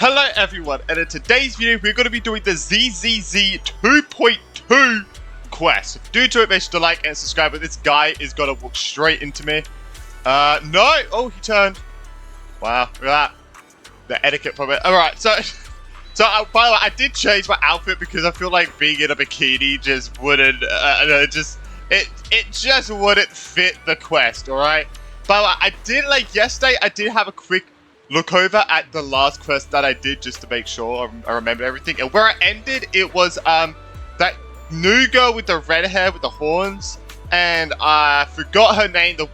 Hello everyone, and in today's video we're going to be doing the ZZZ 2.2 quest. If you do enjoy it, make sure to like and subscribe, but this guy is going to walk straight into me. No! Oh, he turned. Wow, look at that. The etiquette from it. Alright, so by the way, I did change my outfit because I feel like being in a bikini just wouldn't, it just wouldn't fit the quest, alright? By the way, I did, yesterday, I did have a quick look over at the last quest that I did just to make sure I remember everything. And where it ended, it was that new girl with the red hair with the horns, and I forgot her name, the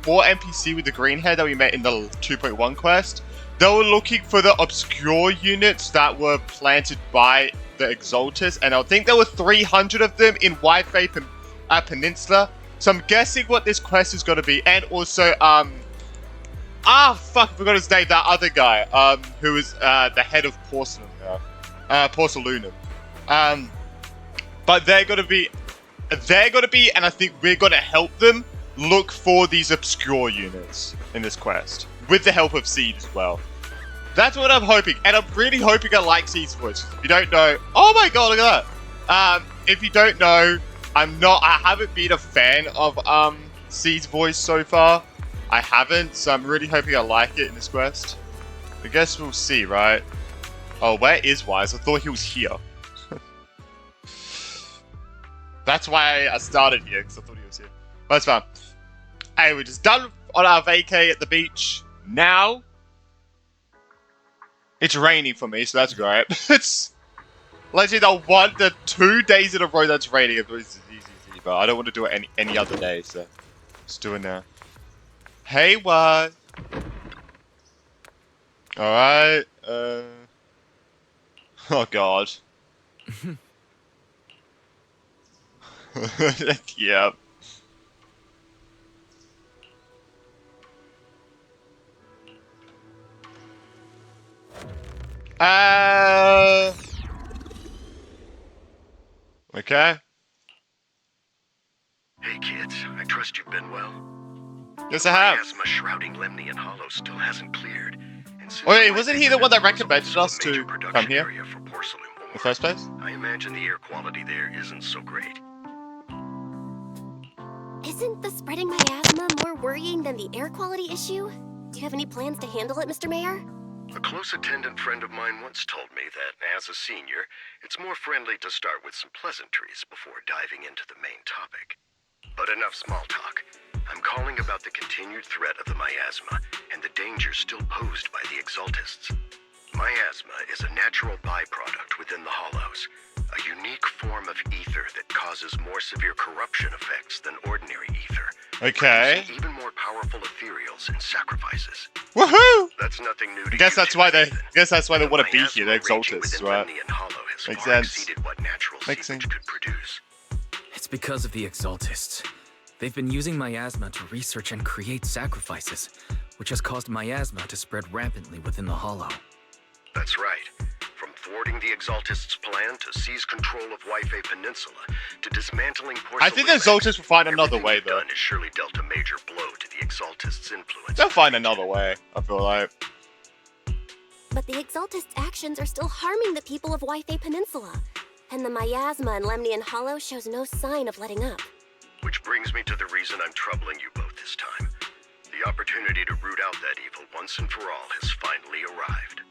war NPC with the green hair that we met in the 2.1 quest. They were looking for the obscure units that were planted by the Exaltus, and I think there were 300 of them in White Faith Peninsula. So I'm guessing what this quest is going to be, and also fuck, I forgot his name, that other guy, who was, the head of Porcelainum. But they're gonna be, and I think we're gonna help them look for these obscure units in this quest, with the help of Seed as well. That's what I'm hoping, and I'm really hoping I like Seed's voice. If you don't know, oh my god, look at that! If you don't know, I haven't been a fan of, Seed's voice so far. I haven't, so I'm really hoping I like it in this quest. I guess we'll see, right? Oh, where is Wise? I thought he was here. That's why I started here, because I thought he was here. But it's fine. Hey, we're just done on our vacay at the beach. Now, it's raining for me, so that's great. It's literally the 2 days in a row that's raining. It's easy, but I don't want to do it any other day, so just do it now. Hey, what? Alright, oh god. Yep. Okay. Hey kids, I trust you've been well. Yes, I have. Miasma shrouding Lemnian Hollow still hasn't cleared. Wait, wasn't he the one that recommended us to come here in the first place? I imagine the air quality there isn't so great. Isn't the spreading miasma more worrying than the air quality issue? Do you have any plans to handle it, Mr. Mayor? A close attendant friend of mine once told me that, as a senior, it's more friendly to start with some pleasantries before diving into the main topic. But enough small talk. I'm calling about the continued threat of the miasma and the dangers still posed by the Exaltists. Miasma is a natural byproduct within the Hollows, a unique form of ether that causes more severe corruption effects than ordinary ether. Okay. Even more powerful ethereals and sacrifices. Woohoo! That's nothing new to I guess that's why they want to be miasma here, the Exaltists, right? Lemnian Hollow has Makes far sense. exceeded what natural Makes seepage sense. could produce. It's because of the Exaltists. They've been using miasma to research and create sacrifices, which has caused miasma to spread rampantly within the Hollow. That's right. From thwarting the Exaltists' plan to seize control of Waifei Peninsula to dismantling I think the Exaltists will find another way, though. Done has surely dealt a major blow to the Exaltists' influence. They'll find another way, I feel like. But the Exaltists' actions are still harming the people of Waifei Peninsula. And the miasma in Lemnian Hollow shows no sign of letting up. Which brings me to the reason I'm troubling you both this time. The opportunity to root out that evil once and for all has finally arrived.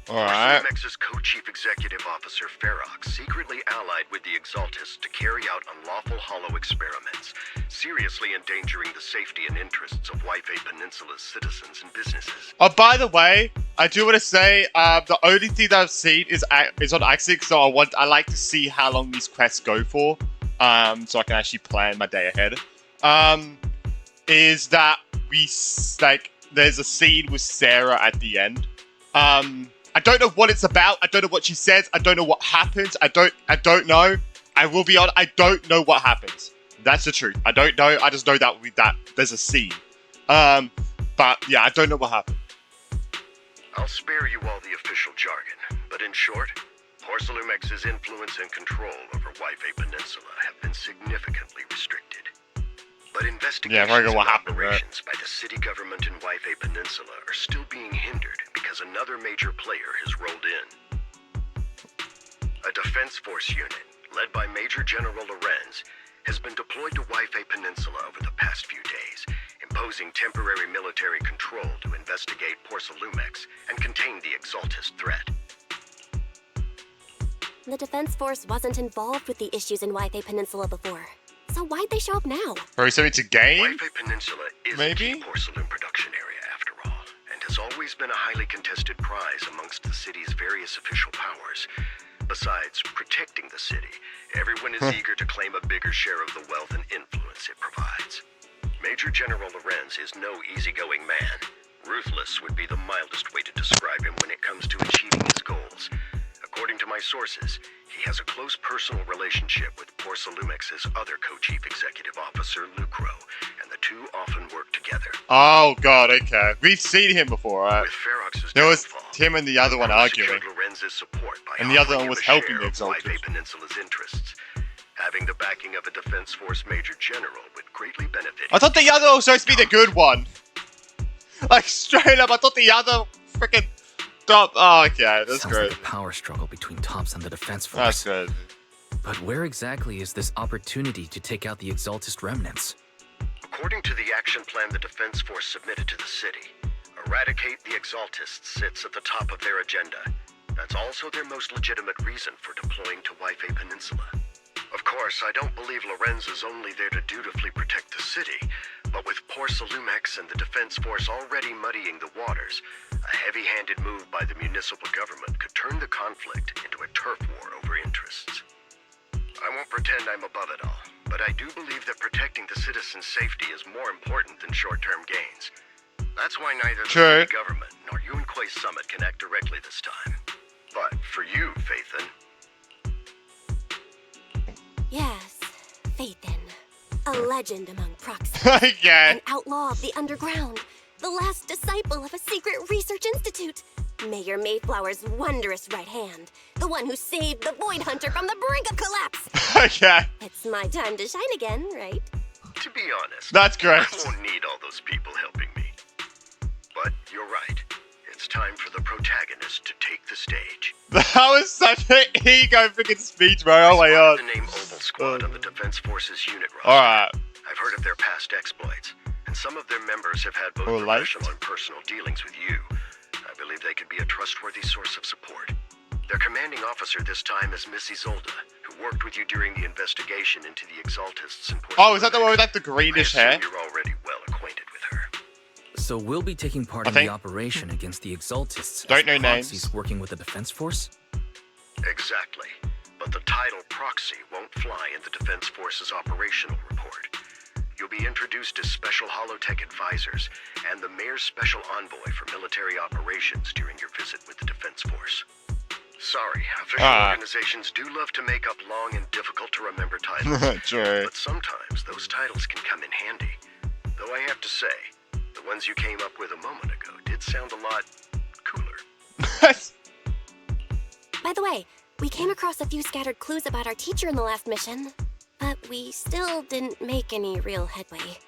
Alright. Mex's co-chief executive officer Ferox secretly allied with the Exaltists to carry out unlawful hollow experiments, seriously endangering the safety and interests of Waifei Peninsula's citizens and businesses. Oh, by the way, I do want to say, the only thing that I've seen is on Axix, so I like to see how long these quests go for, so I can actually plan my day ahead. Is that there's a scene with Sarah at the end. I don't know what it's about. I don't know what she says. I don't know what happens. I don't know. I will be honest. I don't know what happens. That's the truth. I don't know. I just know that there's a scene. But yeah, I don't know what happened. I'll spare you all the official jargon, but in short, Porcelumex's influence and control over Waifei Peninsula have been significantly restricted. But Yeah, investigations I forgot and what happened there. operations by the city government in Waifei Peninsula are still being hindered because another major player has rolled in. A defense force unit, led by Major General Lorenz, has been deployed to Waifei Peninsula over the past few days, imposing temporary military control to investigate Porcelumex and contain the Exaltist threat. The Defense Force wasn't involved with the issues in Waifei Peninsula before. So why'd they show up now? Probably so it's a game? Waifei Peninsula is Maybe? a key porcelain production area after all, and has always been a highly contested prize amongst the city's various official powers. Besides protecting the city, everyone is eager to claim a bigger share of the wealth and influence it provides. Major General Lorenz is no easygoing man. Ruthless would be the mildest way to describe him when it comes to achieving his goals. According to my sources, he has a close personal relationship with Porcelumex's other co-chief executive officer, Lucro, and the two often work together. Oh god, okay. We've seen him before, right? With Ferox's There was downfall, him and the other one Lucro arguing. secured Lorenz's support by And the other offering one him was a helping share the of Exalters. Waifei Peninsula's interests. Having the backing of a Defense Force Major General would greatly benefit. I thought the other one was supposed to be the good one. Like, straight up, I thought the other freaking top. Oh, okay, that's Sounds great. like a power struggle between Tops and the Defense That's Force. good. But where exactly is this opportunity to take out the Exaltist remnants? According to the action plan the Defense Force submitted to the city, eradicate the Exaltists sits at the top of their agenda. That's also their most legitimate reason for deploying to Waifei Peninsula. Of course, I don't believe Lorenz is only there to dutifully protect the city, but with Porcelumex and the Defense Force already muddying the waters, a heavy-handed move by the municipal government could turn the conflict into a turf war over interests. I won't pretend I'm above it all, but I do believe that protecting the citizens' safety is more important than short-term gains. That's why neither the True. city government nor Yunquei Summit can act directly this time. But for you, Phaethon, Yes, Phaethon. A legend among proxies. Yeah. An outlaw of the underground. The last disciple of a secret research institute. Mayor Mayflower's wondrous right hand. The one who saved the Void Hunter from the brink of collapse. Okay. It's my time to shine again, right? to be honest, That's great. I won't need all those people helping me. But you're right. It's time for the protagonist to take the stage. That was such an ego freaking speech, bro. Oh my I god. spotted the name Oval Squad on the Defense Forces unit roster. Alright. I've heard of their past exploits, and some of their members have had both Or light. professional and personal dealings with you. I believe they could be a trustworthy source of support. Their commanding officer this time is Miss Isolda, who worked with you during the investigation into the Exaltists in Port. Oh, is that the one with like the greenish I hair? assume you're already well acquainted with her. So we'll be taking part I in think- the operation against the Exaltists. Don't as know proxies names. working with the Defense Force? Exactly. But the title proxy won't fly in the Defense Force's operational report. You'll be introduced as Special Holotech Advisors and the Mayor's Special Envoy for Military Operations during your visit with the Defense Force. Sorry, official organizations do love to make up long and difficult to remember titles. True. But sometimes those titles can come in handy. Though I have to say, the ones you came up with a moment ago did sound a lot cooler. By the way, we came across a few scattered clues about our teacher in the last mission, but we still didn't make any real headway.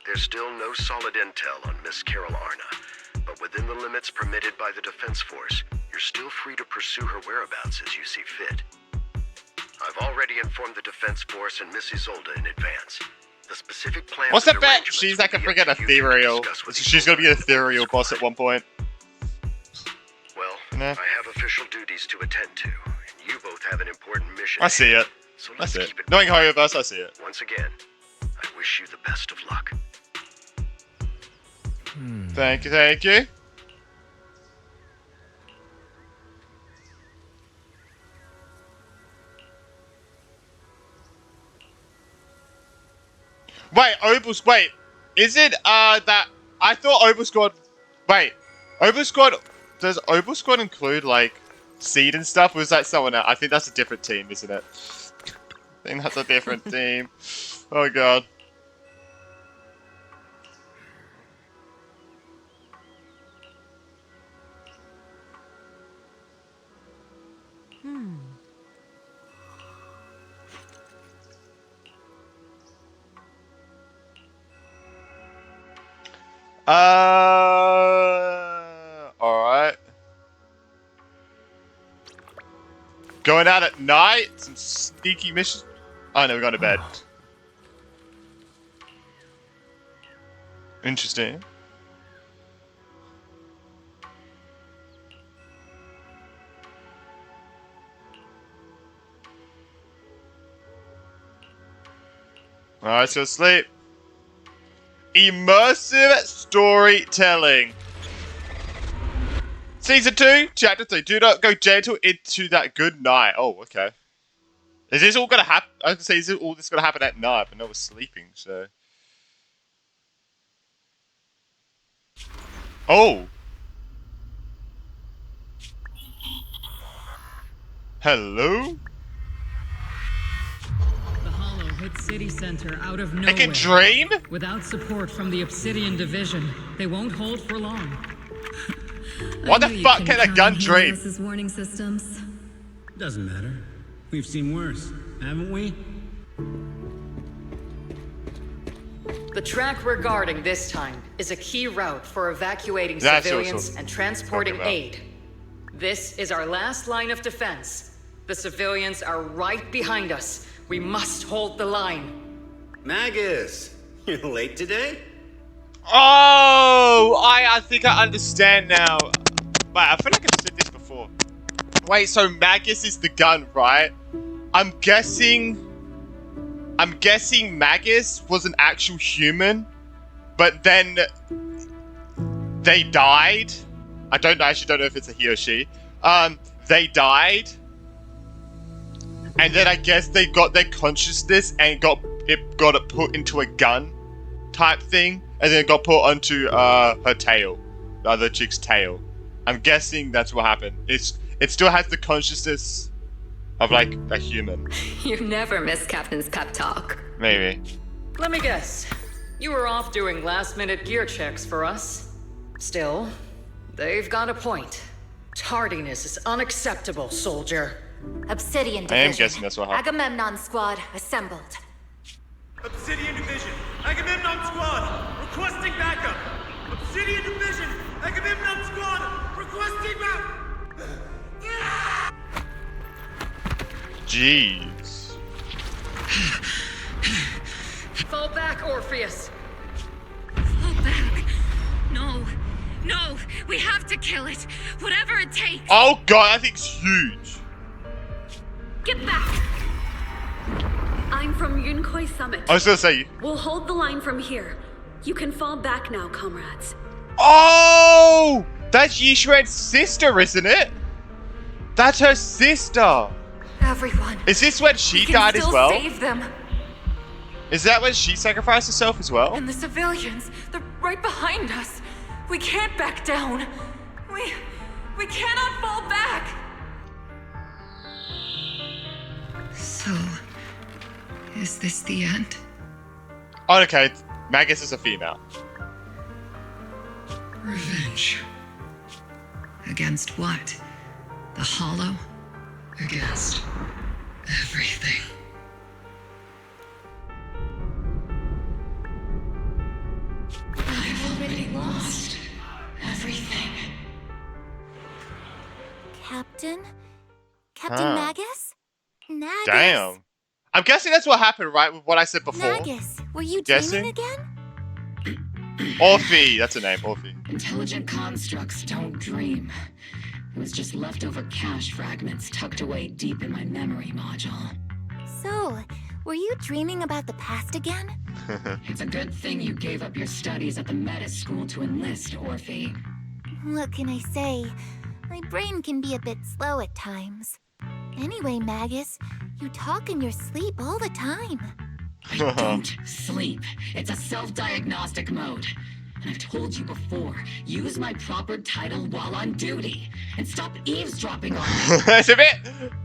There's still no solid intel on Miss Carol Arna, but within the limits permitted by the Defense Force, you're still free to pursue her whereabouts as you see fit. I've already informed the Defense Force and Miss Isolda in advance. The specific plans What's and the bet? arrangements She's like a will be up freaking to you to ethereal. discuss with She's gonna be an Isolda and the ethereal squad. boss at one point. Well, Nah. I have official duties to attend to, and you both have an important mission. I see it. So That's let's it. keep it Knowing moving. Hoyoverse, I see it. Once again, I wish you the best of luck. Thank you, thank you. Wait, wait, is it, that, I thought Obel Squad, wait, Obel Squad, does Obel Squad include, like, Seed and stuff, or is that someone else? I think that's a different team, isn't it? I think that's a different team. Oh god. Alright. Going out at night? Some sneaky missions? Oh no, we're going to bed. Interesting. Alright, let's go sleep. Immersive storytelling. Season 2, Chapter 3. Do not go gentle into that good night. Oh, okay. Is this all gonna happen? I was gonna say, is it all this gonna happen at night? But no, we're sleeping, so. Oh. Hello? The Hollow hit City Center out of nowhere. I can dream? Without support from the Obsidian Division, they won't hold for long. What the fuck can a gun dream? Warning systems. Doesn't matter. We've seen worse, haven't we? The track we're guarding this time is a key route for evacuating That's civilians also and transporting talking about. aid. This is our last line of defense. The civilians are right behind us. We must hold the line. Magus, you're late today? Oh, I think I understand now. Wait, I feel like I've said this before. Wait, so Magus is the gun, right? I'm guessing Magus was an actual human, but then they died. I actually don't know if it's a he or she. They died, and then I guess they got their consciousness and got it put into a gun type thing, and then it got put onto her tail, the other chick's tail. I'm guessing that's what happened. It still has the consciousness of like a human. You never miss Captain's pep talk. Maybe. Let me guess. You were off doing last-minute gear checks for us. Still, they've got a point. Tardiness is unacceptable, soldier. Obsidian I Division. am guessing that's what happened. Agamemnon Squad assembled. Obsidian Division, Agamemnon Squad, requesting backup. Obsidian Division, Agamemnon Squad, requesting backup. Jeez. Fall back, Orpheus. Fall back. No. No. We have to kill it. Whatever it takes. Oh god, that thing's huge. Get back. I'm from Yunkoi Summit. I was gonna say. We'll hold the line from here. You can fall back now, comrades. Oh! That's Yishuan's sister, isn't it? That's her sister. Everyone. Is this when she we can died as still well? Save them. Is that when she sacrificed herself as well? And the civilians, they're right behind us. We can't back down. We cannot fall back. So, is this the end? Oh, okay. Magus is a female. Revenge. Against what? The Hollow? Against everything. I've already lost everything. Captain? Captain Magus? Nagus? Damn. I'm guessing that's what happened, right? With what I said before. Nagus, were you Guessing? dreaming again? Orphe, that's her name, Orphe. Intelligent constructs don't dream. It was just leftover cache fragments tucked away deep in my memory module. So, were you dreaming about the past again? It's a good thing you gave up your studies at the Meta School to enlist, Orphe. What can I say? My brain can be a bit slow at times. Anyway, Magus, you talk in your sleep all the time. I don't sleep. It's a self-diagnostic mode. And I've told you before, use my proper title while on duty. And stop eavesdropping on me. It's a bit...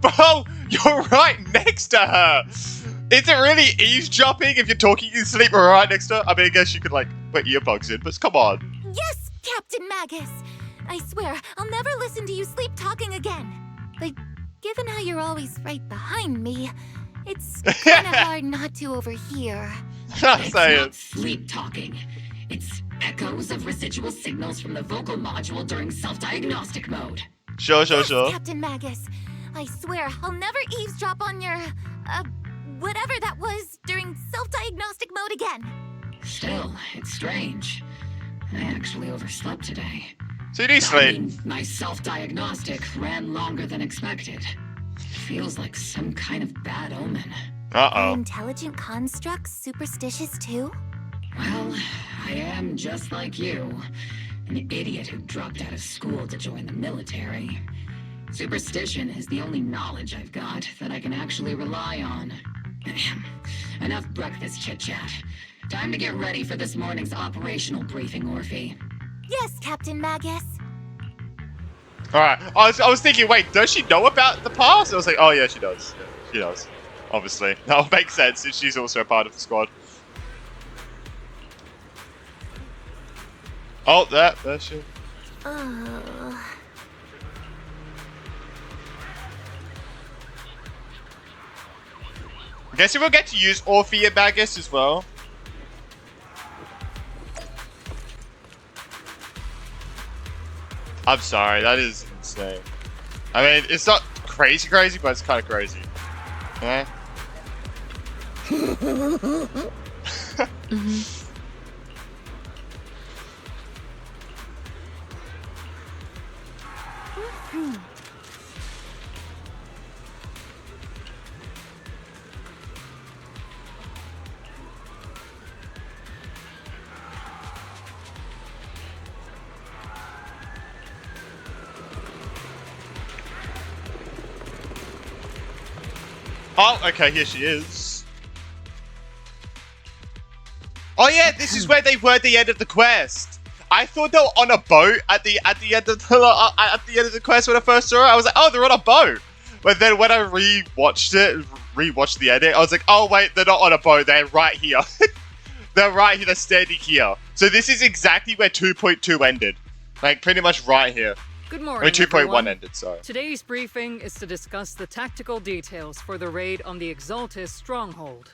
Bro, you're right next to her. Is it really eavesdropping if you're talking in sleep right next to her? I mean, I guess you could, like, put earbuds in, but come on. Yes, Captain Magus! I swear, I'll never listen to you sleep talking again. But given how you're always right behind me, it's kinda hard not to overhear. I'm It's saying. not sleep talking. It's echoes of residual signals from the vocal module during self-diagnostic mode. Sure. Captain Magus. I swear I'll never eavesdrop on your, whatever that was during self-diagnostic mode again. Still, it's strange. I actually overslept today. So you do sleep. My self-diagnostic ran longer than expected. Feels like some kind of bad omen. Are intelligent constructs superstitious too? Well, I am just like you. An idiot who dropped out of school to join the military. Superstition is the only knowledge I've got that I can actually rely on. Enough breakfast chit-chat. Time to get ready for this morning's operational briefing, Orphe. Yes, Captain Magus. Alright, I was thinking, wait, does she know about the past? I was like, oh yeah, she does. Yeah, she does. Obviously. That would make sense since she's also a part of the squad. Oh, there she. Oh. I guess we'll get to use Orphe and Magus as well. I'm sorry, that is insane. I mean, it's not crazy, but it's kind of crazy. Yeah. Oh, okay, here she is. Oh yeah, this is where they were at the end of the quest. I thought they were on a boat at the end of the quest when I first saw it. I was like, oh, they're on a boat. But then when I rewatched the edit, I was like, oh wait, they're not on a boat. They're right here. They're right here. They're standing here. So this is exactly where 2.2 ended. Like pretty much right here. Good morning, 2.1 ended, sorry. Today's briefing is to discuss the tactical details for the raid on the Exaltis stronghold.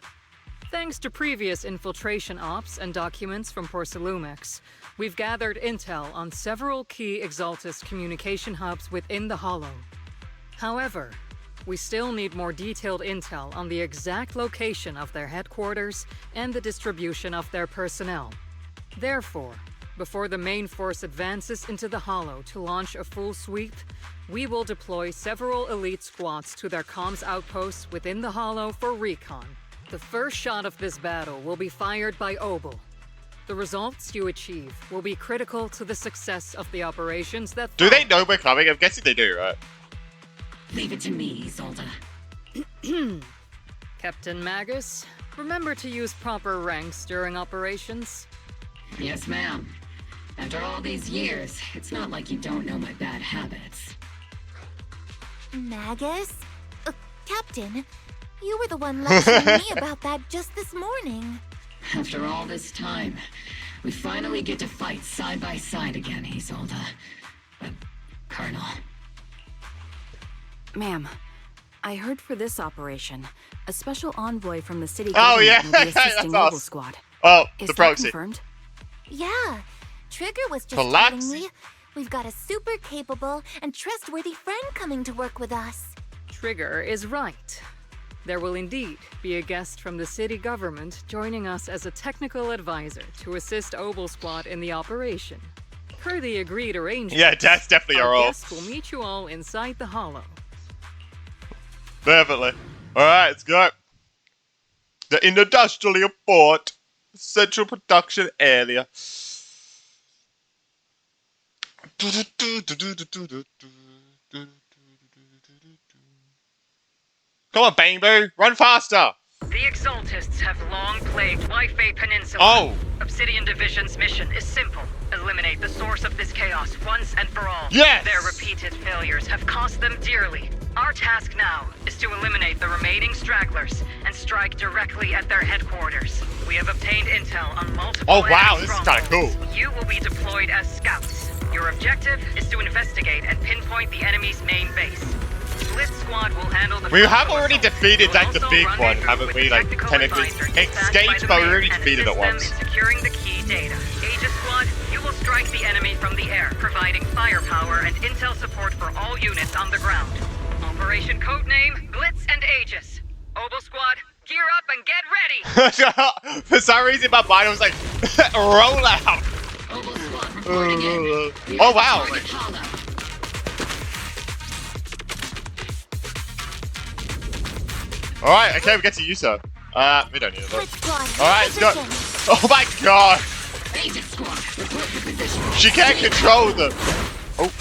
Thanks to previous infiltration ops and documents from Porcelumex, we've gathered intel on several key Exaltis communication hubs within the Hollow. However, we still need more detailed intel on the exact location of their headquarters and the distribution of their personnel. Therefore, before the main force advances into the Hollow to launch a full sweep, we will deploy several elite squads to their comms outposts within the Hollow for recon. The first shot of this battle will be fired by Obel. The results you achieve will be critical to the success of the operations that Do they know we're coming? I'm guessing they do, right? Leave it to me, Isolde. Captain Magus, remember to use proper ranks during operations? Yes, ma'am. After all these years, it's not like you don't know my bad habits. Magus? Captain, you were the one lecturing me about that just this morning. After all this time, we finally get to fight side by side again, Isolde. Colonel. Ma'am, I heard for this operation, a special envoy from the city government will be assisting That's Mobile Squad. Oh, Is the that proxy. confirmed? Yeah, Trigger was just telling me we've got a super capable and trustworthy friend coming to work with us. Trigger is right. There will indeed be a guest from the city government joining us as a technical advisor to assist Obel Squad in the operation. Per the agreed arrangement, yeah, that's definitely our our role. guest will meet you all inside the Hollow. Definitely. Alright, let's go. The industrial port. Central production area. Come on, Bang Boo, run faster! The Exaltists have long plagued Wi-Fi Peninsula. Oh! Obsidian Division's mission is simple. Eliminate the source of this chaos once and for all. Yes! Their repeated failures have cost them dearly. Our task now is to eliminate the remaining stragglers and strike directly at their headquarters. We have obtained intel on multiple Oh wow, enemy this is kinda cool. strongholds. You will be deployed as scouts. Your objective is to investigate and pinpoint the enemy's main base. Split Squad will handle the We have frontal already assault. defeated We'll like the also big one, rendezvous haven't with we? the Like technical technically advisor dispatched by escaped, the but we main already and defeated it assist them once. in securing the key data. Aegis Squad strike the enemy from the air, providing firepower and intel support for all units on the ground. Operation codename Blitz and Aegis. Obel Squad, gear up and get ready! For some reason, my mind was like, roll out. Obel Squad reporting in. Oh, wow. Alright, okay, we get to use her. We don't need it. Alright, let's go. Oh my god! She can't control them. Oh.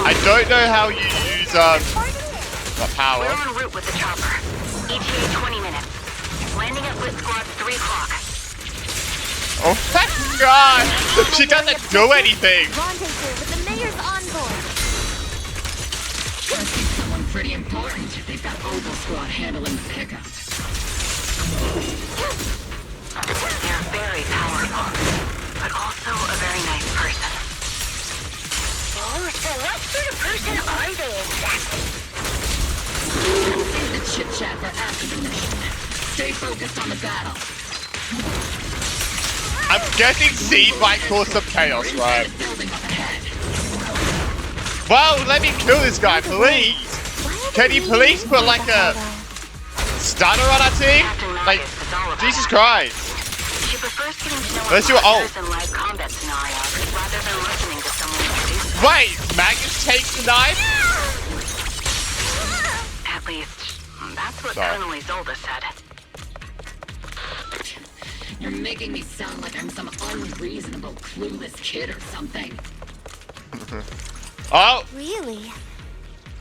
I don't know how you use the power. We're en route with the chopper. ETA 20 minutes. Landing at Blitz Squad 3 o'clock. Oh my god! She doesn't do anything. Rendezvous with the mayor's envoy. Must be someone pretty important if they've got Obel Squad handling the pickup. They're very powerful, but also a very nice person. Oh, so what sort of person are they exactly? Save the chit-chat for after the mission. Stay focused on the battle. I'm guessing Seed might cause some chaos, right? Well, let me kill this guy, please! Can you please put like a stunner on our team? Like, Jesus Christ. She prefers getting to know Let's do it. Oh. in live combat scenarios rather than listening to someone introduce. Wait, Magus takes the knife? At least, that's what Sorry. Colonel Isolde said. You're making me sound like I'm some unreasonable, clueless kid or something. Oh! Really?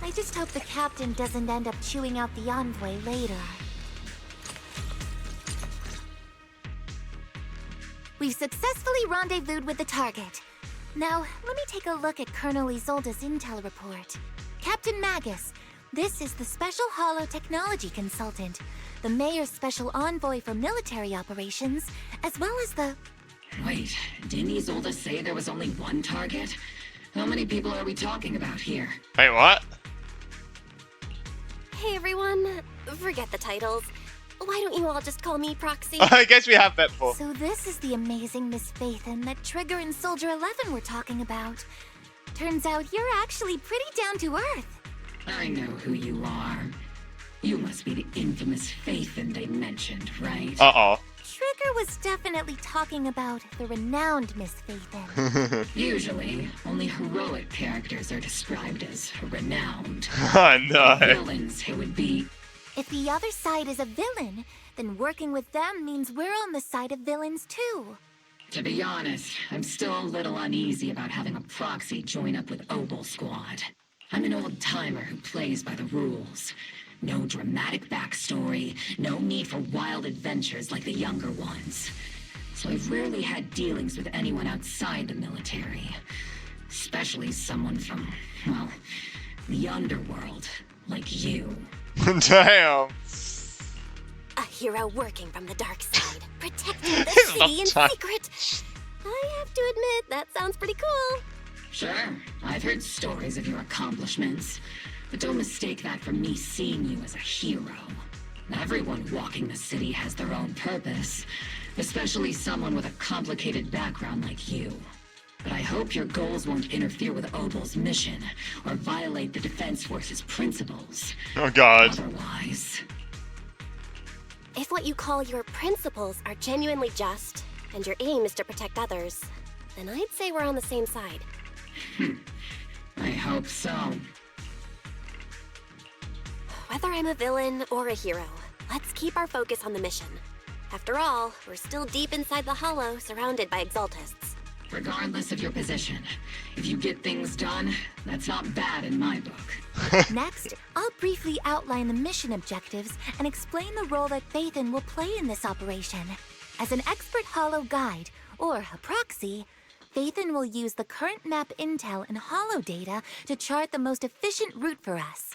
I just hope the captain doesn't end up chewing out the envoy later. We've successfully rendezvoused with the target. Now, let me take a look at Colonel Isolde's intel report. Captain Magus, this is the Special Holo Technology Consultant, the Mayor's Special Envoy for Military Operations, as well as the... Wait, didn't Isolde say there was only one target? How many people are we talking about here? Wait, what? Hey everyone, forget the titles. Why don't you all just call me Proxy? I guess we have that before. So this is the amazing Miss Phaethon that Trigger and Soldier 11 were talking about. Turns out you're actually pretty down to earth. I know who you are. You must be the infamous Phaethon they mentioned, right? Uh-oh. Trigger was definitely talking about the renowned Miss Phaethon. Usually, only heroic characters are described as renowned. Oh no. Villains who would be... If the other side is a villain, then working with them means we're on the side of villains too. To be honest, I'm still a little uneasy about having a proxy join up with Obel Squad. I'm an old-timer who plays by the rules. No dramatic backstory, no need for wild adventures like the younger ones. So I've rarely had dealings with anyone outside the military. Especially someone from, well, the underworld, like you. Damn. A hero working from the dark side, protecting the city in secret. I have to admit, that sounds pretty cool. Sure, I've heard stories of your accomplishments, but don't mistake that for me seeing you as a hero. Everyone walking the city has their own purpose, especially someone with a complicated background like you. But I hope your goals won't interfere with Obel's mission, or violate the Defense Force's principles. Oh god. Otherwise... If what you call your principles are genuinely just, and your aim is to protect others, then I'd say we're on the same side. I hope so. Whether I'm a villain or a hero, let's keep our focus on the mission. After all, we're still deep inside the Hollow, surrounded by Exaltists. Regardless of your position, if you get things done, that's not bad in my book. Next, I'll briefly outline the mission objectives and explain the role that Phaethon will play in this operation. As an expert Hollow guide, or a proxy, Phaethon will use the current map intel and Hollow data to chart the most efficient route for us.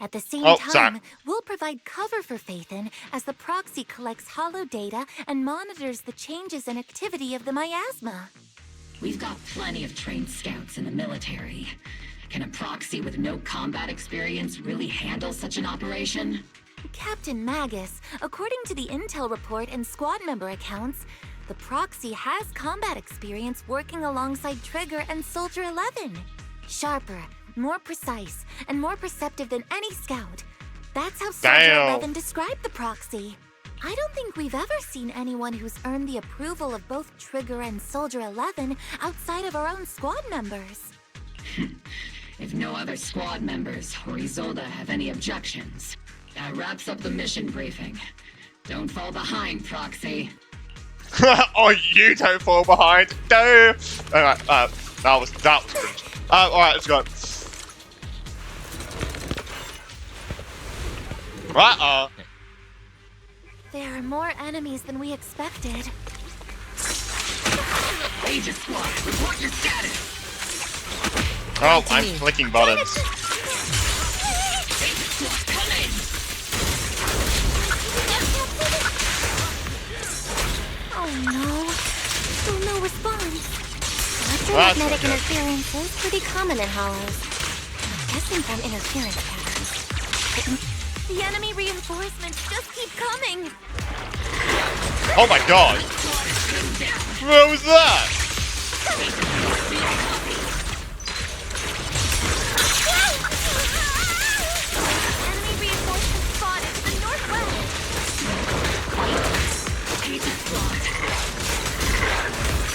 At the same time, we'll provide cover for Phaethon as the proxy collects Hollow data and monitors the changes and activity of the miasma. We've got plenty of trained scouts in the military. Can a proxy with no combat experience really handle such an operation? Captain Magus, according to the intel report and squad member accounts, The proxy has combat experience working alongside Trigger and Soldier 11. Sharper, more precise, and more perceptive than any scout. That's how Soldier 11 described the proxy. I don't think we've ever seen anyone who's earned the approval of both Trigger and Soldier 11 outside of our own squad members. If no other squad members or Isolde have any objections, that wraps up the mission briefing. Don't fall behind, Proxy. Oh, you don't fall behind. No. Alright, that was cringe. Alright, let's go. Right, There are more enemies than we expected. Aegis Squad, report your status. Oh, I'm clicking buttons. Aegis Squad, come in. Oh no. Still no response. Electromagnetic interference is pretty common in hollows. I'm guessing from interference patterns. The enemy reinforcements just keep coming. Oh my god. What was that? Enemy reinforcements spotted to the northwest.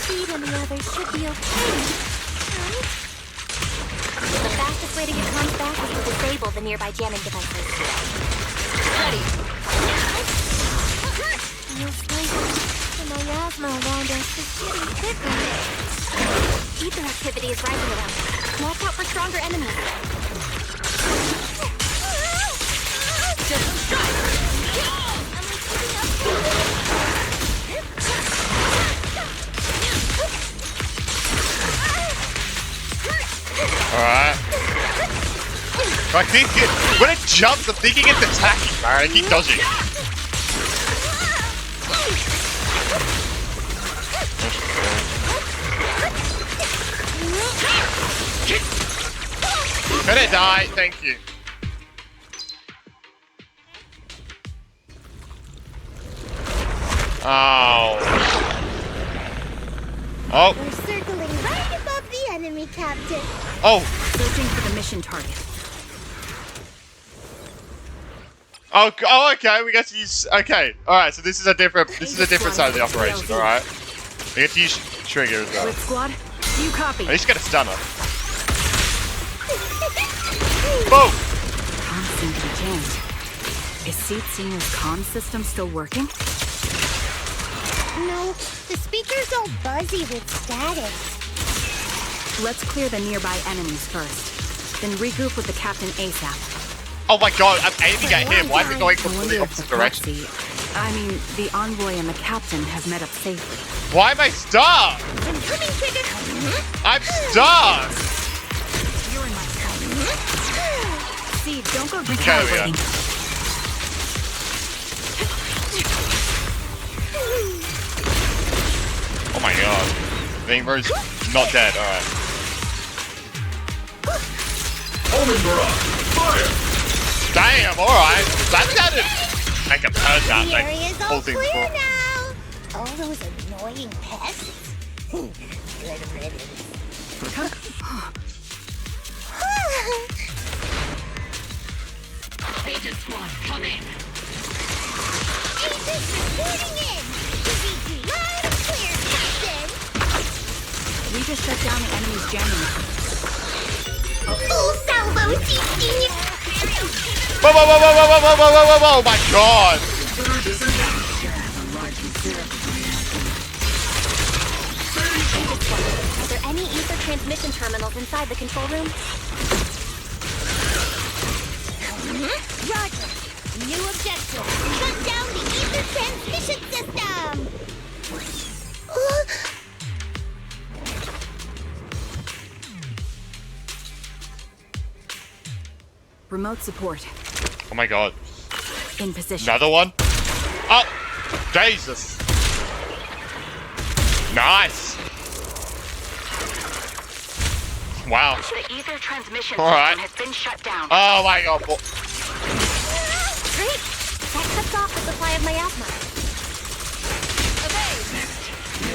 Speed and the others should be okay. Right? The fastest way to get comms back is to disable the nearby jamming devices. Ready. Feels like the miasma around us is getting thicker. Ether activity is rising around us. Watch out for stronger enemies. Just strike! Am I keeping up? Alright. I think when it jumps, I'm thinking it's attacking, man. I keep dodging. Can it die? Thank you. Oh. Oh. We're circling right above the enemy, Captain. Oh. Searching for the mission target. Oh, okay. We get to use. Okay. All right. So this is a different. This is a different side of the operation. All right. We get to use Trigger as well. Red Squad, do you copy? At least get a stunner. Boom. Comms seem to be jammed. Is Seed Senior's comm system still working? No, the speaker's all buzzy with static. Let's clear the nearby enemies first. Then regroup with the captain ASAP. Oh my god, I'm aiming at him. Why is it going completely opposite direction? I mean, the envoy and the captain have met up safely. Why am I stuck? I'm coming, Trigger. I'm stuck. You're in my sight. Seed, don't go Okay, recalibrating. Oh my god. Vingver's not dead, alright. Omen barrage, fire! Damn, alright. That sounded like a heard that The like area's whole all thing clear before. now. All those annoying pests. Good riddance. Aegis Squad, come in. Aegis reporting in. Read loud and clear, Captain. We just shut down the enemy's jamming. Full salvo, Seed. Whoa, whoa, whoa, whoa, whoa, whoa, whoa, whoa, whoa, oh my god! Are there any ether transmission terminals inside the control room? Roger. New objective. Shut down the ether transmission system. Remote support. Oh my god. In position. Another one? Oh! Jesus! Nice! Wow. The ether transmission Alright. system has been shut down. Oh my god. Great! That cuts off the supply of miasma.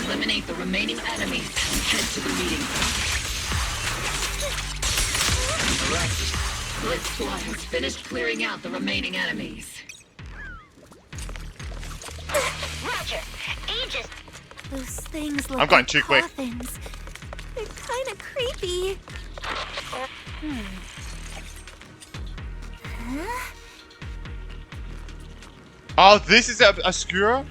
Eliminate the remaining enemies and head to the meeting. Alright. Blitz Squad has finished clearing out the remaining enemies. Roger. Aegis. Those things look I'm going like too quick. coffins. They're kind of creepy. Huh? Oh, this is a skewer?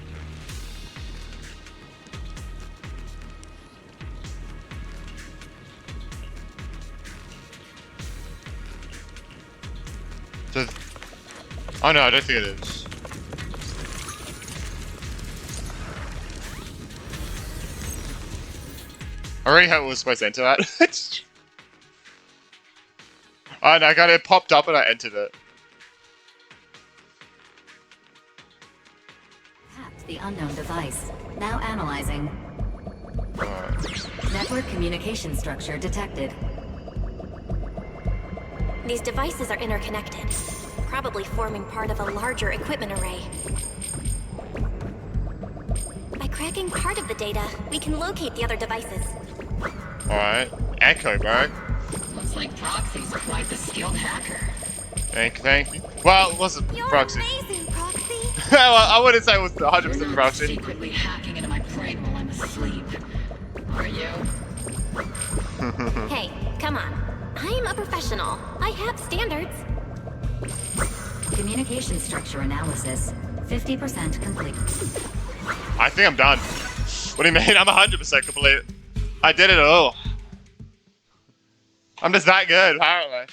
So, oh no, I don't think it is. I already how it was supposed to enter that. Oh no, I got it popped up and I entered it. Tapped the unknown device. Now analyzing. Network communication structure detected. These devices are interconnected, probably forming part of a larger equipment array. By cracking part of the data, we can locate the other devices. Alright. Echo, bro. Looks like Proxy's quite the skilled hacker. Thank you. Well, it wasn't You're Proxy. amazing, Proxy. Well, I wouldn't say it was 100% You're not Proxy. secretly hacking into my brain while I'm asleep. Are you? Hey, come on. I'm a professional. I have standards. Communication structure analysis. 50% complete. I think I'm done. What do you mean? I'm 100% complete. I did it all. I'm just that good, apparently.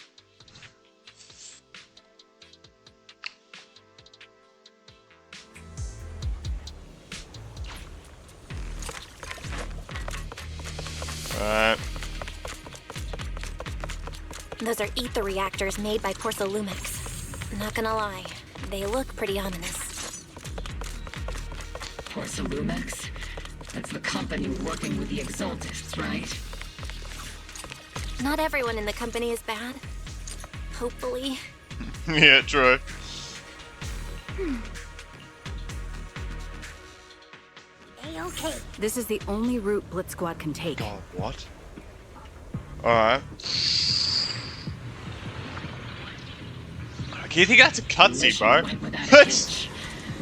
Alright. Those are ether reactors made by Porcelumix. Not gonna lie, they look pretty ominous. Porcelumix? That's the company working with the Exaltists, right? Not everyone in the company is bad. Hopefully. Yeah, true. Okay. This is the only route Blitz Squad can take. Oh, what? Alright. Do you think that's a cutscene, bro?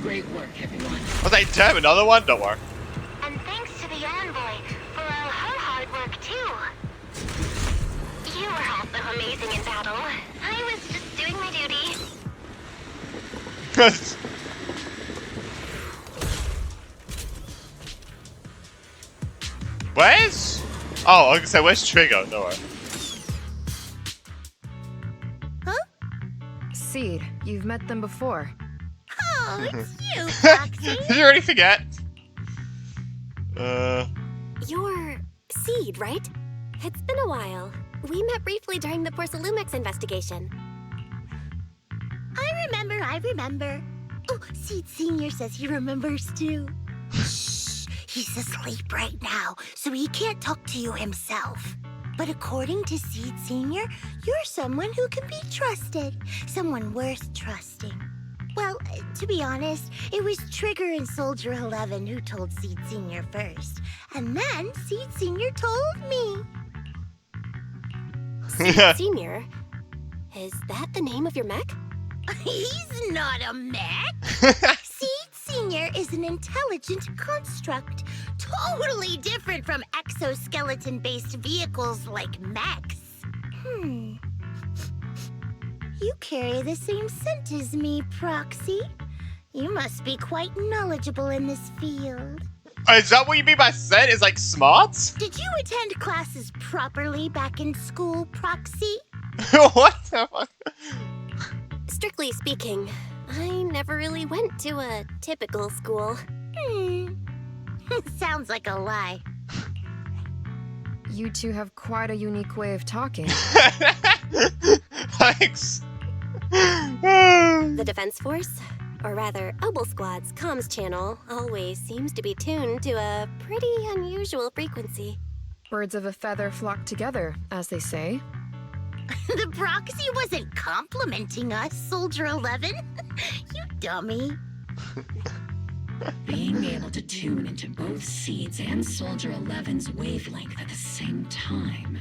Great work, everyone. Was that damn another one? Don't worry. And thanks to the envoy for all her hard work too. You were also amazing in battle. I was just doing my duty. Where's? Oh, I was gonna say, where's Trigger? No worry. Seed, you've met them before. Oh, it's you, Proxy. Did you already forget? You're Seed, right? It's been a while. We met briefly during the Porcelumix investigation. I remember. Oh, Seed Senior says he remembers too. Shh, he's asleep right now, so he can't talk to you himself. But according to Seed Senior, you're someone who can be trusted. Someone worth trusting. Well, to be honest, it was Trigger and Soldier 11 who told Seed Senior first. And then Seed Senior told me. Seed Senior? Is that the name of your mech? He's not a mech. Seed Senior is an intelligent construct, totally different from exoskeleton-based vehicles like mechs. You carry the same scent as me, Proxy. You must be quite knowledgeable in this field. Is that what you mean by scent? Is like smarts? Did you attend classes properly back in school, Proxy? What the fuck? Strictly speaking, I never really went to a typical school. Sounds like a lie. You two have quite a unique way of talking. Thanks. The Defense Force, or rather, Obel Squad's comms channel, always seems to be tuned to a pretty unusual frequency. Birds of a feather flock together, as they say. The Proxy wasn't complimenting us, Soldier 11. You dummy. Being able to tune into both Seeds and Soldier 11's wavelength at the same time.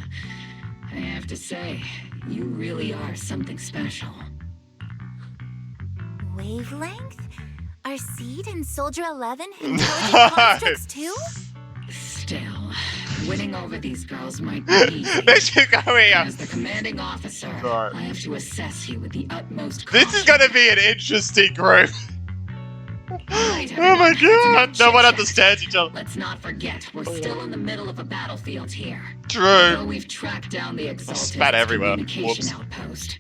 I have to say, you really are something special. Wavelength? Are Seed and Soldier 11 intelligent constructs too? Still, winning over these girls might be easy. They should go here. As the commanding officer, Sorry. I have to assess you with the utmost caution. This is gonna be an interesting group. Right, Oh my everyone, god, no one understands each other. Let's not forget, we're still in the middle of a battlefield here. True. Although we've tracked down the Spat Exalted's everywhere. communication Whoops. outpost,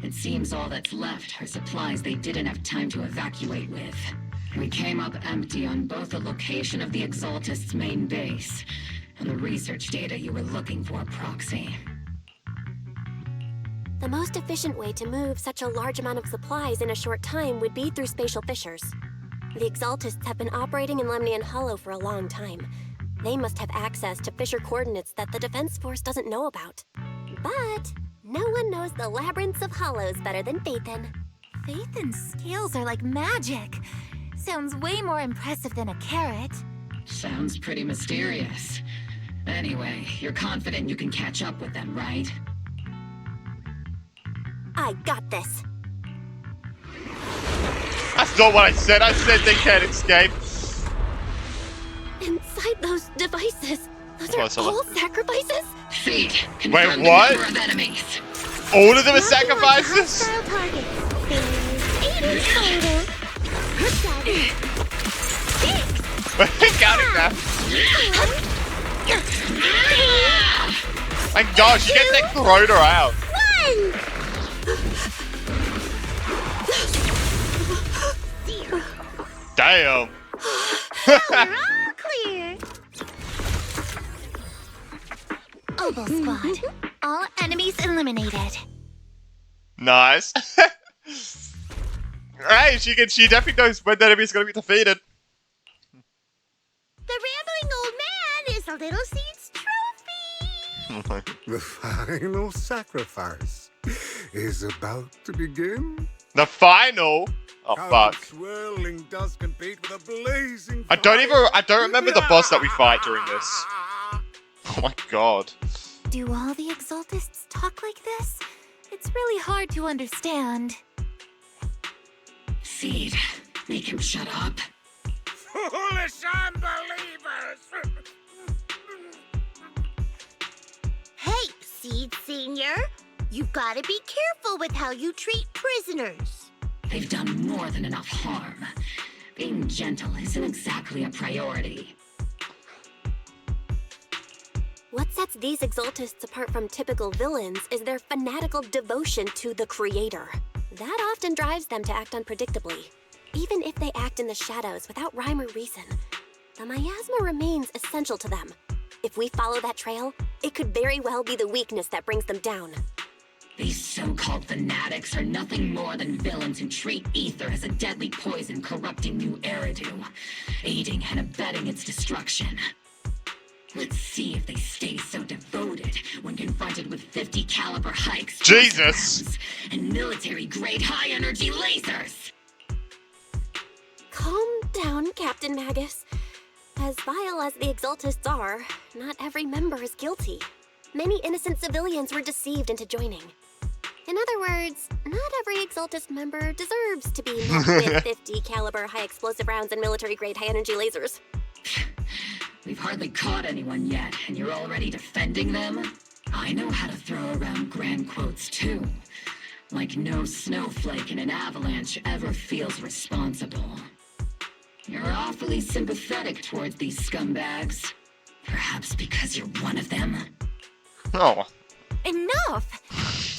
it seems all that's left are supplies they didn't have time to evacuate with. We came up empty on both the location of the Exaltist's main base and the research data you were looking for, Proxy. The most efficient way to move such a large amount of supplies in a short time would be through spatial fissures. The Exaltists have been operating in Lemnian Hollow for a long time. They must have access to fissure coordinates that the Defense Force doesn't know about. But no one knows the labyrinths of hollows better than Phaethon. Phaethon's scales are like magic. Sounds way more impressive than a carrot. Sounds pretty mysterious. Anyway, you're confident you can catch up with them, right? I got this. That's not what I said. I said they can't escape. Inside those devices, those Come on, are someone. all sacrifices? Feed. Wait, what? All of them are sacrifices? We're counting that. My gosh, you get that corona out. Damn. We're all clear. Oboe Squad. All enemies eliminated. Nice. Hey, she definitely knows when the enemy is going to be defeated. The rambling old man is a little Seed's trophy. The final sacrifice is about to begin. The final? Oh, fuck. Swirling dust compete with a blazing I don't remember the boss that we fight during this. Oh my god. Do all the Exaltists talk like this? It's really hard to understand. Seed, make him shut up. Foolish unbelievers! Hey, Seed Senior, you've got to be careful with how you treat prisoners. They've done more than enough harm. Being gentle isn't exactly a priority. What sets these Exaltists apart from typical villains is their fanatical devotion to the Creator. That often drives them to act unpredictably. Even if they act in the shadows without rhyme or reason, the miasma remains essential to them. If we follow that trail, it could very well be the weakness that brings them down. These so-called fanatics are nothing more than villains who treat ether as a deadly poison corrupting new Eridu, aiding and abetting its destruction. Let's see if they stay so devoted when confronted with 50 caliber high explosive Jesus! rounds and military-grade high-energy lasers! Calm down, Captain Magus. As vile as the Exaltists are, not every member is guilty. Many innocent civilians were deceived into joining. In other words, not every Exaltist member deserves to be met with 50 caliber high explosive rounds and military-grade high-energy lasers. We've hardly caught anyone yet, and you're already defending them? I know how to throw around grand quotes too. Like no snowflake in an avalanche ever feels responsible. You're awfully sympathetic towards these scumbags. Perhaps because you're one of them? Oh. Enough!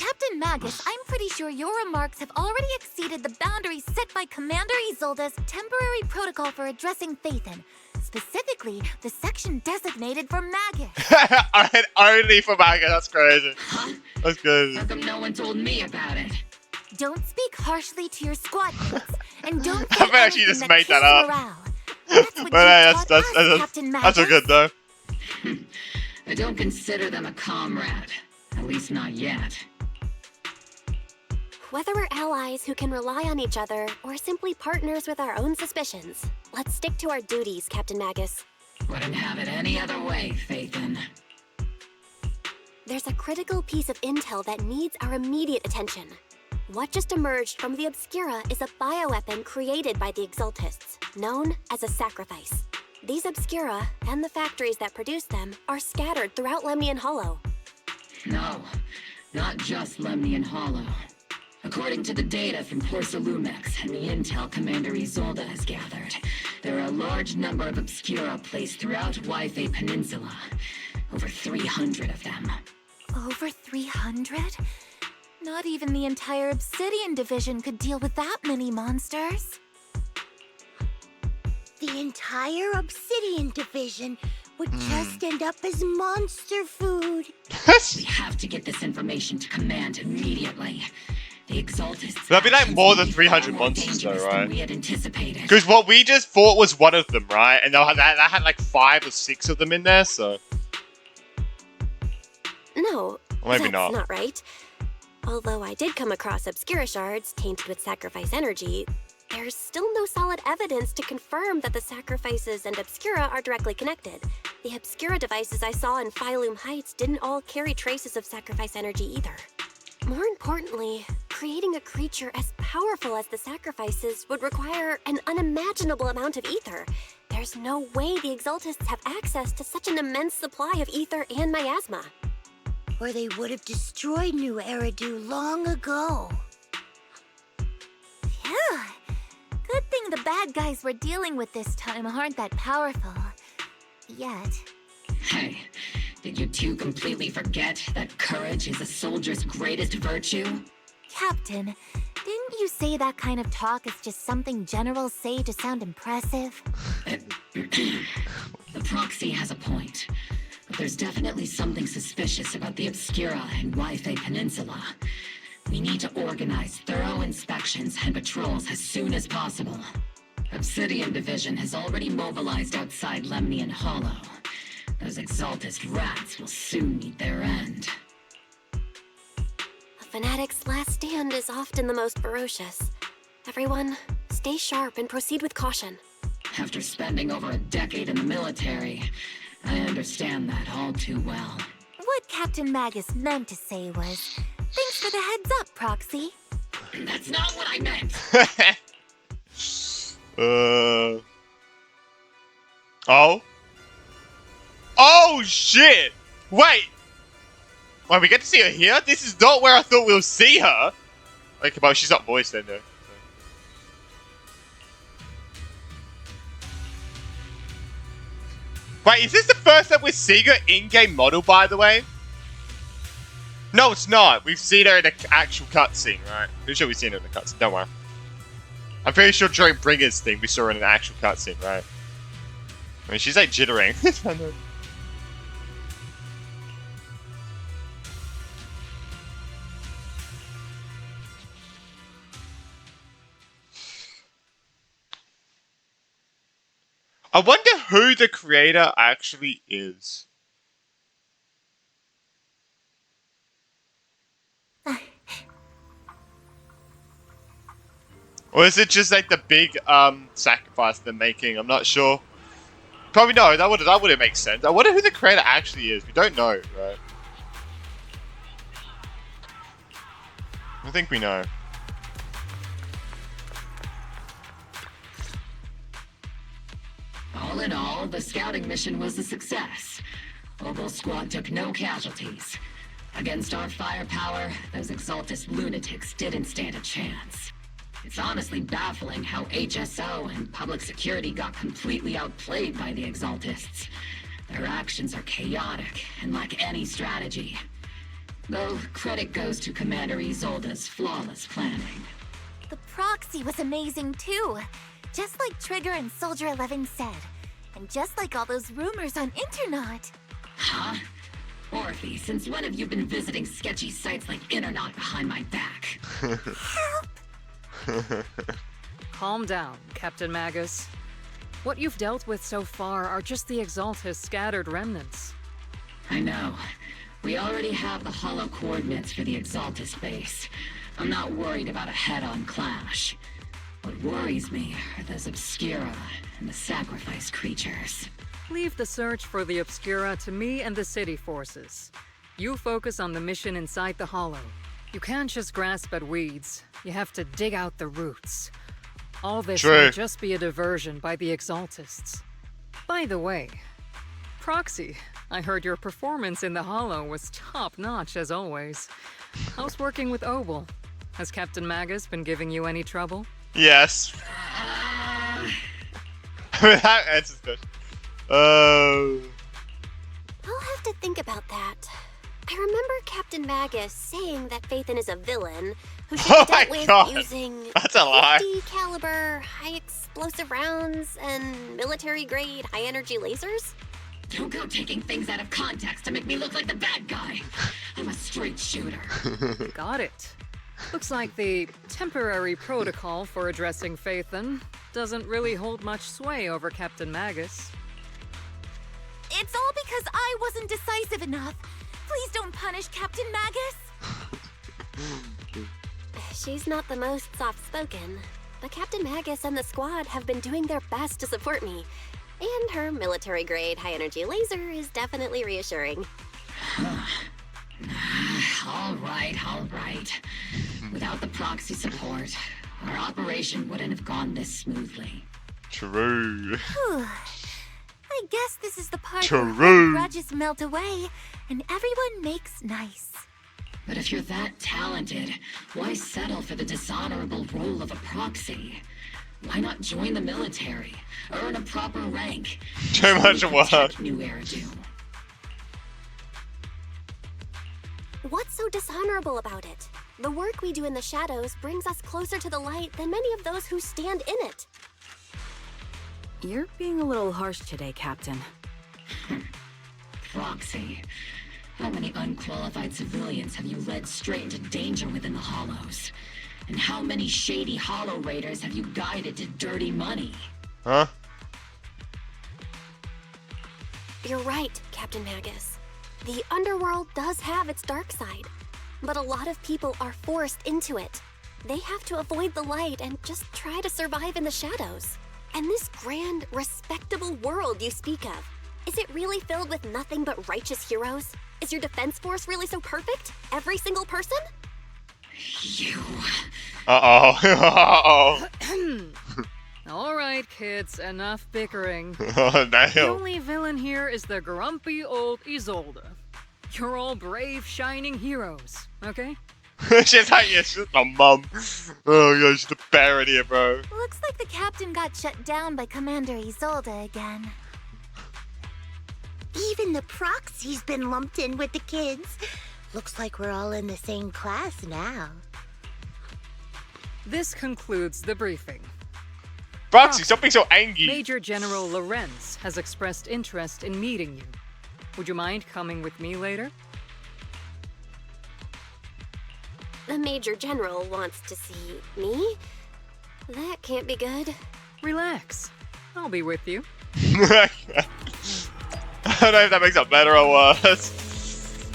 Captain Magus, I'm pretty sure your remarks have already exceeded the boundaries set by Commander Isolde's temporary protocol for addressing Phaethon. Specifically, the section designated for Magus. Only for Magus, that's crazy. Huh? That's crazy. How come no one told me about it? Don't speak harshly to your squad mates, and don't I say bet she anything just that made that kills up. morale. That's what But you hey, taught us, Captain that's all Magus. good though. I don't consider them a comrade. At least not yet. Whether we're allies who can rely on each other, or simply partners with our own suspicions, Let's stick to our duties, Captain Magus. Wouldn't have it any other way, Phaethon. There's a critical piece of intel that needs our immediate attention. What just emerged from the Obscura is a bioweapon created by the Exaltists, known as a sacrifice. These Obscura, and the factories that produce them, are scattered throughout Lemnian Hollow. No, not just Lemnian Hollow. According to the data from Porcelumex and the intel Commander Isolde has gathered, there are a large number of Obscura placed throughout Yfei Peninsula. Over 300 of them. Over 300? Not even the entire Obsidian Division could deal with that many monsters. The entire Obsidian Division would just end up as monster food. We have to get this information to Command immediately. The Exaltists. That'd be like more than 300 monsters though, right? We had anticipated. Because what we just fought was one of them, right? And that had like 5 or 6 of them in there, so... No, Or maybe that's not. not right. Although I did come across Obscura shards tainted with sacrifice energy, there's still no solid evidence to confirm that the sacrifices and Obscura are directly connected. The Obscura devices I saw in Phylum Heights didn't all carry traces of sacrifice energy either. More importantly, creating a creature as powerful as the sacrifices would require an unimaginable amount of ether. There's no way the Exaltists have access to such an immense supply of ether and miasma. Or they would have destroyed New Eridu long ago. Phew. Good thing the bad guys we're dealing with this time aren't that powerful. Yet. Hey, did you two completely forget that courage is a soldier's greatest virtue? Captain, didn't you say that kind of talk is just something generals say to sound impressive? The proxy has a point. But there's definitely something suspicious about the Obscura and Yfei Peninsula. We need to organize thorough inspections and patrols as soon as possible. Obsidian Division has already mobilized outside Lemnian Hollow. Those Exaltist rats will soon meet their end. A fanatic's last stand is often the most ferocious. Everyone, stay sharp and proceed with caution. After spending over a decade in the military, I understand that all too well. What Captain Magus meant to say was, thanks for the heads up, Proxy. That's not what I meant! Oh? Oh, shit! Wait! Wait, we get to see her here? This is not where I thought we'll see her! Okay, but she's not voiced then, though. Wait, is this the first time we're seeing her in-game model, by the way? No, it's not. We've seen her in an actual cutscene, right? Pretty sure we've seen her in a cutscene. Don't worry. I'm pretty sure during Bringer's thing, we saw her in an actual cutscene, right? I mean, she's like jittering. I wonder who the creator actually is. Or is it just like the big sacrifice they're making? I'm not sure. Probably no, that wouldn't make sense. I wonder who the creator actually is. We don't know, right? I think we know. All in all, the scouting mission was a success. Ogle Squad took no casualties. Against our firepower, those Exaltist lunatics didn't stand a chance. It's honestly baffling how HSO and public security got completely outplayed by the Exaltists. Their actions are chaotic and lack any strategy. Though credit goes to Commander Isolde's flawless planning. The proxy was amazing too. Just like Trigger and Soldier 11 said. And just like all those rumors on Internet. Huh? Orphe, since when have you been visiting sketchy sites like Internet behind my back? Help! Calm down, Captain Magus. What you've dealt with so far are just the Exaltist scattered remnants. I know. We already have the hollow coordinates for the Exaltist base. I'm not worried about a head-on clash. What worries me are those Obscura and the sacrifice creatures. Leave the search for the Obscura to me and the city forces. You focus on the mission inside the Hollow. You can't just grasp at weeds. You have to dig out the roots. All this may just be a diversion by the Exaltists. By the way, Proxy, I heard your performance in the Hollow was top-notch as always. How's working with Obel? Has Captain Magus been giving you any trouble? Yes. That answers the question. I'll have to think about that. I remember Captain Magus saying that Phaethon is a villain who should be dealt with using That's a lie. 50 caliber, high explosive rounds and military grade high energy lasers. Don't go taking things out of context to make me look like the bad guy. I'm a straight shooter. Got it. Looks like the temporary protocol for addressing Phaethon doesn't really hold much sway over Captain Magus. It's all because I wasn't decisive enough. Please don't punish Captain Magus. She's not the most soft-spoken, but Captain Magus and the squad have been doing their best to support me. And her military-grade high-energy laser is definitely reassuring. All right. Without the proxy support, our operation wouldn't have gone this smoothly. True. I guess this is the part True. where grudges melt away and everyone makes nice. But if you're that talented, why settle for the dishonorable role of a proxy? Why not join the military, earn a proper rank? Too much work. New Era do. What's so dishonorable about it? The work we do in the shadows brings us closer to the light than many of those who stand in it. You're being a little harsh today, Captain. Proxy. How many unqualified civilians have you led straight into danger within the Hollows? And how many shady Hollow Raiders have you guided to dirty money? Huh? You're right, Captain Magus. The underworld does have its dark side, but a lot of people are forced into it. They have to avoid the light and just try to survive in the shadows. And this grand, respectable world you speak of, is it really filled with nothing but righteous heroes? Is your defense force really so perfect? Every single person? You... Uh-oh. All right, kids, enough bickering. Oh, damn. The only villain here is the grumpy old Isolde. You're all brave, shining heroes, okay? She's like, yeah, she's my mum. Oh, yeah, she's the parent here, bro. Looks like the captain got shut down by Commander Isolde again. Even the proxy's been lumped in with the kids. Looks like we're all in the same class now. This concludes the briefing. Proxy, stop being so angry. Major General Lorenz has expressed interest in meeting you. Would you mind coming with me later? The Major General wants to see me? That can't be good. Relax. I'll be with you. I don't know if that makes it better or worse.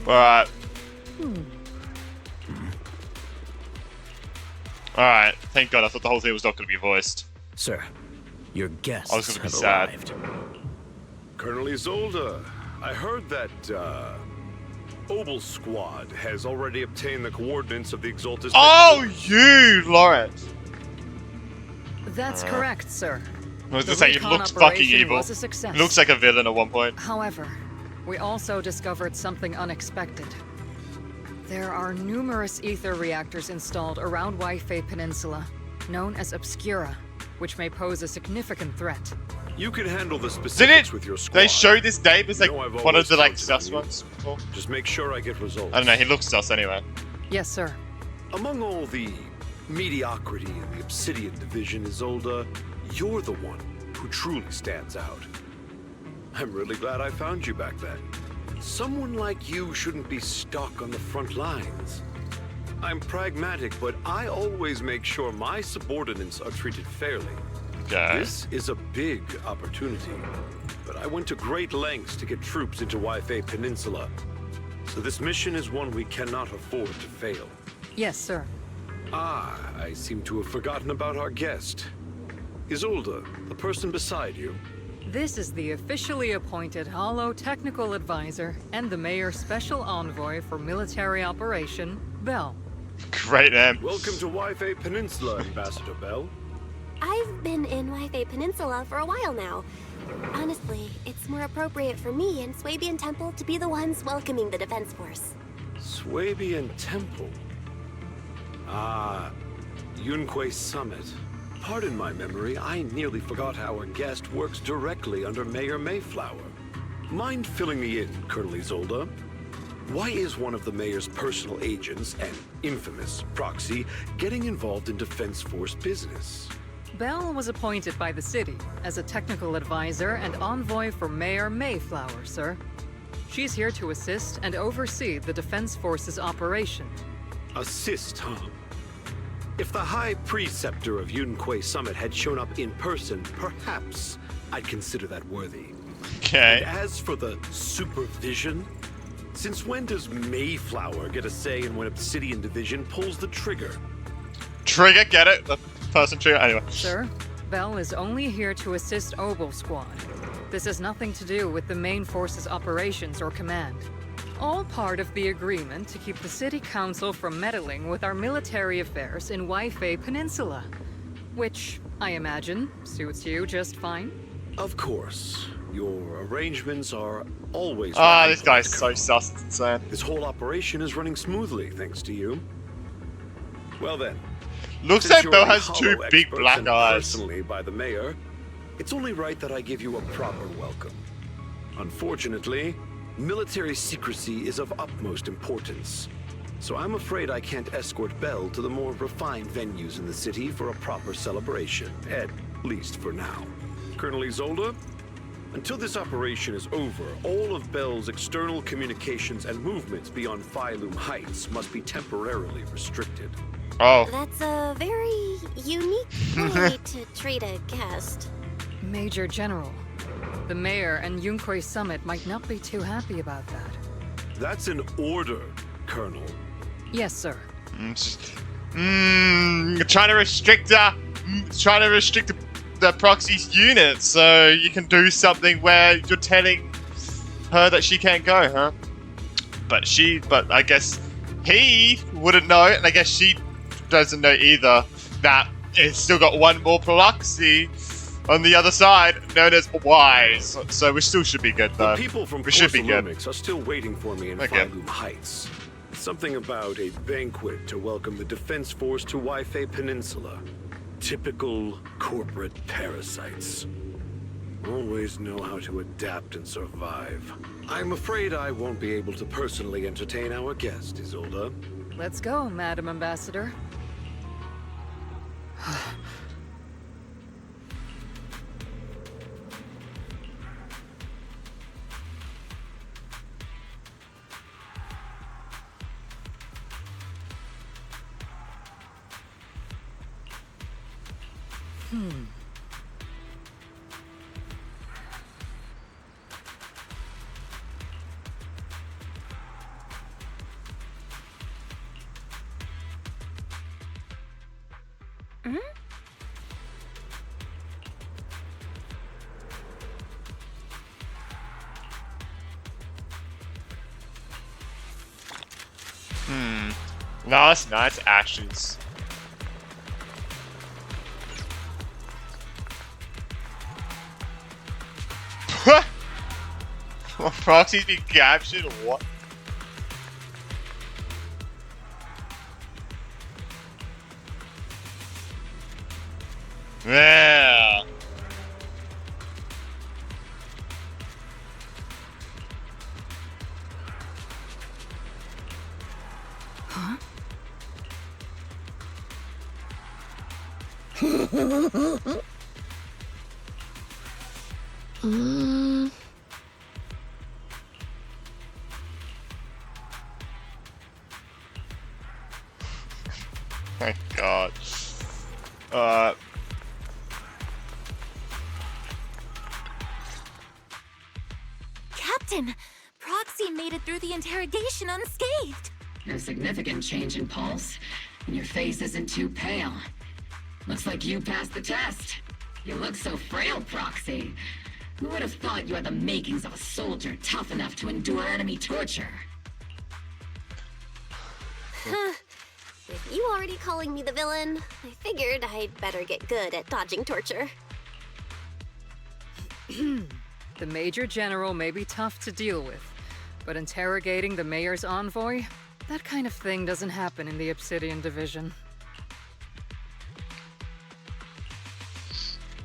Alright. Alright, thank God, I thought the whole thing was not going to be voiced. Sir, your guests I was going to be have sad. arrived. Colonel Isolde, I heard that, Obel Squad has already obtained the coordinates of the Exaltus... Oh, you, Lawrence! That's correct, sir. I was The going to say, it recon looks fucking operation evil. was a success. It looks like a villain at one point. However, we also discovered something unexpected. There are numerous ether reactors installed around Waifei Peninsula, known as Obscura, which may pose a significant threat. You can handle the specifics with your squad. They show this Dave as like You know I've one of always the like counted sus on you. ones before. Just make sure I get results. I don't know, he looks sus anyway. Yes, sir. Among all the mediocrity in the Obsidian Division, Isolde, you're the one who truly stands out. I'm really glad I found you back then. Someone like you shouldn't be stuck on the front lines. I'm pragmatic, but I always make sure my subordinates are treated fairly. Okay. This is a big opportunity, but I went to great lengths to get troops into Waifei Peninsula. So this mission is one we cannot afford to fail. Yes, sir. Ah, I seem to have forgotten about our guest. Isolde, the person beside you. This is the officially appointed Hollow Technical Advisor and the Mayor's Special Envoy for Military Operation, Bell. Great name. Welcome to Wi-Fi Peninsula, Ambassador Bell. I've been in Wi-Fi Peninsula for a while now. Honestly, it's more appropriate for me and Swabian Temple to be the ones welcoming the Defense Force. Swabian Temple? Ah, Yunque Summit. Pardon my memory, I nearly forgot our guest works directly under Mayor Mayflower. Mind filling me in, Colonel Isolde? Why is one of the Mayor's personal agents, an infamous proxy, getting involved in Defense Force business? Bell was appointed by the city as a technical advisor and envoy for Mayor Mayflower, sir. She's here to assist and oversee the Defense Force's operation. Assist, huh? If the High Preceptor of Yunque Summit had shown up in person, perhaps I'd consider that worthy. Okay. And as for the supervision, since when does Mayflower get a say in when Obsidian Division pulls the trigger? Trigger, get it? The person trigger, anyway. Sir, Bell is only here to assist Obel Squad. This has nothing to do with the main force's operations or command. All part of the agreement to keep the City Council from meddling with our military affairs in Wi-Fi Peninsula. Which, I imagine, suits you just fine? Of course. Your arrangements are always... This guy's so sus, it's insane. This whole operation is running smoothly, thanks to you. Well then. Looks like Bell has two big black eyes. Personally by the Mayor, it's only right that I give you a proper welcome. Unfortunately, military secrecy is of utmost importance, so I'm afraid I can't escort Bell to the more refined venues in the city for a proper celebration, at least for now. Colonel Isolde, until this operation is over, all of Bell's external communications and movements beyond Phylum Heights must be temporarily restricted. Oh. That's a very unique way to treat a guest. Major General, the Mayor and Yunque Summit might not be too happy about that. That's an order, Colonel. Yes, sir. Trying to restrict the proxy's unit so you can do something where you're telling her that she can't go, huh? But I guess he wouldn't know, and I guess she doesn't know either that it's still got one more proxy on the other side, known as Wise. So we still should be good, though. The people from we should be good. are still waiting for me in Phylum Heights. Something about a banquet to welcome the Defense Force to Wi-Fi Peninsula. Typical corporate parasites. Always know how to adapt and survive. I'm afraid I won't be able to personally entertain our guest, Isolde. Let's go, Madam Ambassador. No, it's not. It's ashes. Proxies be captured or what? Yeah. Huh? My God. Captain, Proxy made it through the interrogation unscathed. No significant change in pulse. And your face isn't too pale. Looks like you passed the test. You look so frail, Proxy. Who would have thought you had the makings of a soldier tough enough to endure enemy torture? With you already calling me the villain, I figured I'd better get good at dodging torture. The Major General may be tough to deal with, but interrogating the Mayor's envoy? That kind of thing doesn't happen in the Obsidian Division.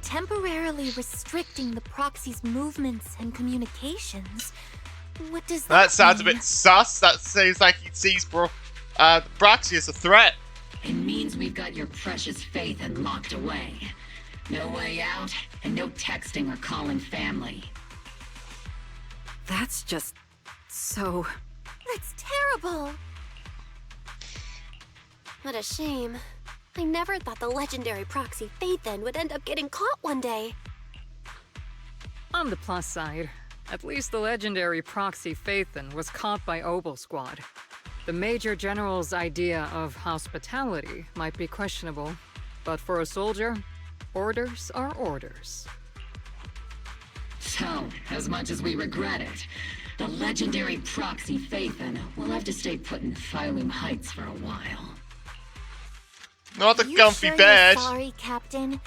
Temporarily restricting the proxy's movements and communications? What does That sounds a mean? bit sus. That seems like he sees Proxy as a threat. It means we've got your precious Phaethon locked away. No way out, and no texting or calling family. That's just so... That's terrible! What a shame. I never thought the legendary proxy Phaethon would end up getting caught one day. On the plus side, at least the legendary proxy Phaethon was caught by Obel Squad. The Major General's idea of hospitality might be questionable, but for a soldier, orders are orders. So, as much as we regret it, the legendary proxy Phaethon will have to stay put in Phylum Heights for a while. Not the Are you comfy sure bed. You're sorry, Captain.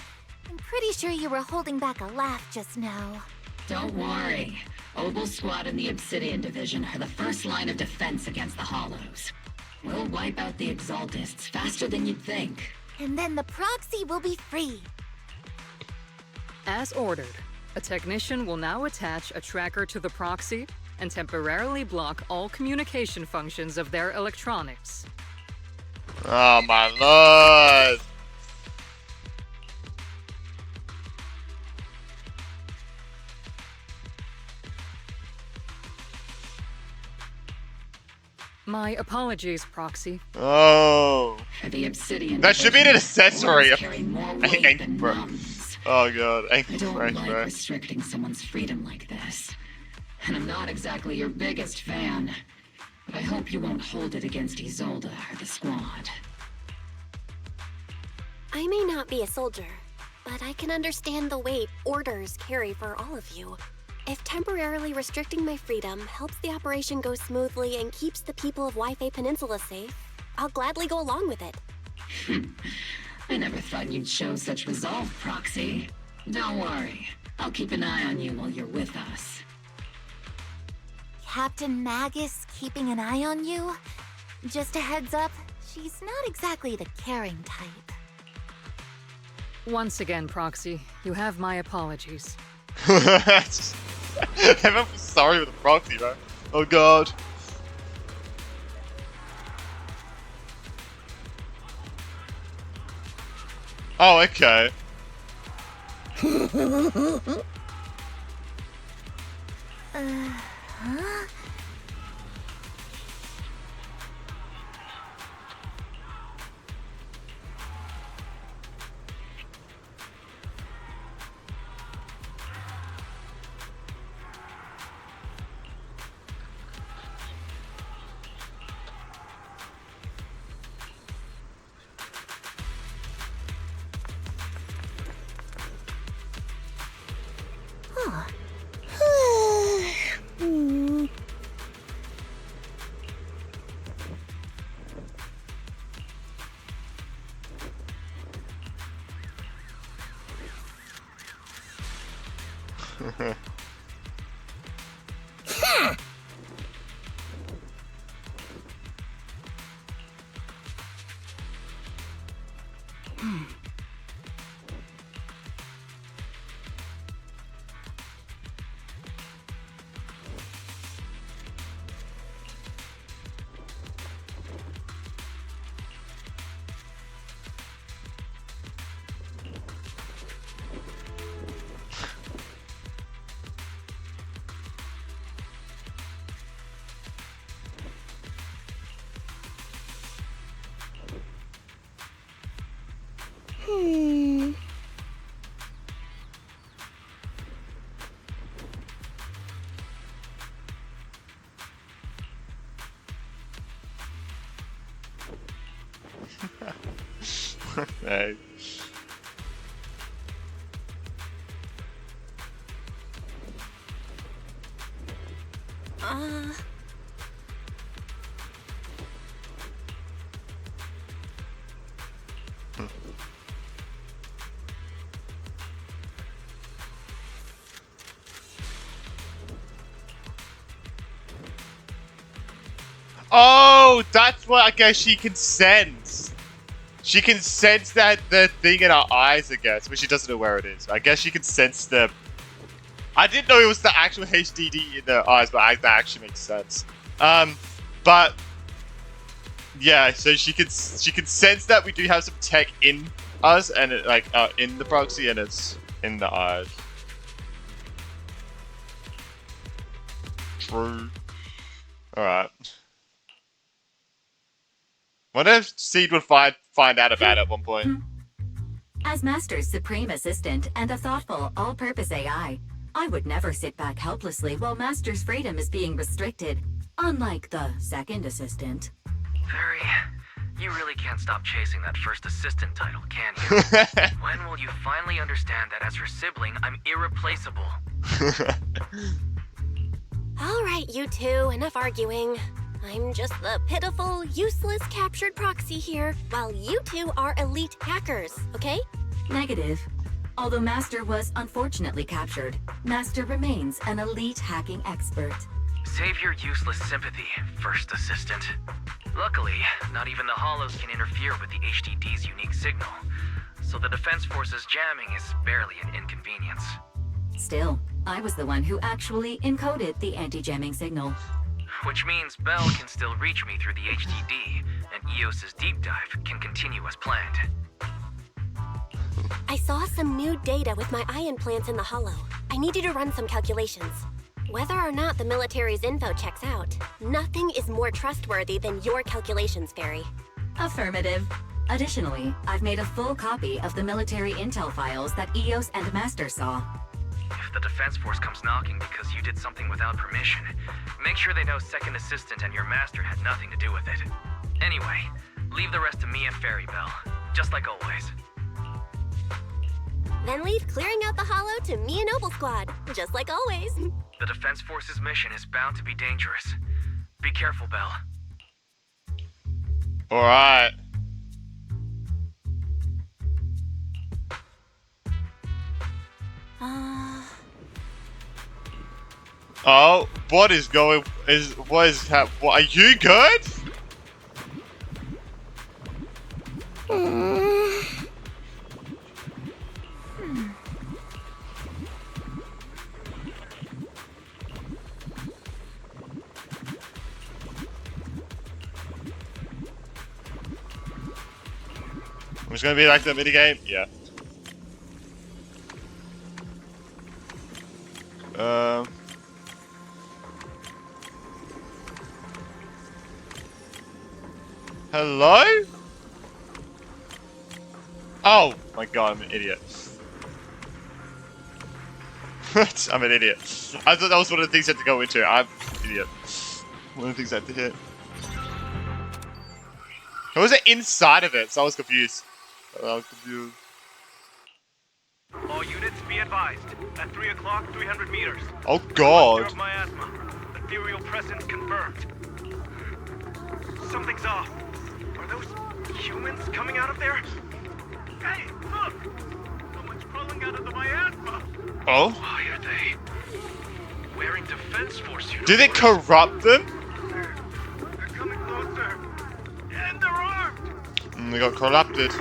I'm pretty sure you were holding back a laugh just now. Don't worry. Obel Squad and the Obsidian Division are the first line of defense against the Hollows. We'll wipe out the Exaltists faster than you'd think. And then the proxy will be free. As ordered, a technician will now attach a tracker to the proxy and temporarily block all communication functions of their electronics. Oh my lord. My apologies, Proxy. Oh. For the Obsidian That should be an accessory. Words carry more weight than numbs. Oh god, I don't like restricting someone's freedom like this. And I'm not exactly your biggest fan. But I hope you won't hold it against Isolde or the squad. I may not be a soldier, but I can understand the weight orders carry for all of you. If temporarily restricting my freedom helps the operation go smoothly and keeps the people of Wi-Fi Peninsula safe, I'll gladly go along with it. I never thought you'd show such resolve, Proxy. Don't worry. I'll keep an eye on you while you're with us. Captain Magus keeping an eye on you? Just a heads up, she's not exactly the caring type. Once again, Proxy, you have my apologies. I'm sorry with the proxy, man. Oh god. Oh, okay. Huh? Hey. Oh, that's what I guess she can sense. She can sense that the thing in our eyes, I guess, but she doesn't know where it is. I guess she can sense the. I didn't know it was the actual HDD in the eyes, but that actually makes sense. But yeah, so she can sense that we do have some tech in us, and it, like in the proxy, and it's in the eyes. True. All right. What if Seed would find out about it at one point? As Master's supreme assistant and a thoughtful, all-purpose AI, I would never sit back helplessly while Master's freedom is being restricted, unlike the second assistant. Fairy, you really can't stop chasing that first assistant title, can you? When will you finally understand that as her sibling, I'm irreplaceable? All right, you two, enough arguing. I'm just the pitiful, useless captured proxy here, while you two are elite hackers, okay? Negative. Although Master was unfortunately captured, Master remains an elite hacking expert. Save your useless sympathy, first assistant. Luckily, not even the Hollows can interfere with the HDD's unique signal, so the Defense Force's jamming is barely an inconvenience. Still, I was the one who actually encoded the anti-jamming signal. Which means Bell can still reach me through the HDD, and EOS's deep dive can continue as planned. I saw some new data with my eye implants in the Hollow. I need you to run some calculations. Whether or not the military's info checks out, nothing is more trustworthy than your calculations, Fairy. Affirmative. Additionally, I've made a full copy of the military intel files that EOS and Master saw. If the Defense Force comes knocking because you did something without permission, make sure they know Second Assistant and your Master had nothing to do with it. Anyway, leave the rest to me and Fairy Bell, just like always. Then leave clearing out the Hollow to me and Noble Squad, just like always. The Defense Force's mission is bound to be dangerous. Be careful, Bell. Alright. Oh, what is going? What are you good? It's gonna be like the minigame? Yeah. Hello? Oh my god, I'm an idiot. I'm an idiot. I thought that was one of the things I had to go into. I'm an idiot. One of the things I had to hit. What was it inside of it? So I was confused. All units be advised. At 3 o'clock, 300 meters. Oh god. Of miasma. Ethereal presence confirmed. Something's off. Are those humans coming out of there? Hey, look! Someone's crawling out of the miasma. Oh? Why are they wearing Defense Force uniforms? Did it corrupt them? They're coming closer. And they're armed! They got corrupted.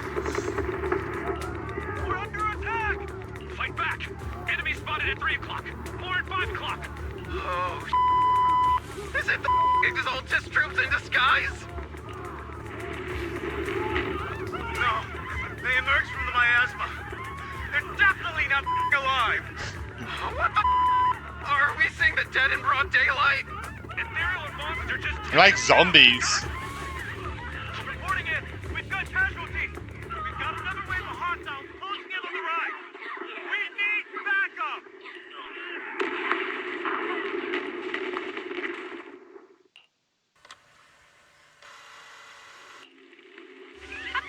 We're under attack! Fight back! Enemy spotted at 3 o'clock. More at 5 o'clock. Oh, is it the Exaltus troops in disguise? No, they emerged from the miasma. They're definitely not alive. What the are we seeing the dead in broad daylight? Ethereal and monsters are just Like zombies. reporting in. We've got casualties. We've got another wave of hostiles closing in on the right. We need backup.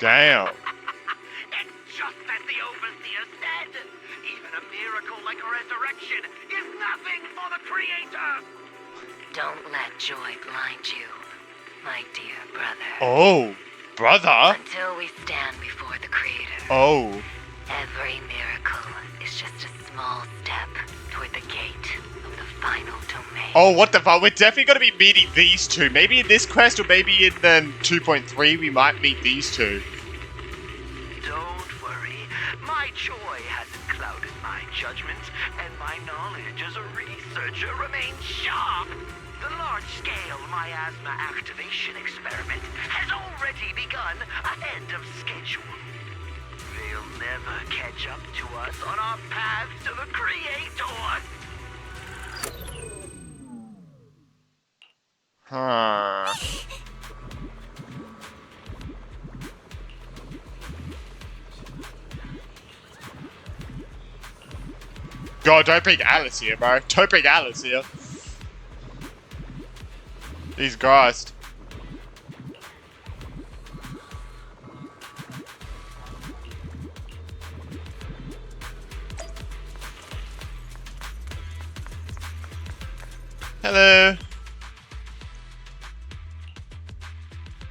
Damn. the Overseer said. Even a miracle like a resurrection is nothing for the Creator. Don't let joy blind you, my dear brother. Oh, brother? Until we stand before the Creator. Oh. Every miracle is just a small step toward the gate of the final domain. Oh, what the fuck? We're definitely going to be meeting these two. Maybe in this quest or maybe in 2.3 we might meet these two. Don't worry. My joy hasn't clouded my judgment, and my knowledge as a researcher remains sharp. The large-scale miasma activation experiment has already begun ahead of schedule. They'll never catch up to us on our path to the Creator. Huh. God, don't bring Alice here, bro. Don't bring Alice here. Jesus Christ. Hello.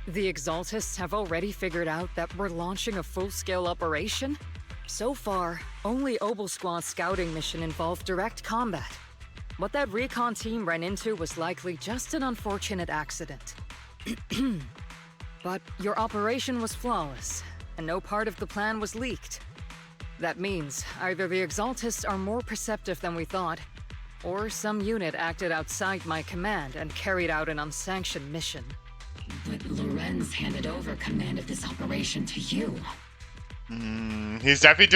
The Exaltists have already figured out that we're launching a full-scale operation? So far, only Obel Squad's scouting mission involved direct combat. What that recon team ran into was likely just an unfortunate accident. But your operation was flawless, and no part of the plan was leaked. That means either the Exaltists are more perceptive than we thought, or some unit acted outside my command and carried out an unsanctioned mission. But Lorenz handed over command of this operation to you. He's definitely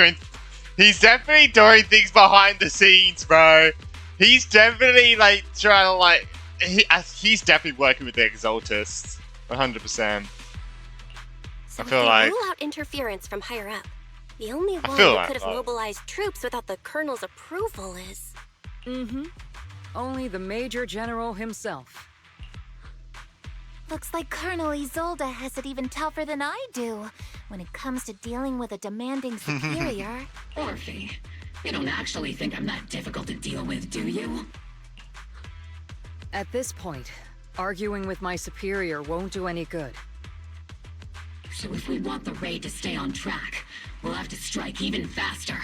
doing things behind the scenes, bro. He's definitely trying to he's definitely working with the Exaltists, 100%. So I feel if they like rule out interference from higher up, the only one feel who like could have that. mobilized troops without the Colonel's approval is... Only the Major General himself. Looks like Colonel Isolde has it even tougher than I do when it comes to dealing with a demanding superior. Orphe, you don't actually think I'm that difficult to deal with, do you? At this point, arguing with my superior won't do any good. So if we want the raid to stay on track, we'll have to strike even faster.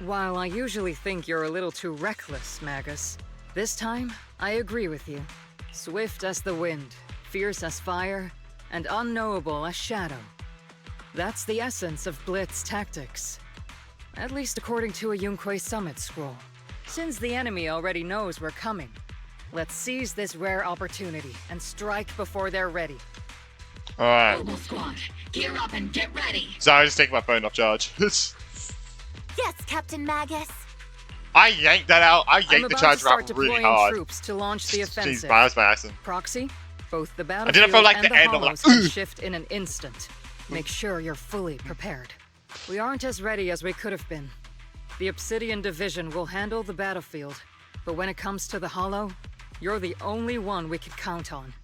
While I usually think you're a little too reckless, Magus, this time, I agree with you. Swift as the wind, fierce as fire, and unknowable as shadow. That's the essence of Blitz tactics. At least according to a Yunque Summit scroll. Since the enemy already knows we're coming, let's seize this rare opportunity and strike before they're ready. Alright. Obel Squad, gear up and get ready! So I just take my phone off charge. Yes, Captain Magus. I yanked that out. I yanked the charger out really hard. Troops to launch the offensive. Jeez, that was my accent. Proxy, both the battlefield didn't feel like and the the end, I'm hollows like, can shift in an instant. Make sure you're fully prepared. We aren't as ready as we could have been. The Obsidian Division will handle the battlefield, but when it comes to the Hollow, you're the only one we can count on.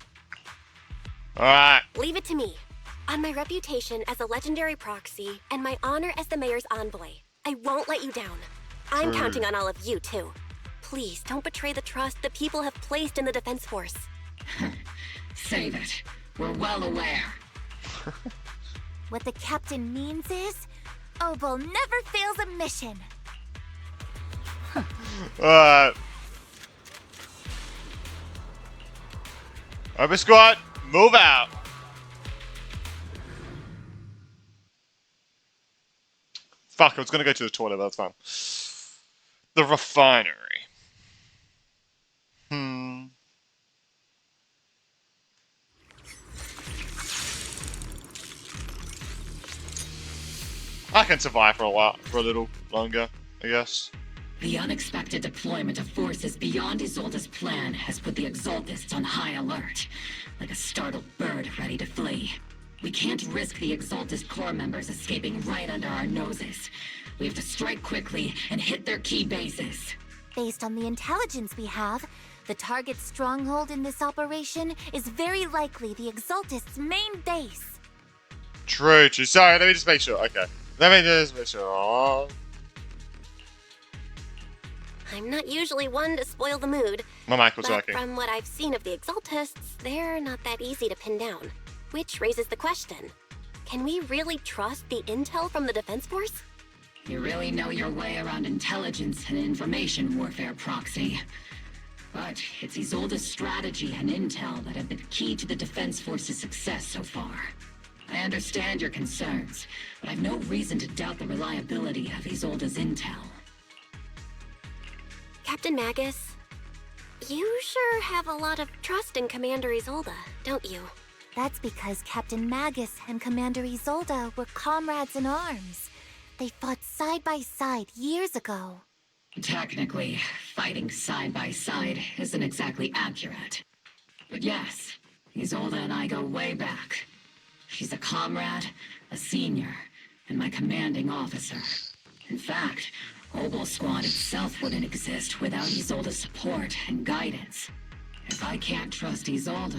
Alright. Leave it to me. On my reputation as a legendary proxy and my honor as the mayor's envoy, I won't let you down. I'm counting on all of you, too. Please, don't betray the trust the people have placed in the Defense Force. Save it. We're well aware. What the captain means is, Obel never fails a mission. Obel Squad, move out. Fuck, I was gonna go to the toilet, but that's fine. The refinery. I can survive for a little longer, I guess. The unexpected deployment of forces beyond Isolde's plan has put the Exaltists on high alert, like a startled bird ready to flee. We can't risk the Exaltist Corps members escaping right under our noses. We have to strike quickly and hit their key bases. Based on the intelligence we have, the target's stronghold in this operation is very likely the Exaltists' main base. True. Sorry, let me just make sure. Okay. Let me just make sure. I'm not usually one to spoil the mood. My mic was but working. From what I've seen of the Exaltists, they're not that easy to pin down. Which raises the question, can we really trust the intel from the Defense Force? You really know your way around intelligence and information warfare, Proxy. But it's Isolde's strategy and intel that have been key to the Defense Force's success so far. I understand your concerns, but I've no reason to doubt the reliability of Isolde's intel. Captain Magus, you sure have a lot of trust in Commander Isolde, don't you? That's because Captain Magus and Commander Isolde were comrades in arms. They fought side by side years ago. Technically, fighting side by side isn't exactly accurate. But yes, Isolde and I go way back. She's a comrade, a senior, and my commanding officer. In fact, Obel Squad itself wouldn't exist without Isolde's support and guidance. If I can't trust Isolde,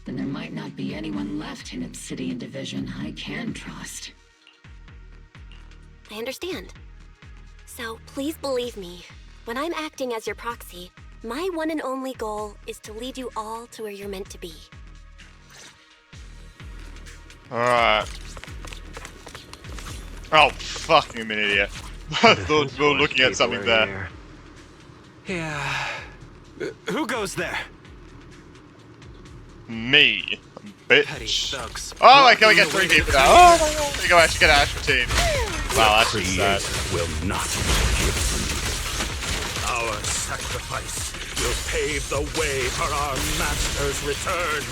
then there might not be anyone left in Obsidian Division I can trust. I understand. So please believe me, when I'm acting as your proxy, my one and only goal is to lead you all to where you're meant to be. Alright. Oh, fucking I'm an idiot. I thought we were looking at something there. Yeah. Who goes there? Me. Bitch. Oh, wait, can we get 3 people now? Oh my god. You go actually get Ash team. Wow, that's just sad. Will not be given. Our sacrifice will pave the way for our master's return.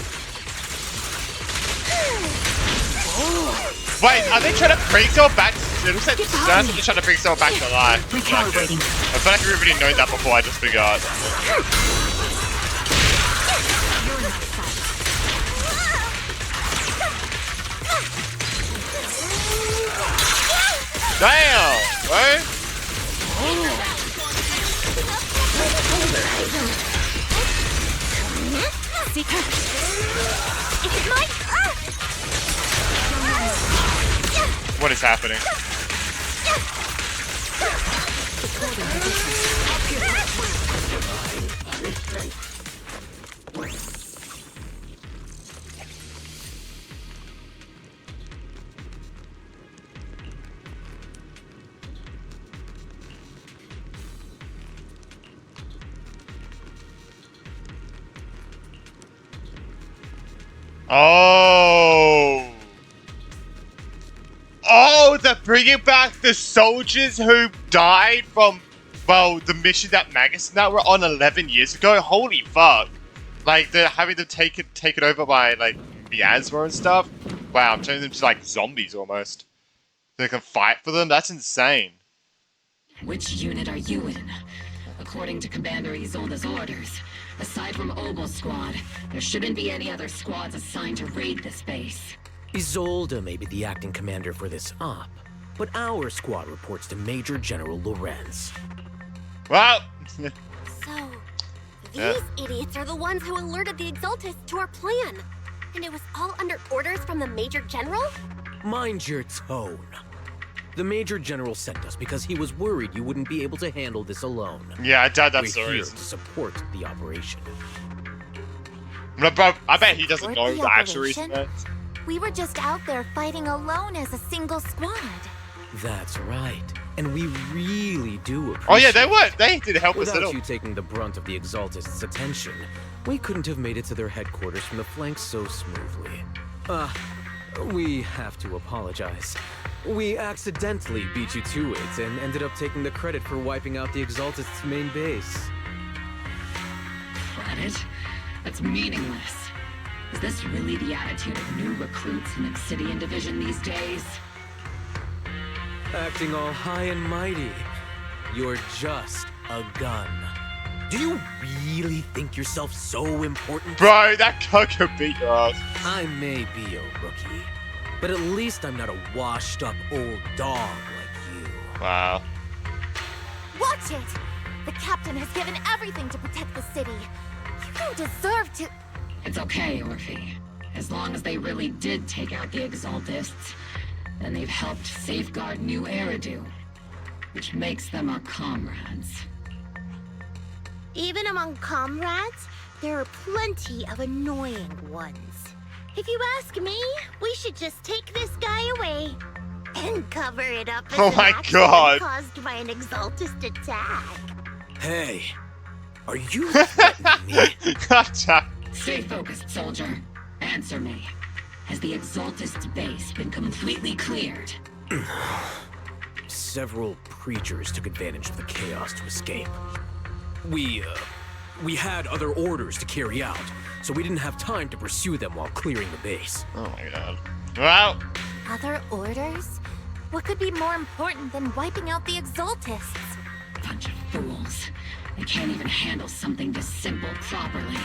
Wait, are they trying to bring someone back? It looks like they're trying to bring someone back to life. Recalibrating. I feel like we already known that before, I just forgot. Damn! Right? What is happening? Oh! Oh, they're bringing back the soldiers who died from, well, the mission that Magus and that were on 11 years ago. Holy fuck! Like they're having to take it over by like miasma and stuff. Wow, I'm turning them to like zombies almost. They can fight for them. That's insane. Which unit are you in? According to Commander Isolde's orders, aside from Obel Squad, there shouldn't be any other squads assigned to raid this base. Isolde may be the acting commander for this op, but our squad reports to Major General Lorenz. Well, So, these idiots are the ones who alerted the Exaltists to our plan. And it was all under orders from the Major General? Mind your tone. The Major General sent us because he was worried you wouldn't be able to handle this alone. Yeah, I doubt that's the We're here reason. to support the operation. Bro, I bet he doesn't know Support the the actual reason. operation? We were just out there fighting alone as a single squad. That's right. And we really do appreciate Oh yeah, they were. They did help us at Without all. you taking the brunt of the Exaltists' attention, we couldn't have made it to their headquarters from the flank so smoothly. We have to apologize. We accidentally beat you to it and ended up taking the credit for wiping out the Exaltists' main base. Credit? That's meaningless. Is this really the attitude of new recruits in Obsidian Division these days? Acting all high and mighty. You're just a gun. Do you really think yourself so important? Bro, that guy could beat your ass. I may be a rookie, but at least I'm not a washed-up old dog like you. Wow. Watch it! The captain has given everything to protect the city. You don't deserve to... It's okay, Orphe. As long as they really did take out the Exaltists, and they've helped safeguard New Eridu, which makes them our comrades. Even among comrades, there are plenty of annoying ones. If you ask me, we should just take this guy away and cover it up as Oh an my accident God. caused by an exaltist attack. Hey, are you threatening me? Gotcha. Stay focused, soldier. Answer me. Has the exaltist's base been completely cleared? Several creatures took advantage of the chaos to escape. We had other orders to carry out, so we didn't have time to pursue them while clearing the base. Oh my god. Well, Other orders? What could be more important than wiping out the exaltists? Bunch of fools. They can't even handle something this simple properly.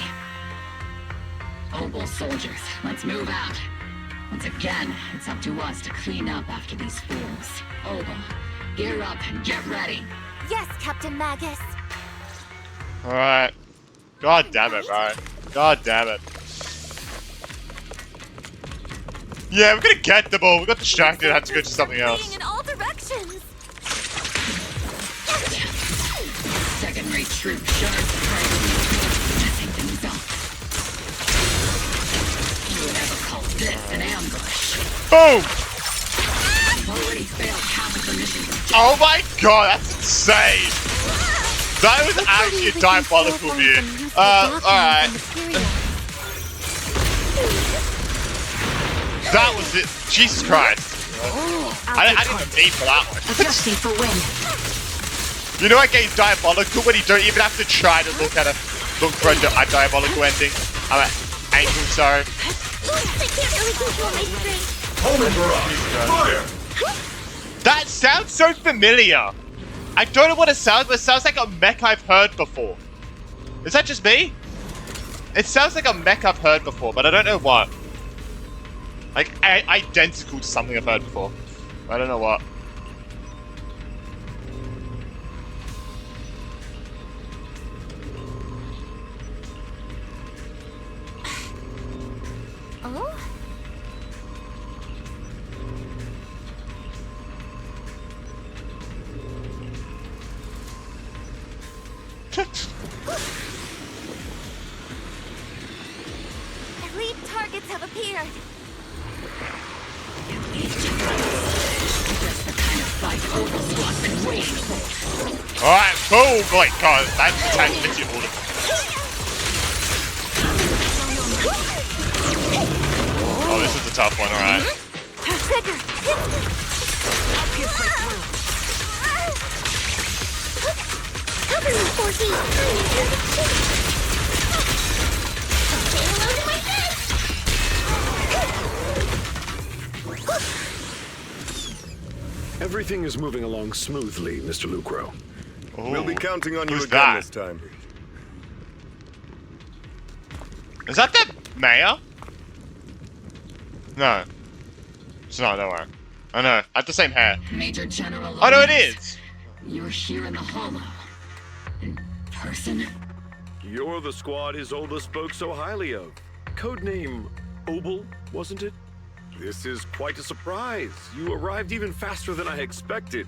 Opal soldiers, let's move out. Once again, it's up to us to clean up after these fools. Opal, gear up and get ready. Yes, Captain Magus. alright. God damn it, bro. God damn it. Yeah, we're gonna get the ball. We got distracted, had to go to something else. In all directions. Second-rate troop shards messing things up. You would ever call this an ambush? Boom! We've already failed half of the missions. Oh my god, that's insane! That was actually a diabolical view. Alright. That was it. Jesus Christ. I didn't even need for that one. Adjusting for wind. You know what game's diabolical when you don't even have to try to look for a diabolical ending? I'm an angel, sorry. I can't really control my strength. Homing barrage! Fire! That sounds so familiar. I don't know what it sounds, but it sounds like a mech I've heard before. Is that just me? It sounds like a mech I've heard before, but I don't know what. Like, identical to something I've heard before. I don't know what. Oh? Elite targets have appeared. Just the kind of fight Opal Squad's been waiting for. Alright, cool. Boy, god, that's literally all of them. Oh, this is a tough one, alright. Cover me, Forky. Payload in my head. Everything is moving along smoothly, Mr. Lucro. We'll be counting on you Who's again that? this time. Is that the mayor? No. It's not, don't worry. I know. I have the same hair. Major General. Oh no, it is! You're here in the hollow. In person? You're the squad Isolde spoke so highly of. Codename Obel, wasn't it? This is quite a surprise. You arrived even faster than I expected.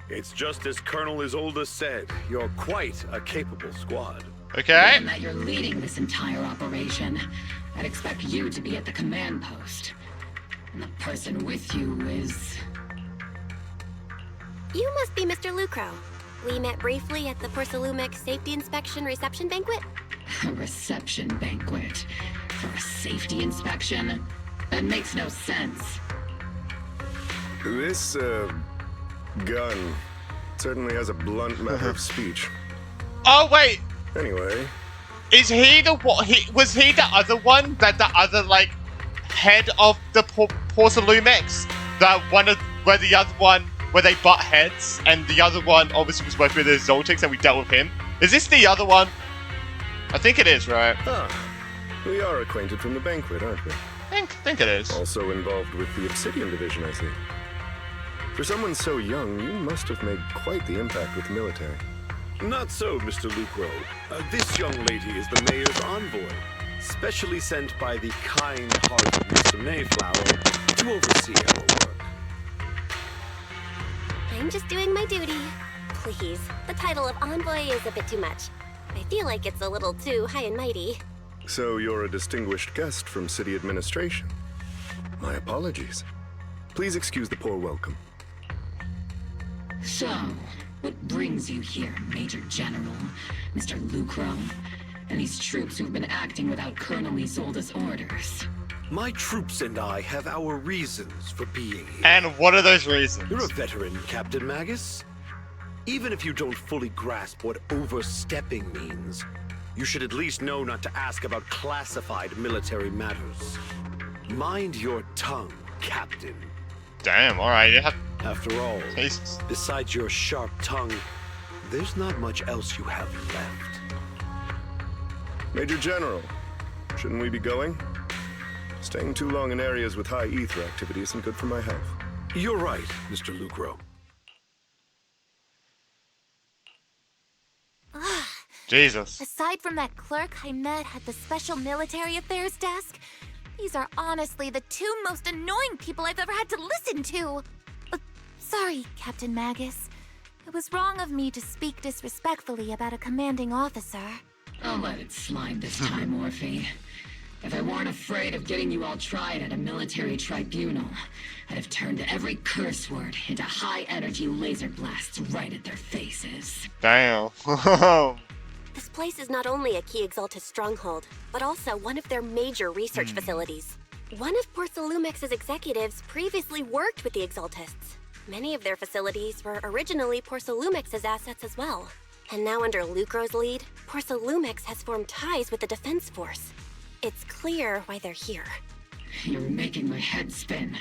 It's just as Colonel Isolde said. You're quite a capable squad. Okay. Given that you're leading this entire operation, I'd expect you to be at the command post. And the person with you is... You must be Mr. Lucro. We met briefly at the Porcelumex Safety Inspection Reception Banquet. A reception banquet for a safety inspection? That makes no sense. This, gun certainly has a blunt matter of speech. Oh, wait! Anyway. Is he the one? Was he the other one? That the other, like, head of the Porcelumex? Where the other one, where they butt heads, and the other one obviously was working with the Zoltics and we dealt with him? Is this the other one? I think it is, right? Ah, we are acquainted from the banquet, aren't we? I think it is. Also involved with the Obsidian Division, I see. For someone so young, you must have made quite the impact with the military. Not so, Mr. Lucro. This young lady is the mayor's envoy, specially sent by the kind-hearted Mr. Mayflower to oversee our work. I'm just doing my duty. Please, the title of envoy is a bit too much. I feel like it's a little too high and mighty. So you're a distinguished guest from city administration. My apologies. Please excuse the poor welcome. So, what brings you here, Major General, Mr. Lucro, and these troops who've been acting without Colonel Isolde's orders? My troops and I have our reasons for being here. And what are those reasons? You're a veteran, Captain Magus. Even if you don't fully grasp what overstepping means, you should at least know not to ask about classified military matters. Mind your tongue, Captain. Damn, alright. After all, Jesus. Besides your sharp tongue, there's not much else you have left. Major General, shouldn't we be going? Staying too long in areas with high ether activity isn't good for my health. You're right, Mr. Lucro. Jesus. Aside from that clerk I met at the Special Military Affairs desk, these are honestly the two most annoying people I've ever had to listen to. Sorry, Captain Magus. It was wrong of me to speak disrespectfully about a commanding officer. I'll let it slide this time, Orphe. If I weren't afraid of getting you all tried at a military tribunal, I'd have turned every curse word into high-energy laser blasts right at their faces. Damn. This place is not only a key Exaltus stronghold, but also one of their major research facilities. One of Porcelumex's executives previously worked with the Exaltists. Many of their facilities were originally Porcelumex's assets as well. And now under Lucro's lead, Porcelumex has formed ties with the Defense Force. It's clear why they're here. You're making my head spin.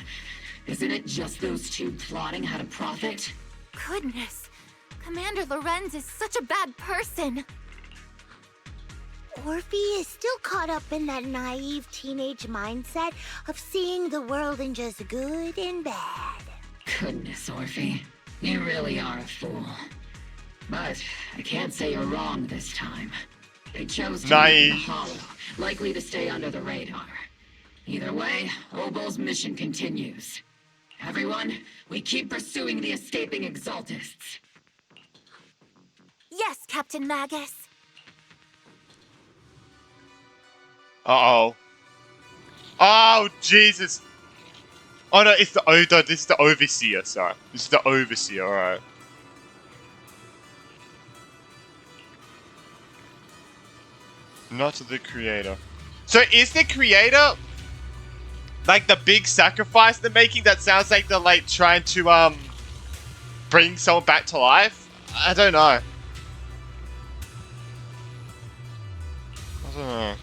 Isn't it just those two plotting how to profit? Goodness, Commander Lorenz is such a bad person. Orphe is still caught up in that naive teenage mindset of seeing the world in just good and bad. Goodness, Orphe. You really are a fool. But I can't say you're wrong this time. They chose to live in the Hollow, likely to stay under the radar. Either way, Obel's mission continues. Everyone, we keep pursuing the escaping Exaltists. Yes, Captain Magus. Uh-oh. Oh, Jesus. Oh, no, it's the... Oh, no, this is the Overseer, sorry. This is the Overseer, alright. Not the Creator. So is the Creator... like, the big sacrifice they're making that sounds like they're, like, trying to, bring someone back to life? I don't know. I don't know.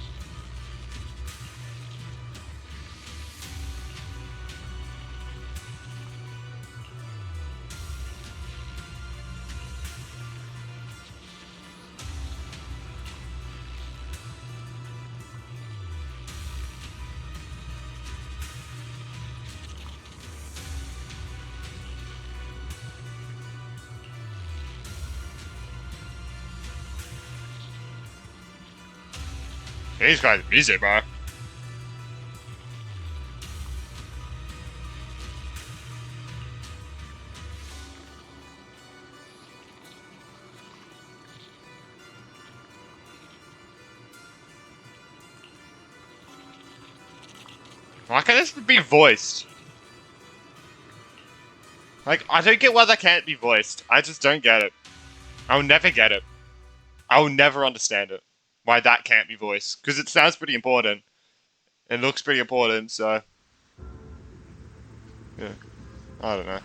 These guys are busy, bro. Why can't this be voiced? Like, I don't get why that can't be voiced. I just don't get it. I'll never get it. I will never understand it. Why that can't be voiced. Because it sounds pretty important. It looks pretty important, so... yeah. I don't know.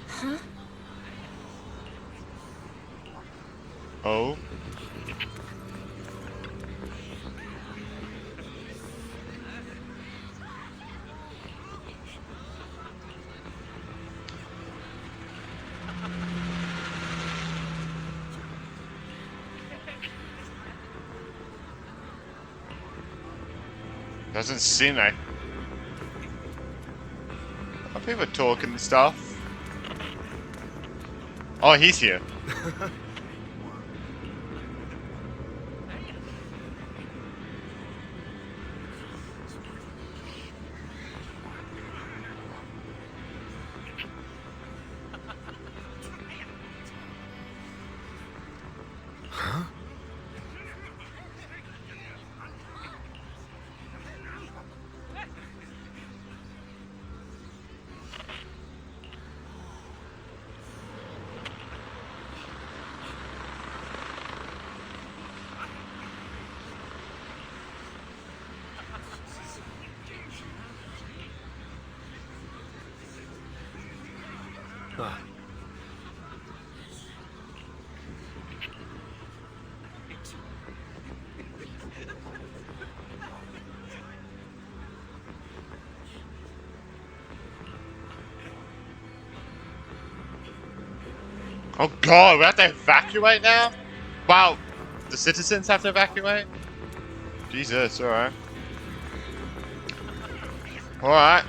Huh? Oh? Doesn't seem like... are people talking and stuff? Oh, he's here. Ah. Oh god, we have to evacuate now? Wow, the citizens have to evacuate? Jesus, alright. Alright.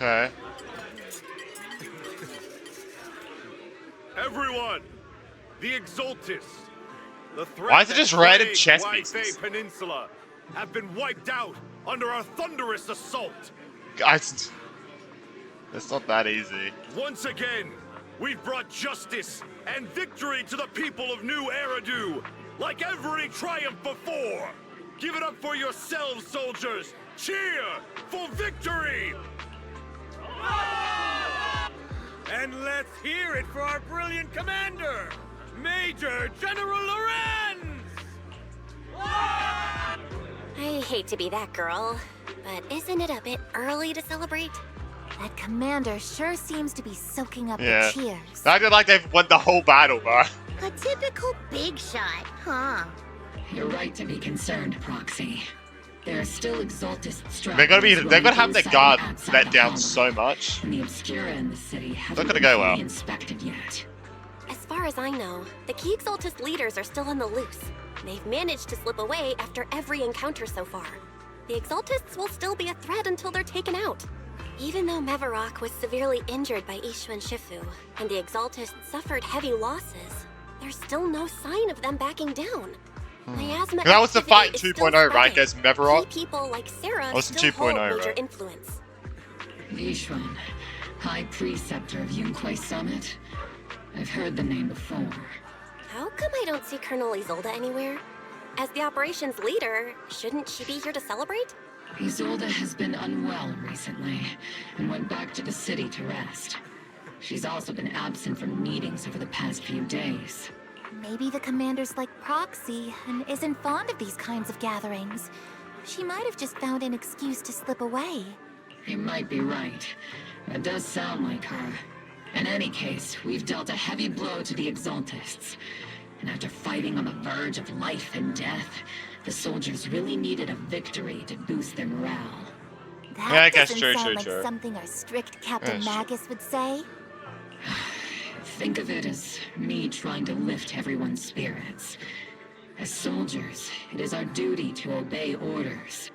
Okay. Everyone! The Exultus! The threat Why is it just red and that chess plagued pieces? Yfei Peninsula have been wiped out under our thunderous assault! Guys, it's not that easy. Once again, we've brought justice and victory to the people of New Eridu, like every triumph before! Give it up for yourselves, soldiers! Cheer for victory! And let's hear it for our brilliant commander, Major General Lorenz! I hate to be that girl, but isn't it a bit early to celebrate? That commander sure seems to be soaking up Yeah. the cheers. I feel like they've won the whole battle, bro. A typical big shot, huh? You're right to be concerned, Proxy. There are still Exultist They're gonna have their guard let down Hollow, so much. and the Obscura in the city haven't Not gonna been go fully well. inspected yet. As far as I know, the key Exultist leaders are still on the loose. They've managed to slip away after every encounter so far. The Exultists will still be a threat until they're taken out. Even though Mevarok was severely injured by Ishu and Shifu, and the Exultists suffered heavy losses, there's still no sign of them backing down. Miasma That was the fight activity is 2.0, still right? spreading. Against Mevarok? Key people like Sarah Wasn't still 2.0, hold major right? influence. Vishwan, High Preceptor of Yunquai Summit. I've heard the name before. How come I don't see Colonel Isolde anywhere? As the operations leader, shouldn't she be here to celebrate? Isolde has been unwell recently and went back to the city to rest. She's also been absent from meetings over the past few days. Maybe the commander's like Proxy and isn't fond of these kinds of gatherings. She might have just found an excuse to slip away. You might be right. That does sound like her. In any case, we've dealt a heavy blow to the Exultists. And after fighting on the verge of life and death, the soldiers really needed a victory to boost their morale. That Yeah, I guess doesn't true, sound true, like true. something our strict Captain Yes. Magus would say. Think of it as me trying to lift everyone's spirits. As soldiers, it is our duty to obey orders.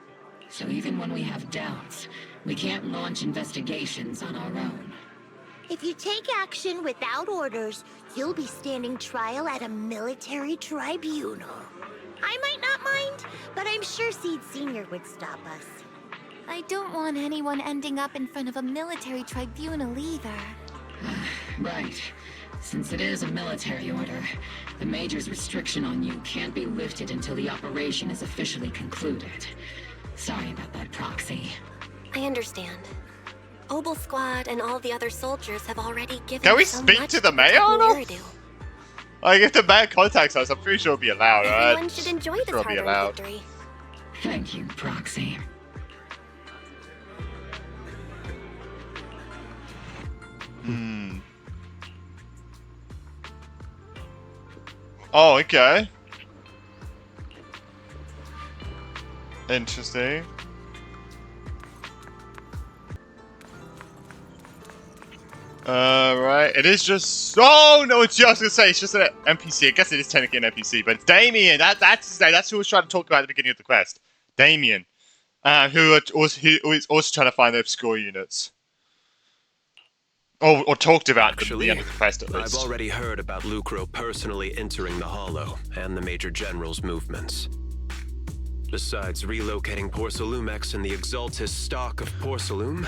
So even when we have doubts, we can't launch investigations on our own. If you take action without orders, you'll be standing trial at a military tribunal. I might not mind, but I'm sure Seed Senior would stop us. I don't want anyone ending up in front of a military tribunal either. Right. Since it is a military order, the Major's restriction on you can't be lifted until the operation is officially concluded. Sorry about that, Proxy. I understand. Obel Squad and all the other soldiers have already given Can we so speak much to the protect mayor? New Eridu. Like, if the mayor contacts us, I'm pretty sure it'll be allowed, right? Everyone should enjoy this Sure it'll be hard-earned allowed. victory. Thank you, Proxy. Oh, okay. Interesting. Right. It is just. Oh no! It's just gonna say it's just an NPC. I guess it is technically an NPC, but it's Damien. That's his name. That's who I was trying to talk about at the beginning of the quest. Damien, who is also trying to find the obscure units. Or talked about Actually, the end of the quest at least. I've already heard about Lucro personally entering the Hollow and the Major General's movements. Besides relocating Porcelumex and the Exaltis stock of Porcelume,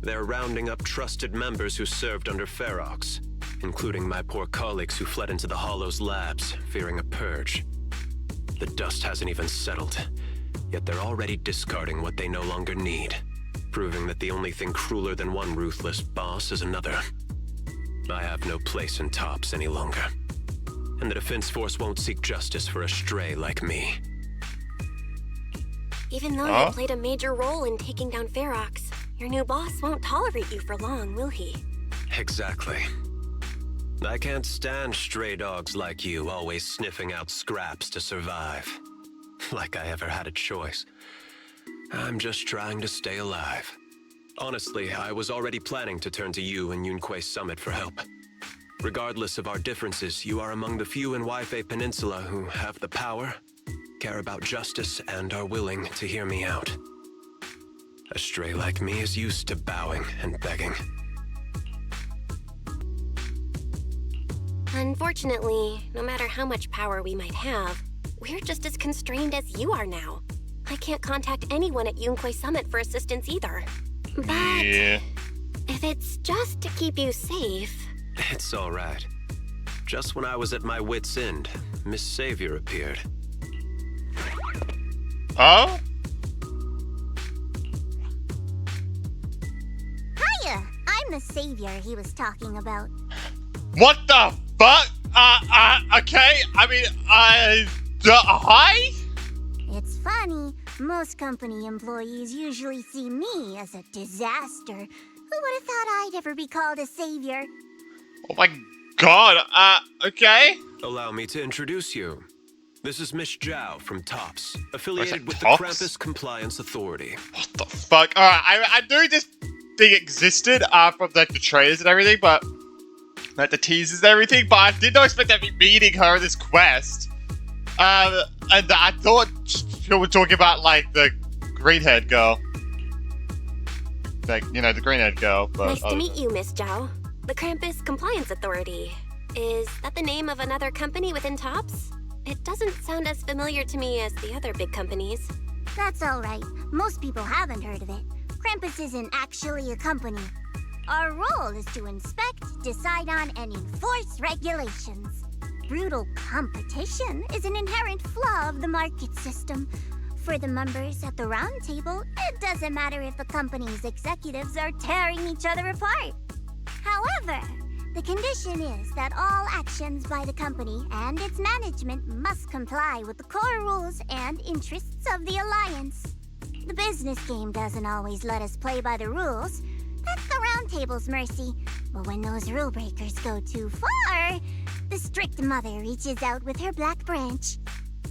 they're rounding up trusted members who served under Ferox, including my poor colleagues who fled into the Hollow's labs, fearing a purge. The dust hasn't even settled, yet they're already discarding what they no longer need, proving that the only thing crueler than one ruthless boss is another. I have no place in Tops any longer, and the Defense Force won't seek justice for a stray like me. Even though you played a major role in taking down Ferox, your new boss won't tolerate you for long, will he? Exactly. I can't stand stray dogs like you always sniffing out scraps to survive. Like I ever had a choice. I'm just trying to stay alive. Honestly, I was already planning to turn to you and Yunque Summit for help. Regardless of our differences, you are among the few in Waifei Peninsula who have the power, care about justice, and are willing to hear me out. A stray like me is used to bowing and begging. Unfortunately, no matter how much power we might have, we're just as constrained as you are now. I can't contact anyone at Yunque Summit for assistance either. But if it's just to keep you safe... It's all right. Just when I was at my wit's end, Miss Savior appeared. Huh? Hiya! I'm the savior he was talking about. What the fuck? Okay. I mean, hi? It's funny. Most company employees usually see me as a disaster. Who would have thought I'd ever be called a savior? Oh my god. Okay. Allow me to introduce you. This is Miss Zhao from Tops, affiliated with Tops? the Krampus Compliance Authority. What the fuck? Alright, I knew this thing existed from like the trailers and everything, but like the teasers and everything, but I did not expect to be meeting her in this quest. And I thought you were talking about like the green-haired girl. Like, you know, the green-haired girl, but... Nice to meet you, Miss Zhao. The Krampus Compliance Authority. Is that the name of another company within Tops? It doesn't sound as familiar to me as the other big companies. That's alright. Most people haven't heard of it. Krampus isn't actually a company. Our role is to inspect, decide on, and enforce regulations. Brutal competition is an inherent flaw of the market system. For the members at the round table, it doesn't matter if the company's executives are tearing each other apart. However, the condition is that all actions by the company and its management must comply with the core rules and interests of the Alliance. The business game doesn't always let us play by the rules. That's the round table's mercy. But when those rule breakers go too far, the strict mother reaches out with her black branch.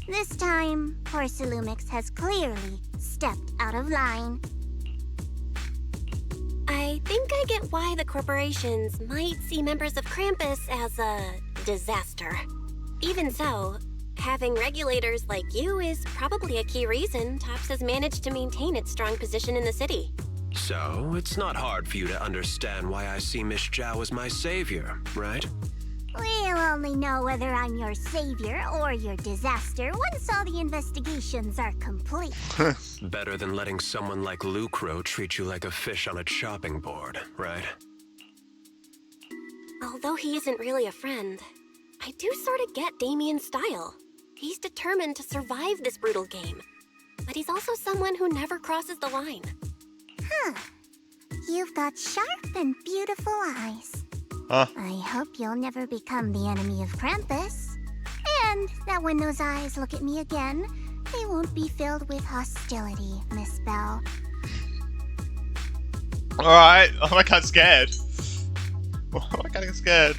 This time, Porcelumix has clearly stepped out of line. I think I get why the corporations might see members of Krampus as a disaster. Even so, having regulators like you is probably a key reason Tops has managed to maintain its strong position in the city. So, it's not hard for you to understand why I see Miss Zhao as my savior, right? We'll only know whether I'm your savior or your disaster once all the investigations are complete. Better than letting someone like Lucro treat you like a fish on a chopping board, right? Although he isn't really a friend, I do sort of get Damien's style. He's determined to survive this brutal game. But he's also someone who never crosses the line. Huh. You've got sharp and beautiful eyes. Huh? I hope you'll never become the enemy of Krampus. And that when those eyes look at me again, they won't be filled with hostility, Miss Bell. Alright, oh my god, scared. Oh my god, I get scared.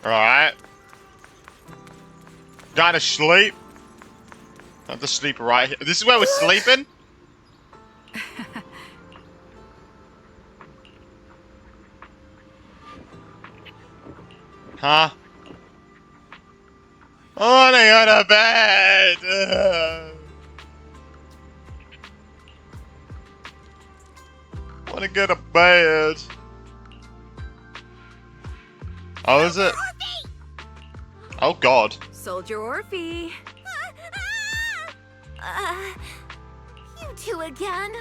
Alright. Gotta sleep. Have to sleep right here. This is where we're sleeping? Huh? Oh, they got a bed! want to go to bed. Oh, is it? Oh, God. Soldier Orphe. You two again?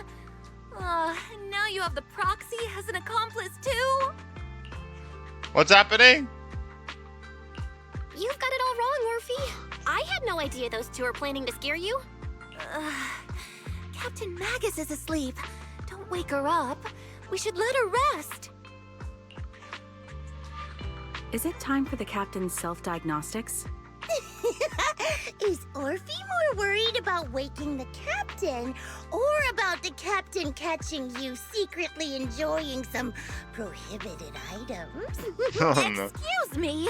Now you have the proxy as an accomplice too? What's happening? You've got it all wrong, Orphe. I had no idea those two were planning to scare you. Captain Magus is asleep. Don't wake her up. We should let her rest. Is it time for the captain's self-diagnostics? Is Orphe more worried about waking the captain or about the captain catching you secretly enjoying some prohibited items? Oh, no. Excuse me.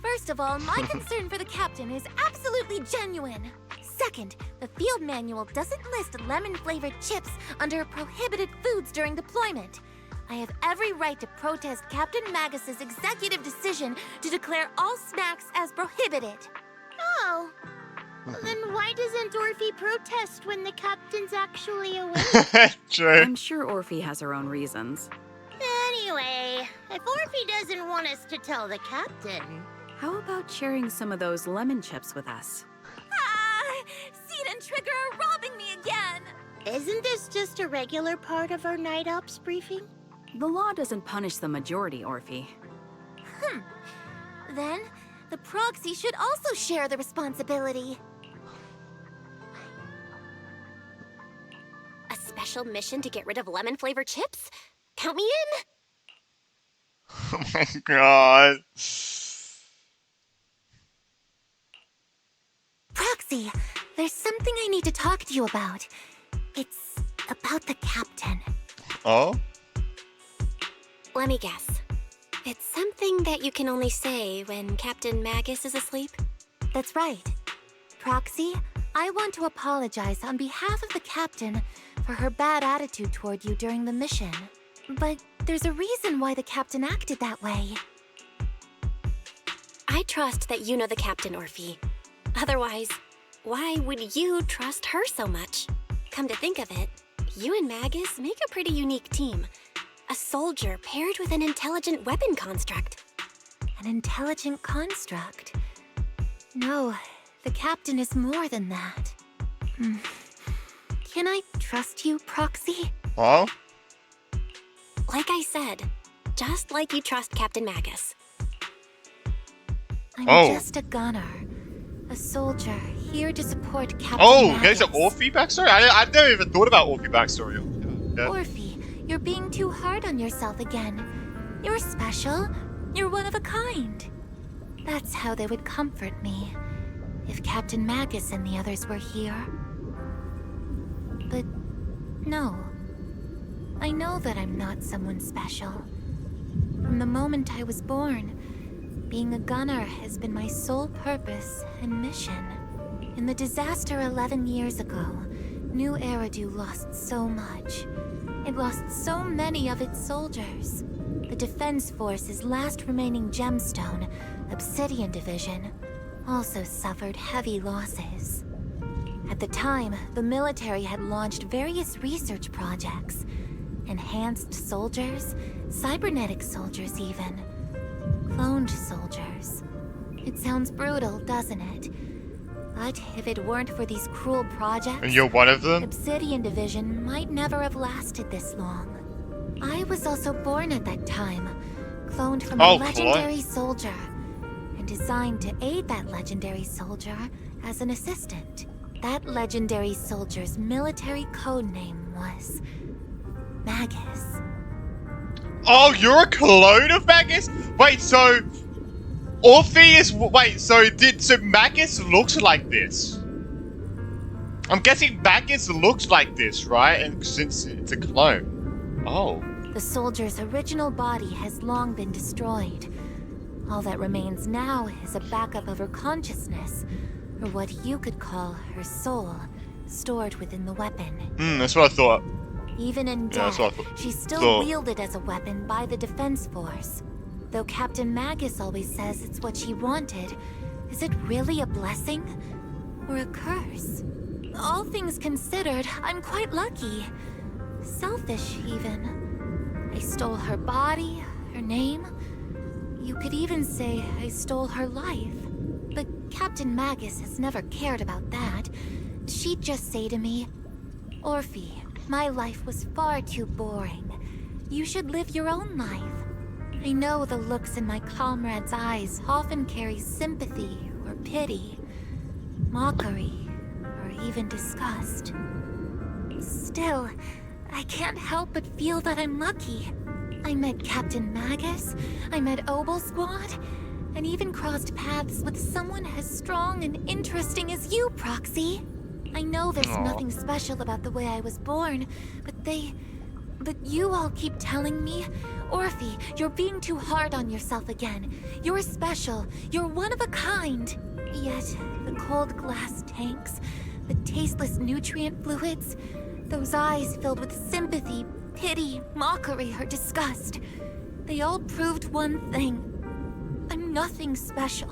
First of all, my concern for the captain is absolutely genuine. Second, the field manual doesn't list lemon-flavored chips under prohibited foods during deployment. I have every right to protest Captain Magus's executive decision to declare all snacks as prohibited. Oh. Well, then why doesn't Orphe protest when the captain's actually awake? True. I'm sure Orphe has her own reasons. Anyway, if Orphe doesn't want us to tell the captain... How about sharing some of those lemon chips with us? Seed and Trigger are robbing me again! Isn't this just a regular part of our night ops briefing? The law doesn't punish the majority, Orphe. Then, the proxy should also share the responsibility. A special mission to get rid of lemon-flavored chips? Count me in! Oh my God. Proxy, there's something I need to talk to you about. It's about the captain. Oh? Let me guess. It's something that you can only say when Captain Magus is asleep? That's right. Proxy, I want to apologize on behalf of the captain for her bad attitude toward you during the mission. But there's a reason why the captain acted that way. I trust that you know the captain, Orphe. Otherwise, why would you trust her so much? Come to think of it, you and Magus make a pretty unique team. A soldier paired with an intelligent weapon construct. An intelligent construct? No, the captain is more than that. Can I trust you, Proxy? Huh? Like I said, just like you trust Captain Magus. I'm just a gunner. A soldier, here to support Captain Magus. There's an Orphe backstory? I've never even thought about Orphe backstory. Yeah. Orphe, you're being too hard on yourself again. You're special. You're one of a kind. That's how they would comfort me, if Captain Magus and the others were here. But no. I know that I'm not someone special. From the moment I was born, being a gunner has been my sole purpose and mission. In the disaster 11 years ago, New Eridu lost so much. It lost so many of its soldiers. The Defense Force's last remaining gemstone, Obsidian Division, also suffered heavy losses. At the time, the military had launched various research projects. Enhanced soldiers, cybernetic soldiers even. Cloned soldiers. It sounds brutal, doesn't it? But if it weren't for these cruel projects... And you're one of them? Obsidian Division might never have lasted this long. I was also born at that time, cloned from a legendary soldier, and designed to aid that legendary soldier as an assistant. That legendary soldier's military code name was... Magus. Oh, you're a clone of Magus? Wait, so... Orphe is... Wait, so Magus looks like this? I'm guessing Magus looks like this, right? And since it's a clone. Oh. The soldier's original body has long been destroyed. All that remains now is a backup of her consciousness, or what you could call her soul, stored within the weapon. That's what I thought. Even in death, she's still wielded as a weapon by the Defense Force. Though Captain Magus always says it's what she wanted, is it really a blessing? Or a curse? All things considered, I'm quite lucky. Selfish, even. I stole her body, her name. You could even say I stole her life. But Captain Magus has never cared about that. She'd just say to me, Orphe, my life was far too boring. You should live your own life. I know the looks in my comrades' eyes often carry sympathy or pity, mockery, or even disgust. Still, I can't help but feel that I'm lucky. I met Captain Magus, I met Obel Squad, and even crossed paths with someone as strong and interesting as you, Proxy. I know there's nothing special about the way I was born, but you all keep telling me, Orphe, you're being too hard on yourself again. You're special, you're one of a kind. Yet, the cold glass tanks, the tasteless nutrient fluids, those eyes filled with sympathy, pity, mockery, or disgust, they all proved one thing. I'm nothing special.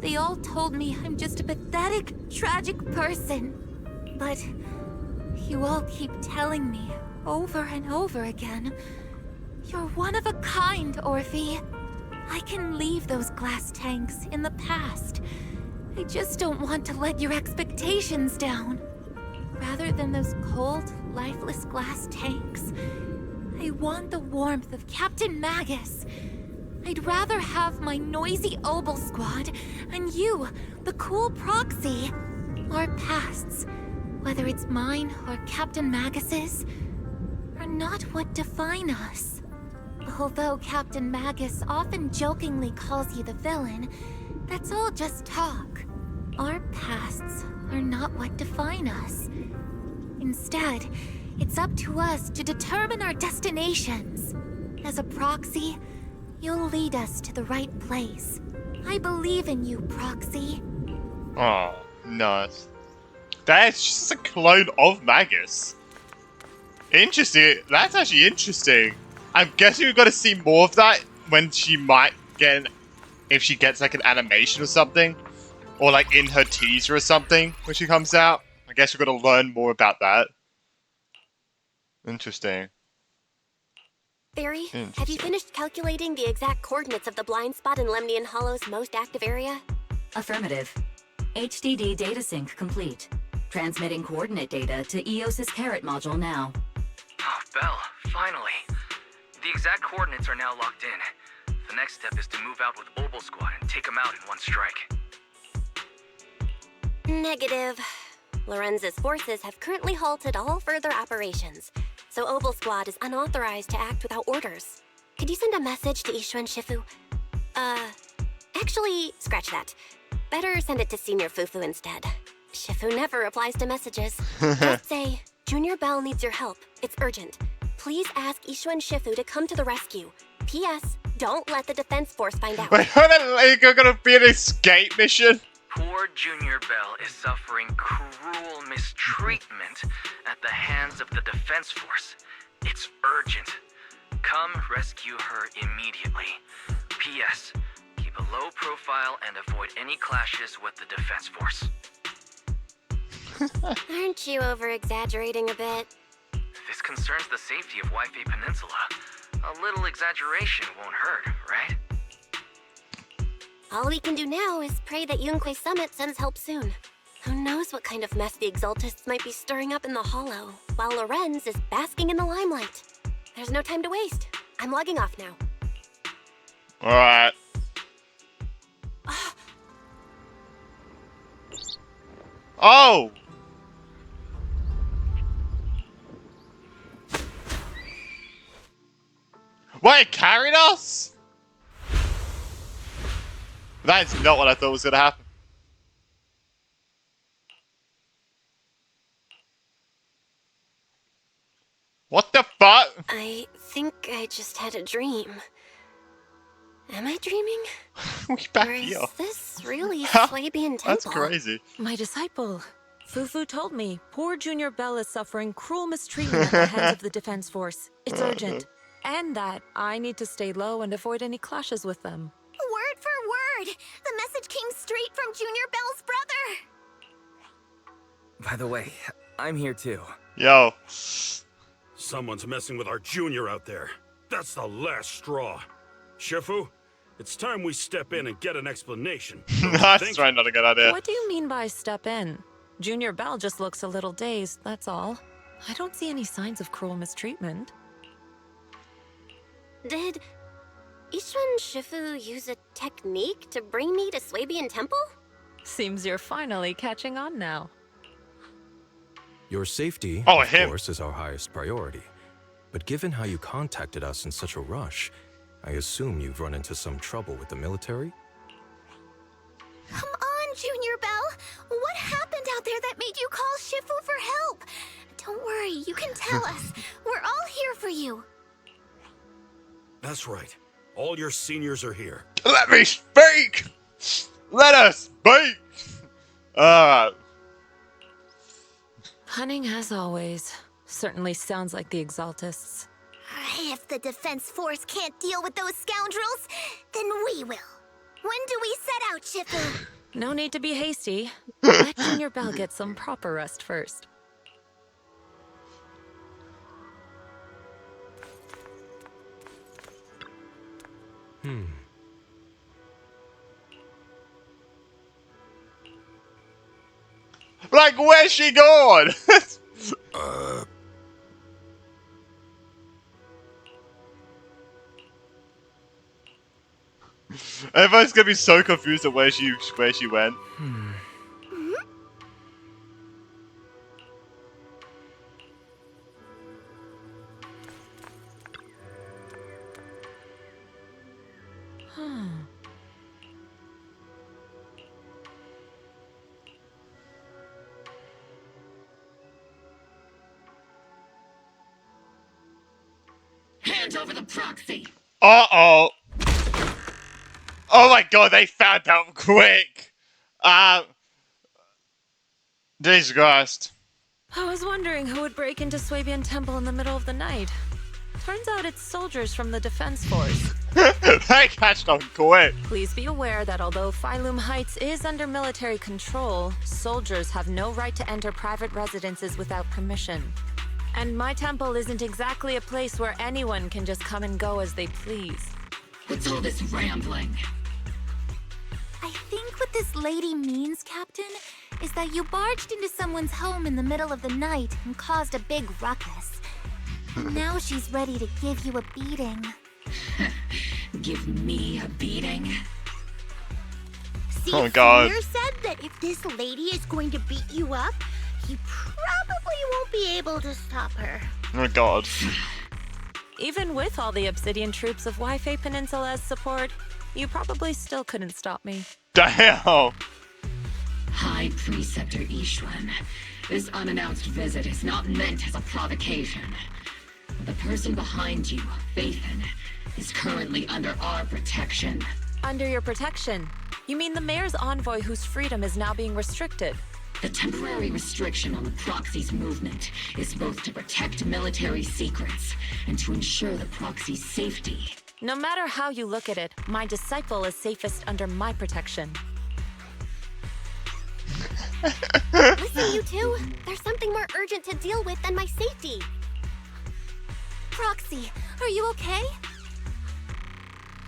They all told me I'm just a pathetic, tragic person. But you all keep telling me over and over again, you're one of a kind, Orphe. I can leave those glass tanks in the past. I just don't want to let your expectations down. Rather than those cold, lifeless glass tanks, I want the warmth of Captain Magus. I'd rather have my noisy Obel Squad and you, the cool Proxy. Our pasts, whether it's mine or Captain Magus's, are not what define us. Although Captain Magus often jokingly calls you the villain, that's all just talk. Our pasts are not what define us. Instead, it's up to us to determine our destinations. As a Proxy, you'll lead us to the right place. I believe in you, Proxy. Oh, nice. That's just a clone of Magus. Interesting. That's actually interesting. I'm guessing we've got to see more of that when she might get if she gets like an animation or something. Or like in her teaser or something when she comes out. I guess we've got to learn more about that. Interesting. Barry, have you finished calculating the exact coordinates of the blind spot in Lemnian Hollow's most active area? Affirmative. HDD data sync complete. Transmitting coordinate data to EOS's Carrot module now. Oh, Belle, finally. The exact coordinates are now locked in. The next step is to move out with Obel Squad and take them out in one strike. Negative. Lorenz's forces have currently halted all further operations, so Obel Squad is unauthorized to act without orders. Could you send a message to Ishu and Shifu? Actually, scratch that. Better send it to Senior Fufu instead. Shifu never replies to messages. Just say, Junior Belle needs your help. It's urgent. Please ask Ishu and Shifu to come to the rescue. P.S. Don't let the Defense Force find out. Wait, are gonna be an escape mission? Poor Junior Belle is suffering cruel mistreatment at the hands of the Defense Force. It's urgent. Come rescue her immediately. P.S. Keep a low profile and avoid any clashes with the Defense Force. Aren't you over-exaggerating a bit? This concerns the safety of Wi-Fi Peninsula. A little exaggeration won't hurt, right? All we can do now is pray that Yunque Summit sends help soon. Who knows what kind of mess the Exaltists might be stirring up in the Hollow, while Lorenz is basking in the limelight. There's no time to waste. I'm logging off now. Alright. Oh! Wait, it carried us? That is not what I thought was gonna happen. What the fuck? I think I just had a dream. Am I dreaming? We back or is here. this really Swabian Temple? That's crazy. My disciple. Fufu told me poor Junior Belle is suffering cruel mistreatment at the hands of the Defense Force. It's urgent. And that I need to stay low and avoid any clashes with them. Word for word! The message came straight from Junior Belle's brother! By the way, I'm here too. Yo. Someone's messing with our Junior out there. That's the last straw. Shifu, it's time we step in and get an explanation. That's right, not a good idea. What do you mean by step in? Junior Bell just looks a little dazed, that's all. I don't see any signs of cruel mistreatment. Did Ishwan Shifu use a technique to bring me to Swabian Temple? Seems you're finally catching on now. Your safety, of course, is our highest priority. But given how you contacted us in such a rush, I assume you've run into some trouble with the military? Come on, Junior Bell. What happened out there that made you call Shifu for help? Don't worry, you can tell us. We're all here for you. That's right. All your seniors are here. Let me speak! Let us speak! Cunning as always. Certainly sounds like the Exaltists. If the Defense Force can't deal with those scoundrels, then we will. When do we set out, Shifu? No need to be hasty. Let Junior Bell get some proper rest first. Like, where's she gone? Everyone's gonna be so confused at where she went. Hand over the proxy. Uh-oh. Oh my god, they found out quick. Jesus Christ. I was wondering who would break into Swabian Temple in the middle of the night. Turns out it's soldiers from the Defense Force. They catched on quick. Please be aware that although Phylum Heights is under military control, soldiers have no right to enter private residences without permission. And my temple isn't exactly a place where anyone can just come and go as they please. What's all this rambling? I think what this lady means, Captain, is that you barged into someone's home in the middle of the night and caused a big ruckus. And now she's ready to give you a beating. Give me a beating? See, Oh, God. Senior said that if this lady is going to beat you up, you probably won't be able to stop her. Oh god. Even with all the Obsidian troops of Wi-Fi Peninsula's support, you probably still couldn't stop me. Damn! High Preceptor Ishwan, this unannounced visit is not meant as a provocation. The person behind you, Phaethon, is currently under our protection. Under your protection? You mean the mayor's envoy whose freedom is now being restricted? The temporary restriction on the proxy's movement is both to protect military secrets and to ensure the proxy's safety. No matter how you look at it, my disciple is safest under my protection. Listen, you two. There's something more urgent to deal with than my safety. Proxy, are you okay?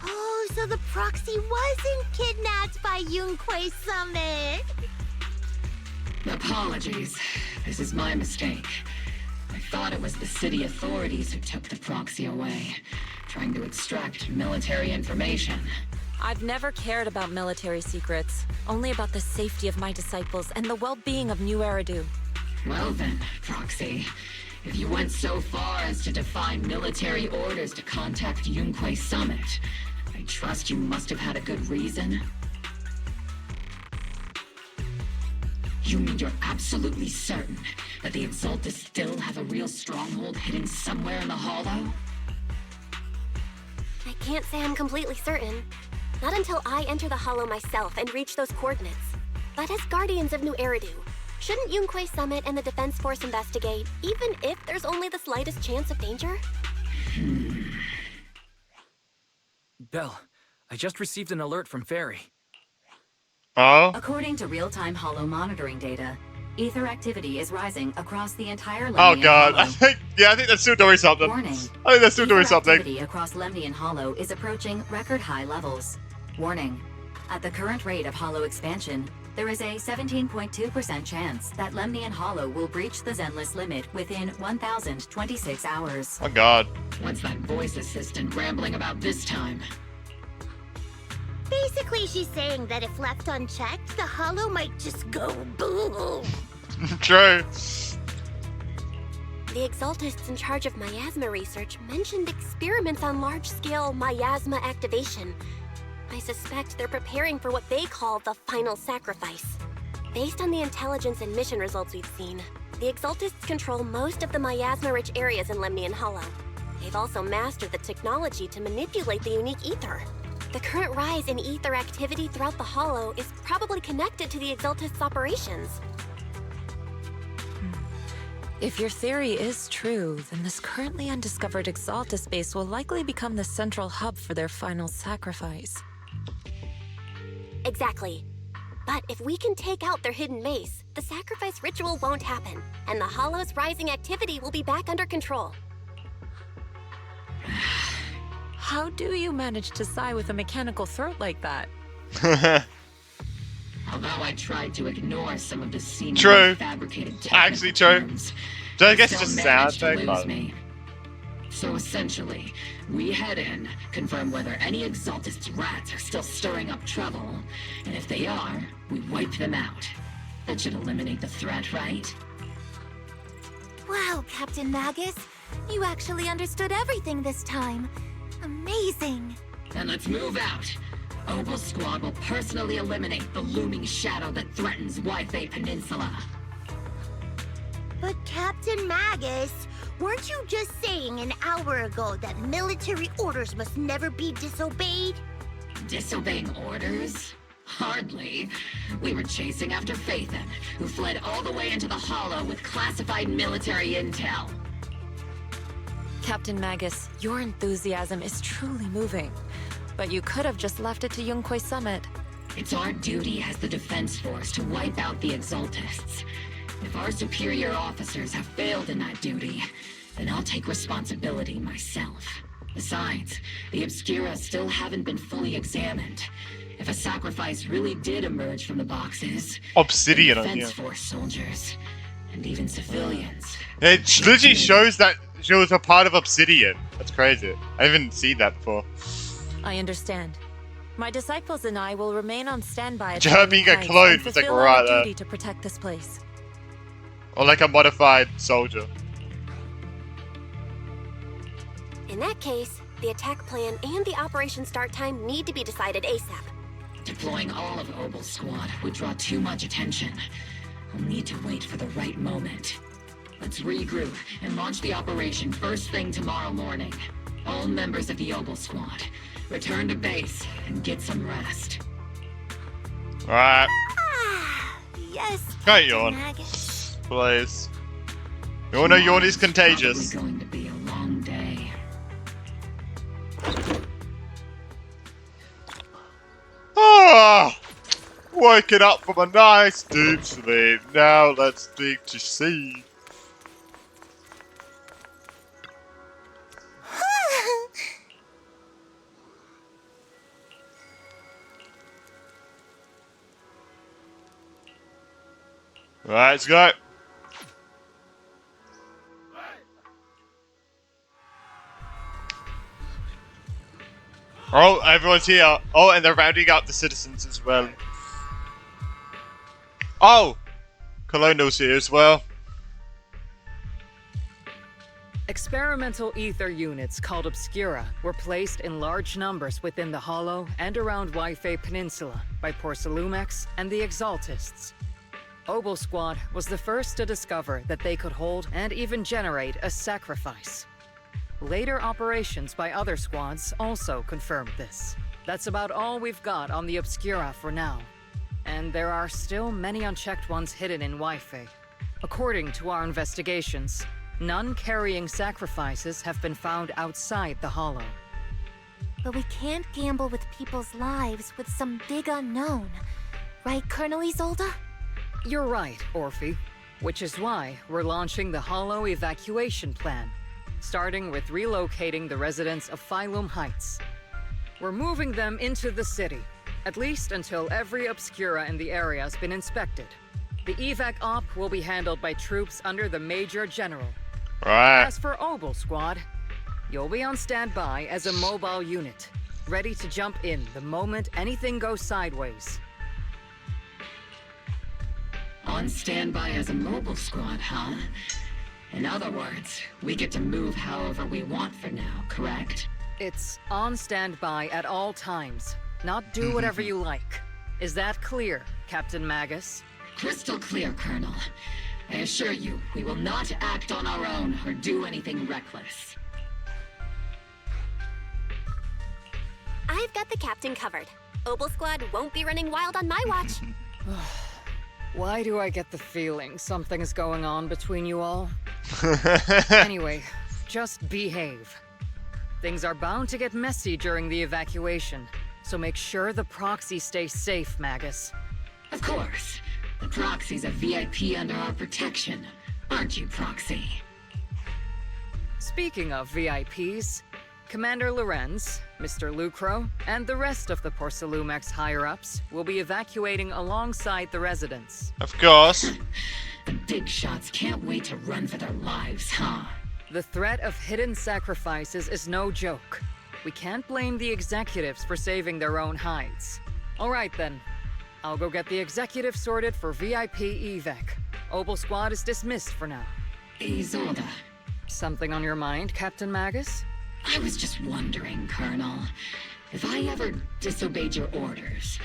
Oh, so the proxy wasn't kidnapped by Yunquei Summit. Apologies. This is my mistake. I thought it was the city authorities who took the proxy away, trying to extract military information. I've never cared about military secrets, only about the safety of my disciples and the well-being of New Eridu. Well then, Proxy, if you went so far as to defy military orders to contact Yunquei Summit, I trust you must have had a good reason. You mean you're absolutely certain that the Exaltists still have a real stronghold hidden somewhere in the Hollow? I can't say I'm completely certain. Not until I enter the Hollow myself and reach those coordinates. But as Guardians of New Eridu, shouldn't Yunquei Summit and the Defense Force investigate, even if there's only the slightest chance of danger? Belle, I just received an alert from Fairy. Oh? According to real-time Hollow monitoring data, Ether activity is rising across the entire Lemnian Oh god, Hollow. I think that's still doing something. Warning. I think that's still doing Ether something. activity across Lemnian Hollow is approaching record high levels. Warning. At the current rate of Hollow expansion, there is a 17.2% chance that Lemnian Hollow will breach the Zenless limit within 1,026 hours. Oh god. What's that voice assistant rambling about this time? Basically, she's saying that if left unchecked, the hollow might just go boom. True. The Exaltists in charge of miasma research mentioned experiments on large-scale miasma activation. I suspect they're preparing for what they call the final sacrifice. Based on the intelligence and mission results we've seen, the Exaltists control most of the miasma-rich areas in Lemnian Hollow. They've also mastered the technology to manipulate the unique ether. The current rise in ether activity throughout the Hollow is probably connected to the Exaltists' operations. If your theory is true, then this currently undiscovered Exaltus base will likely become the central hub for their final sacrifice. Exactly. But if we can take out their hidden base, the sacrifice ritual won't happen, and the Hollow's rising activity will be back under control. How do you manage to sigh with a mechanical throat like that? Although I tried to ignore some of the True. fabricated Actually true. terms, So I they guess still it's just managed sound to effect, lose me. So essentially, we head in, confirm whether any Exaltist rats are still stirring up trouble, and if they are, we wipe them out. That should eliminate the threat, right? Wow, Captain Magus. You actually understood everything this time. Amazing. Then let's move out. Opal Squad will personally eliminate the looming shadow that threatens Wi-Fi Peninsula. But Captain Magus, weren't you just saying an hour ago that military orders must never be disobeyed? Disobeying orders? Hardly. We were chasing after Phaethon, who fled all the way into the Hollow with classified military intel. Captain Magus, your enthusiasm is truly moving. But you could have just left it to Yunquay Summit. It's our duty as the Defense Force to wipe out the Exaltists. If our superior officers have failed in that duty, then I'll take responsibility myself. Besides, the Obscura still haven't been fully examined. If a sacrifice really did emerge from the boxes, Obsidian, the I Defense hear. Force soldiers, and even civilians. It literally shows that she was a part of Obsidian. That's crazy. I haven't seen that before. I understand. My disciples and I will remain on standby at Her Shining being a Heights clone and was, like, fulfill right our there. duty to protect this place. Or like a modified soldier. In that case, the attack plan and the operation start time need to be decided ASAP. Deploying all of Opal Squad would draw too much attention. I'll need to wait for the right moment. Let's regroup and launch the operation first thing tomorrow morning. All members of the Opal Squad, return to base and get some rest. Alright. Yes, Can't Captain yawn. Magus. Please. You all know yawn is contagious. Probably going to be a long day. Ah! Waking up from a nice deep sleep. Now let's speak to C. Right, let's go. Oh, everyone's here. Oh, and they're rounding out the citizens as well. Oh! Colonial's here as well. Experimental ether units called Obscura were placed in large numbers within the Hollow and around Wi-Fi Peninsula by Porcelumex and the Exaltists. Opal Squad was the first to discover that they could hold and even generate a sacrifice. Later operations by other squads also confirmed this. That's about all we've got on the Obscura for now. And there are still many unchecked ones hidden in Wi-Fi. According to our investigations, none carrying sacrifices have been found outside the Hollow. But we can't gamble with people's lives with some big unknown. Right, Colonel Isolde? You're right, Orphe. Which is why we're launching the Hollow evacuation plan, starting with relocating the residents of Phylum Heights. We're moving them into the city, at least until every obscura in the area has been inspected. The evac op will be handled by troops under the Major General. Right. As for Obel Squad, you'll be on standby as a mobile unit, ready to jump in the moment anything goes sideways. On standby as a mobile squad, huh? In other words, we get to move however we want for now, correct? It's on standby at all times, not do whatever you like. Is that clear, Captain Magus? Crystal clear, Colonel. I assure you, we will not act on our own or do anything reckless. I've got the captain covered. Obel Squad won't be running wild on my watch. Why do I get the feeling something's going on between you all? Anyway, just behave. Things are bound to get messy during the evacuation, so make sure the proxy stays safe, Magus. Of course. The proxy's a VIP under our protection, aren't you, Proxy? Speaking of VIPs, Commander Lorenz, Mr. Lucro, and the rest of the Porcelumex higher-ups will be evacuating alongside the residents. Of course. The big shots can't wait to run for their lives, huh? The threat of hidden sacrifices is no joke. We can't blame the executives for saving their own hides. All right then. I'll go get the executive sorted for VIP evac. Obel Squad is dismissed for now. Isolde. Something on your mind, Captain Magus? I was just wondering, Colonel. If I ever disobeyed your orders,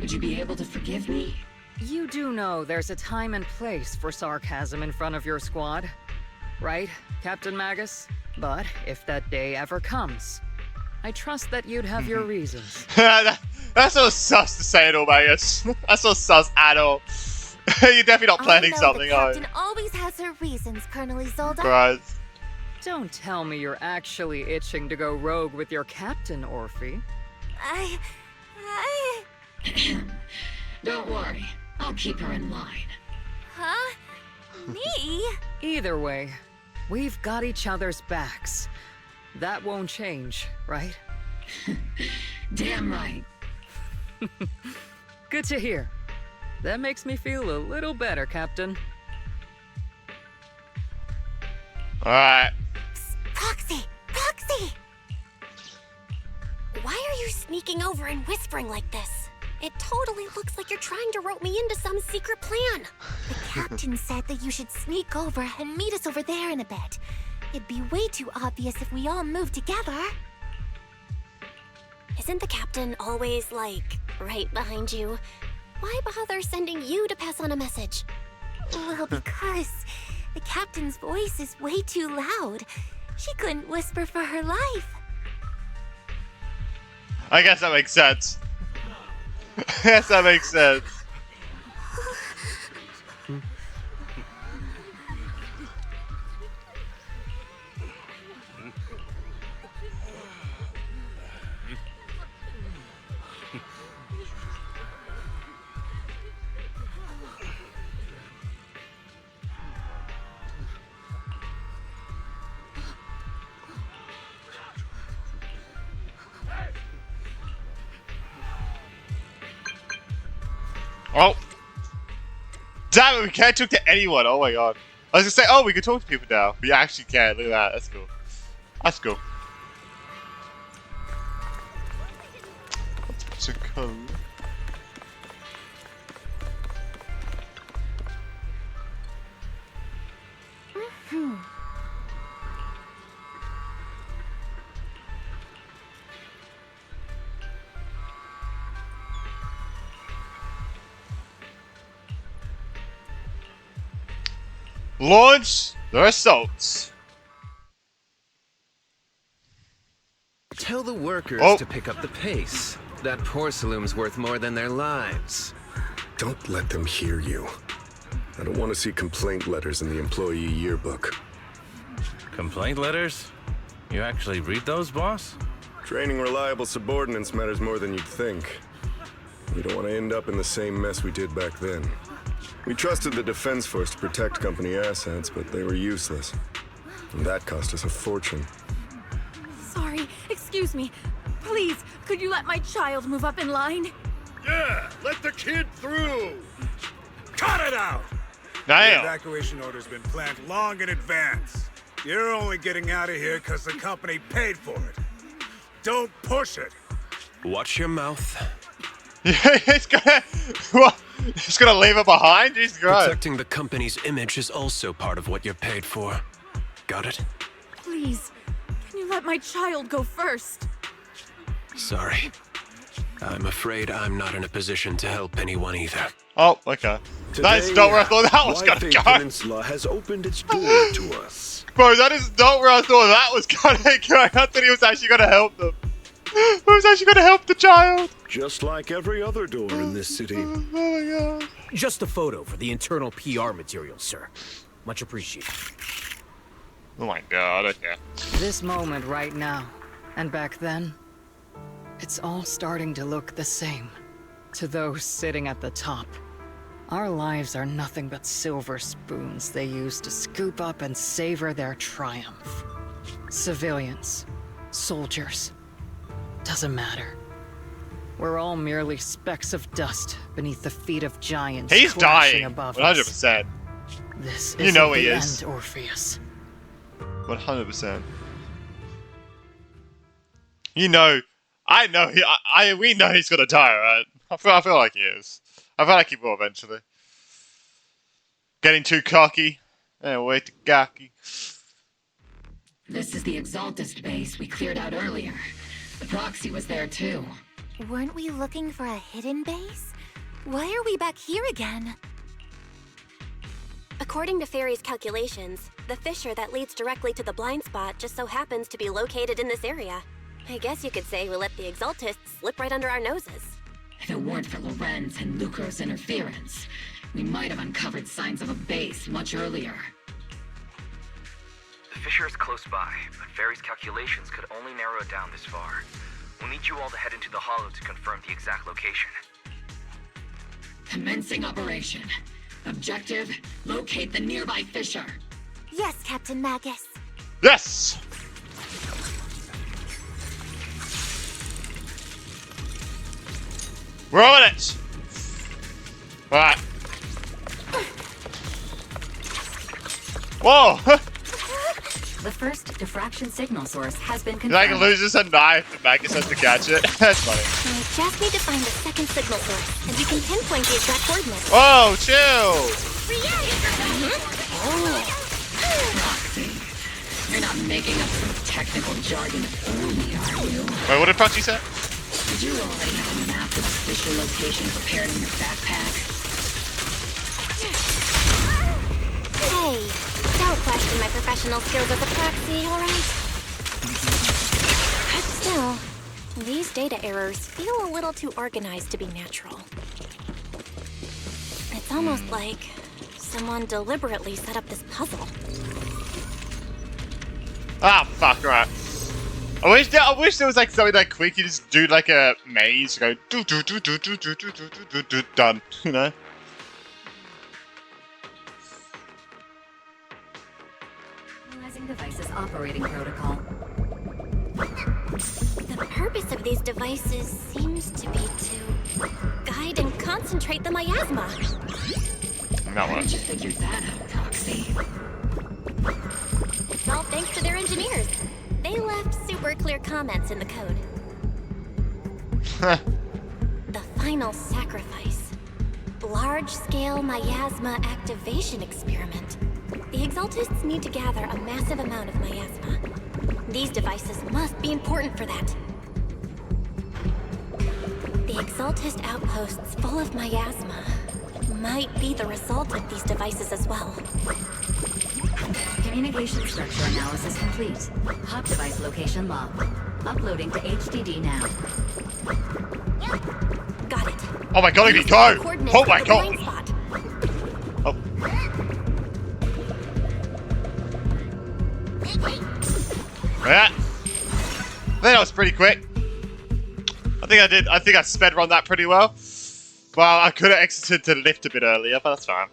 would you be able to forgive me? You do know there's a time and place for sarcasm in front of your squad, right, Captain Magus? But if that day ever comes, I trust that you'd have your reasons. That's so sus to say it all, Magus. That's so sus at all. You're definitely not planning something, the are you? captain always has her reasons, Colonel Isolde. Right. Don't tell me you're actually itching to go rogue with your captain, Orphe. Don't worry. I'll keep her in line. Huh? Me? Either way, we've got each other's backs. That won't change, right? Damn right. Good to hear. That makes me feel a little better, Captain. Alright. Proxy! Proxy! Why are you sneaking over and whispering like this? It totally looks like you're trying to rope me into some secret plan. The captain said that you should sneak over and meet us over there in a bit. It'd be way too obvious if we all moved together. Isn't the captain always, like, right behind you? Why bother sending you to pass on a message? Well, because the captain's voice is way too loud. She couldn't whisper for her life. I guess that makes sense. Yes, that makes sense. Oh! Damn it, we can't talk to anyone. Oh my god. I was gonna say, oh, we can talk to people now. We actually can. Look at that. That's cool. That's cool. Let's put some code. Launch the assaults. Tell the workers to pick up the pace. That porcelain's worth more than their lives. Don't let them hear you. I don't want to see complaint letters in the employee yearbook. Complaint letters? You actually read those, boss? Training reliable subordinates matters more than you'd think. We don't want to end up in the same mess we did back then. We trusted the Defense Force to protect company assets, but they were useless. And that cost us a fortune. Sorry, excuse me. Please, could you let my child move up in line? Yeah, let the kid through! Cut it out! Damn. The evacuation order's been planned long in advance. You're only getting out of here because the company paid for it. Don't push it. Watch your mouth. Yeah, it's gonna... What? It's gonna leave it behind? Jesus Christ. Protecting the company's image is also part of what you're paid for. Got it? Please, can you let my child go first? Sorry. I'm afraid I'm not in a position to help anyone either. Oh, okay. That's not where I thought that was gonna go. Peninsula has opened its door to us. Bro, that is not where I thought that was gonna go. I thought he was actually gonna help them. He was actually gonna help the child. Just like every other door in this city. Oh my god. Just a photo for the internal PR material, sir. Much appreciated. Oh my god, okay. This moment right now, and back then, it's all starting to look the same. To those sitting at the top, our lives are nothing but silver spoons they use to scoop up and savor their triumph. Civilians, soldiers, doesn't matter. We're all merely specks of dust beneath the feet of giants. He's dying, above 100%. This you know he the is. End, Orpheus. 100%. You know, I know we know he's gonna die, right? I feel like he is. I feel like he will eventually. Getting too cocky. Way too cocky. This is the Exaltist base we cleared out earlier. The proxy was there too. Weren't we looking for a hidden base? Why are we back here again? According to Fairy's calculations, the fissure that leads directly to the blind spot just so happens to be located in this area. I guess you could say we let the Exaltists slip right under our noses. If it weren't for Lorenz and Lucro's interference, we might have uncovered signs of a base much earlier. The fissure is close by, but Fairy's calculations could only narrow it down this far. We'll need you all to head into the hollow to confirm the exact location. Commencing operation. Objective, locate the nearby fissure. Yes, Captain Magus. Yes! We're on it! Alright. Whoa! The first diffraction signal source has been confirmed. Like loses a knife and Magus has to catch it. That's funny. I just need to find the second signal source, and we can pinpoint the exact coordinates. Whoa, chill! Proxy. You're not making up some technical jargon only, are you? Wait, what did Proxy say? Did you already have a map of the fissure location prepared in your backpack? Hey, don't question my professional skills as a proxy, alright? Still, these data errors feel a little too organized to be natural. It's almost like someone deliberately set up this puzzle. Ah, fuck, right. I wish there was like something that quick. You just do like a maze, go do do do do do do do do do do done. You know. Analyzing devices operating protocol. The purpose of these devices seems to be to guide and concentrate the miasma. Not How did you figure that out, Proxy? It's all thanks to their engineers. They left super clear comments in the code. The final sacrifice. Large-scale miasma activation experiment. The Exaltists need to gather a massive amount of miasma. These devices must be important for that. The Exaltist outposts full of miasma might be the result of these devices as well. Communication structure analysis complete. Hop device location logged. Uploading to HDD now. Got it. Oh my god, look at me go! Oh my god! Oh. Yeah. I think that was pretty quick. I think I sped run that pretty well. Well, I could have exited the lift a bit earlier, but that's fine.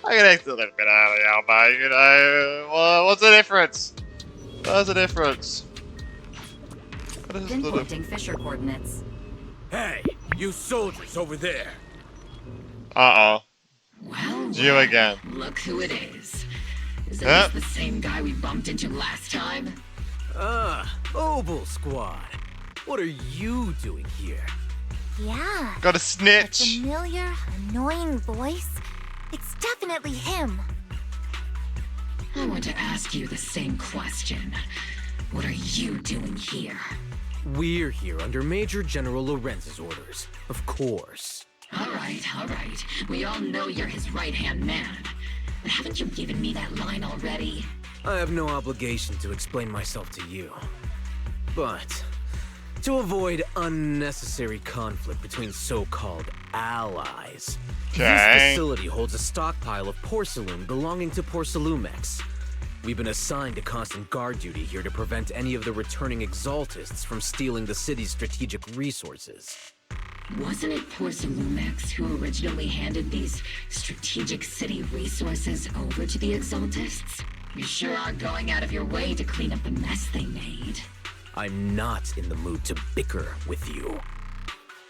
I could exit the lift a bit earlier, but you know, well, what's the difference? What's the difference? Pinpointing Fisher coordinates. Hey, you soldiers over there. Uh-oh. Well, It's you again. Look who it is. Is this the same guy we bumped into last time? Obel Squad. What are you doing here? Yeah. Got a snitch. That familiar, annoying voice. It's definitely him. I want to ask you the same question. What are you doing here? We're here under Major General Lorenz's orders, of course. All right. We all know you're his right-hand man. But haven't you given me that line already? I have no obligation to explain myself to you. But to avoid unnecessary conflict between so-called allies, this facility holds a stockpile of porcelain belonging to Porcelumex. We've been assigned to constant guard duty here to prevent any of the returning exaltists from stealing the city's strategic resources. Wasn't it Porcelumex who originally handed these strategic city resources over to the exaltists? You sure are going out of your way to clean up the mess they made. I'm not in the mood to bicker with you.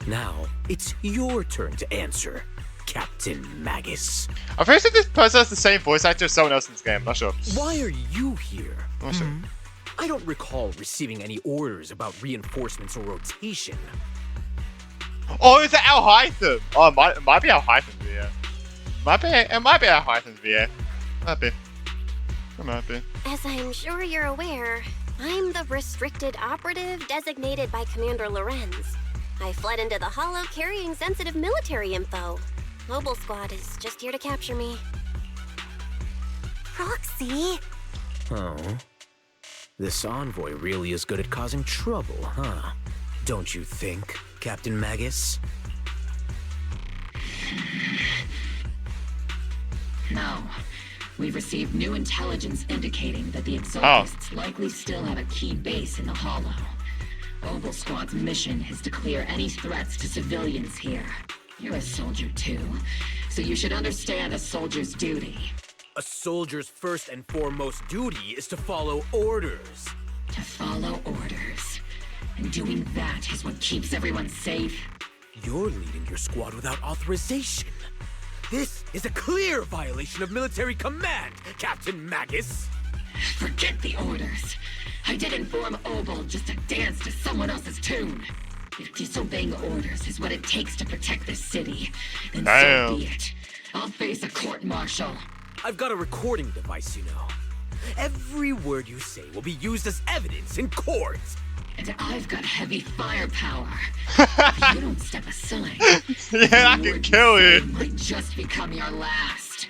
Now, it's your turn to answer, Captain Magus. I'm pretty sure this person has the same voice actor as someone else in this game. I'm not sure. Why are you here? I'm not sure. I don't recall receiving any orders about reinforcements or rotation. Oh, is that Al Hytham? Oh, it might be Al Hytham, yeah. It might be Al Hytham, yeah. Might be. It might be. As I'm sure you're aware, I'm the restricted operative designated by Commander Lorenz. I fled into the Hollow carrying sensitive military info. Mobile Squad is just here to capture me. Proxy? Oh. This envoy really is good at causing trouble, huh? Don't you think, Captain Magus? No. We've received new intelligence indicating that the Exaltists likely still have a key base in the Hollow. Obel Squad's mission is to clear any threats to civilians here. You're a soldier too, so you should understand a soldier's duty. A soldier's first and foremost duty is to follow orders. To follow orders. And doing that is what keeps everyone safe. You're leading your squad without authorization. This is a clear violation of military command, Captain Magus. Forget the orders. I did inform Obel just to dance to someone else's tune. If disobeying orders is what it takes to protect this city, then so be it. I'll face a court-martial. I've got a recording device, you know. Every word you say will be used as evidence in court. And I've got heavy firepower. If you don't step aside, yeah, I can kill you. Might just become your last.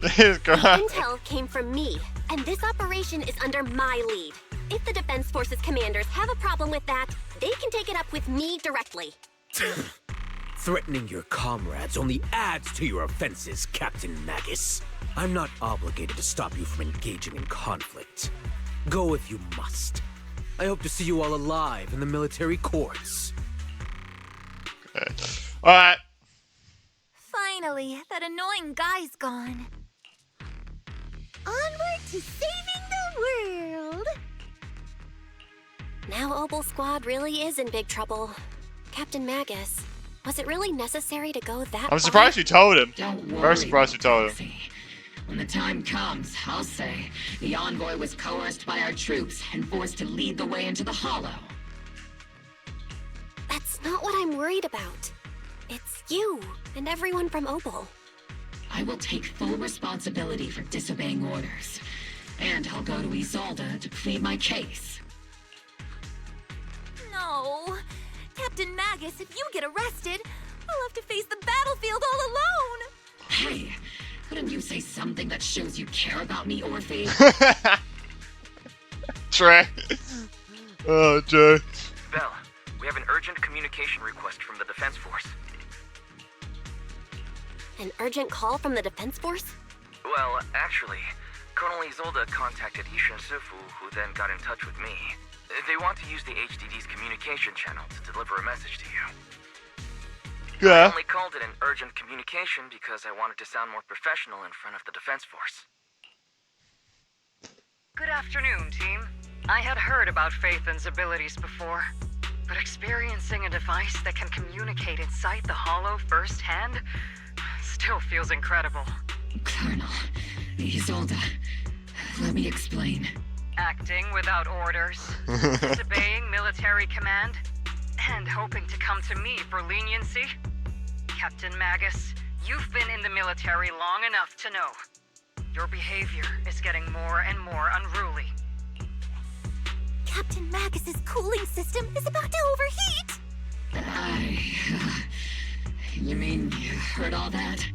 Intel came from me, and this operation is under my lead. If the Defense Forces commanders have a problem with that, they can take it up with me directly. Threatening your comrades only adds to your offenses, Captain Magus. I'm not obligated to stop you from engaging in conflict. Go if you must. I hope to see you all alive in the military courts. Alright. Finally, that annoying guy's gone. Onward to saving the world! Now Obel Squad really is in big trouble. Captain Magus, was it really necessary to go that I'm surprised you told him. Don't worry, Very surprised you told him. When the time comes, I'll say the envoy was coerced by our troops and forced to lead the way into the Hollow. That's not what I'm worried about. It's you and everyone from Obel. I will take full responsibility for disobeying orders. And I'll go to Isolde to plead my case. No. Captain Magus, if you get arrested, I'll have to face the battlefield all alone. Hey, couldn't you say something that shows you care about me, Orphe? Trey. Oh, Joe. Bell, we have an urgent communication request from the Defense Force. An urgent call from the Defense Force? Well, actually, Colonel Isolde contacted Ishin Sifu, who then got in touch with me. They want to use the HDD's communication channel to deliver a message to you. Yeah. I only called it an urgent communication because I wanted to sound more professional in front of the Defense Force. Good afternoon, team. I had heard about Phaethon's abilities before, but experiencing a device that can communicate inside the Hollow firsthand still feels incredible. Colonel, Isolde, let me explain. Acting without orders, disobeying military command, and hoping to come to me for leniency? Captain Magus, you've been in the military long enough to know. Your behavior is getting more and more unruly. Captain Magus's cooling system is about to overheat! You mean you heard all that?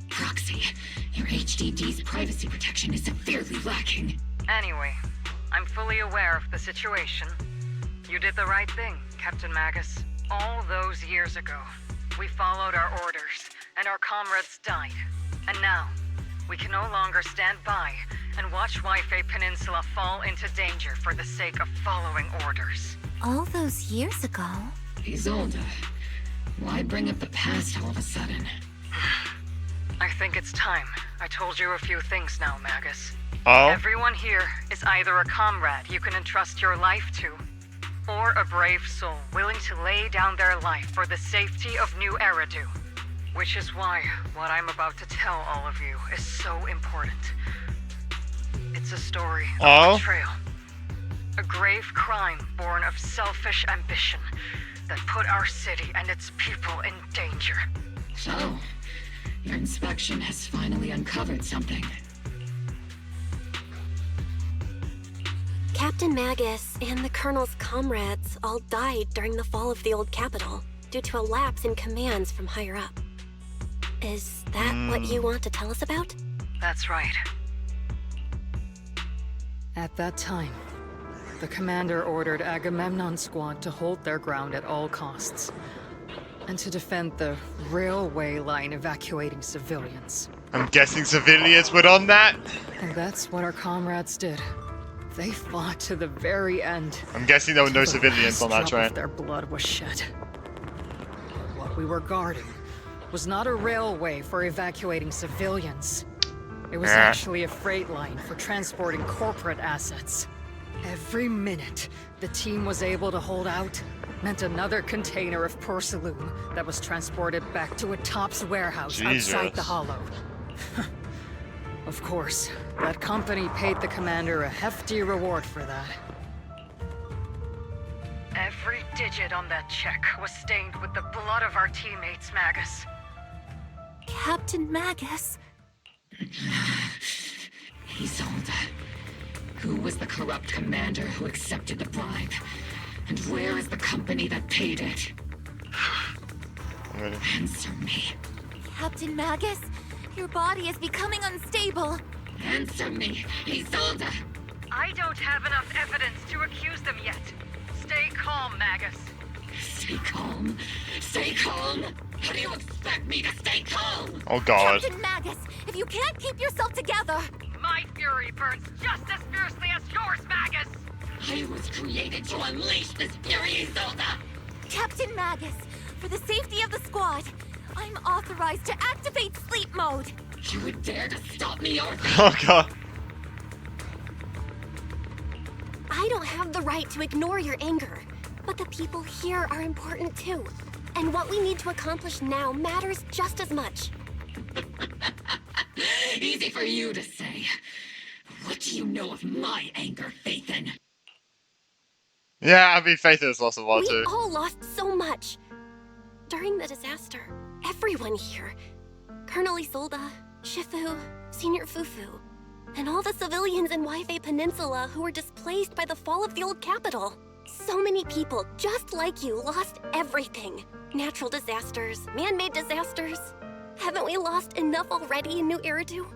Proxy, your HDD's privacy protection is severely lacking. Anyway, I'm fully aware of the situation. You did the right thing, Captain Magus. All those years ago, we followed our orders, and our comrades died. And now, we can no longer stand by and watch Waifei Peninsula fall into danger for the sake of following orders. All those years ago? Isolde, why bring up the past all of a sudden? I think it's time. I told you a few things now, Magus. Oh? Everyone here is either a comrade you can entrust your life to, or a brave soul willing to lay down their life for the safety of New Eridu. Which is why what I'm about to tell all of you is so important. It's a story of betrayal. A grave crime born of selfish ambition that put our city and its people in danger. So, your inspection has finally uncovered something. Captain Magus and the Colonel's comrades all died during the fall of the old capital due to a lapse in commands from higher up. Is that what you want to tell us about? That's right. At that time, the commander ordered Agamemnon's squad to hold their ground at all costs, and to defend the railway line evacuating civilians. I'm guessing civilians were on that? And that's what our comrades did. They fought to the very end. I'm guessing there were no civilians on that train. Their blood was shed. What we were guarding was not a railway for evacuating civilians. It was actually a freight line for transporting corporate assets. Every minute the team was able to hold out meant another container of porcelain that was transported back to a Topps warehouse outside the Hollow. Of course, that company paid the commander a hefty reward for that. Every digit on that check was stained with the blood of our teammates, Magus. Captain Magus? Isolde, who was the corrupt commander who accepted the bribe? And where is the company that paid it? Answer me. Captain Magus, your body is becoming unstable. Answer me, Isolde. I don't have enough evidence to accuse them yet. Stay calm, Magus. Stay calm? Stay calm? How do you expect me to stay calm? Oh god. Captain Magus, if you can't keep yourself together... My fury burns just as fiercely as yours, Magus! I was created to unleash this fury, Isolde! Captain Magus, for the safety of the squad, I'm authorized to activate sleep mode. You would dare to stop me, or... Oh god. I don't have the right to ignore your anger, but the people here are important too. And what we need to accomplish now matters just as much. Easy for you to say. What do you know of my anger, Phaethon? Yeah, I mean, Phaethon has lost a lot too. We all lost so much. During the disaster, everyone here, Colonel Isolde, Shifu, Senior Fufu, and all the civilians in Waifei Peninsula who were displaced by the fall of the old capital. So many people, just like you, lost everything. Natural disasters, man-made disasters. Haven't we lost enough already in New Eridu?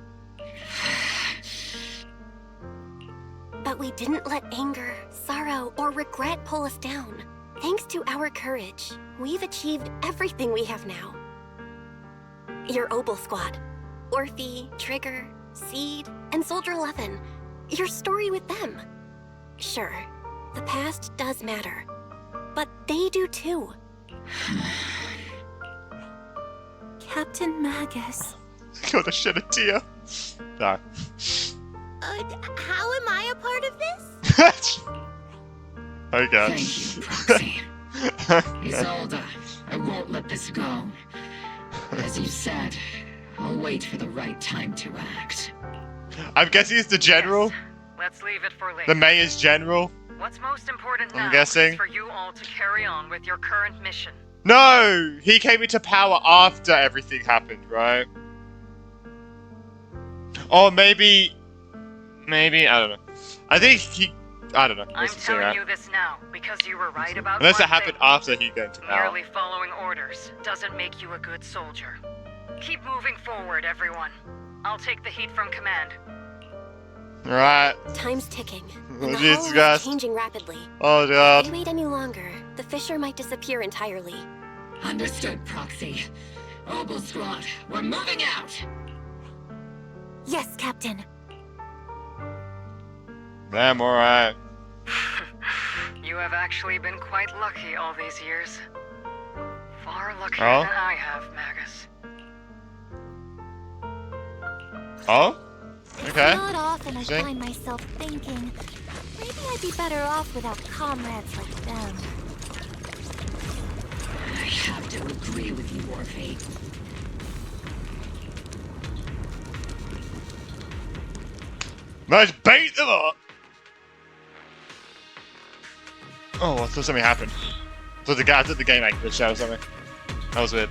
But we didn't let anger, sorrow, or regret pull us down. Thanks to our courage, we've achieved everything we have now. Your Obel squad, Orphe, Trigger, Seed, and Soldier 11. Your story with them. Sure, the past does matter, but they do too. Captain Magus. Gotta shed a tear. No. How am I a part of this? Oh god. Thank you, Proxy. Isolde, I won't let this go. As you said, I'll wait for the right time to act. I'm guessing it's the general. Yes. Let's leave it for later. The mayor's general. What's most important I'm now guessing. is for you all to carry on with your current mission. No! He came into power after everything happened, right? Or maybe, I don't know. I think I don't know. I'm Let's see telling that. you this now because you were right about Unless one it happened thing. after he got into power. Merely following orders doesn't make you a good soldier. Keep moving forward, everyone. I'll take the heat from command. Right. Time's ticking. Oh, And the Jesus hollow is Christ. changing rapidly. Oh If god. we wait any longer, the fissure might disappear entirely. Understood, Proxy. Obel Squad, we're moving out! Yes, Captain. I'm alright. You have actually been quite lucky all these years. Far luckier Oh? than I have, Magus. Oh? Okay. It's not often I See? find myself thinking, maybe I'd be better off without comrades like them. I have to agree with you, Orphe. Let's beat them up! Oh, I thought something happened. I thought the game like glitched out or something. That was weird.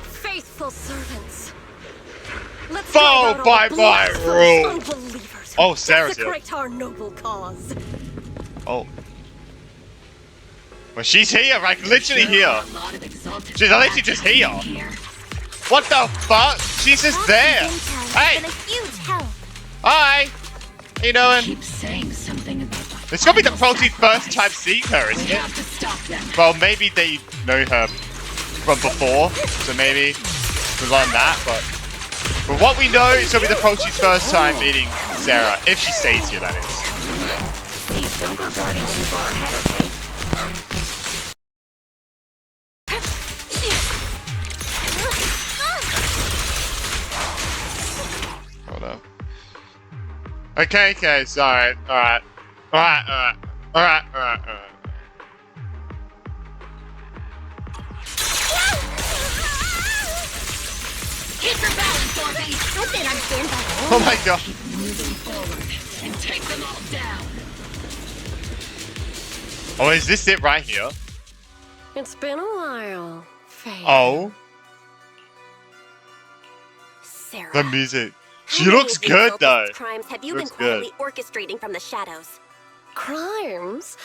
Faithful servants. Let's Fall by my rule! unbelievers. Oh, Sarah's here. Desecrate our noble cause. Oh. Well, she's here, like literally here. She's literally just here. What the fuck? She's just there. Hey! Been a huge help. Hi! How you doing? Keep saying something about that. It's gonna be the Proxy's first time seeing her, isn't We it? have to stop them. Well, maybe they know her from before, so maybe we'll learn that, but what we know, it's gonna be the Proxy's first time meeting Sarah, if she stays here, that is. These don't go burning too far ahead of me. Hold up. Okay, so alright. Keep your balance, Orphe! I've been on standby. Oh my god. Keep moving forward and take them all down. Oh, is this it right here? It's been a while, Faith. Oh, Sarah. the music. She How many looks of the good though. Exaltist crimes have you Looks been good. quietly orchestrating from the shadows? Crimes?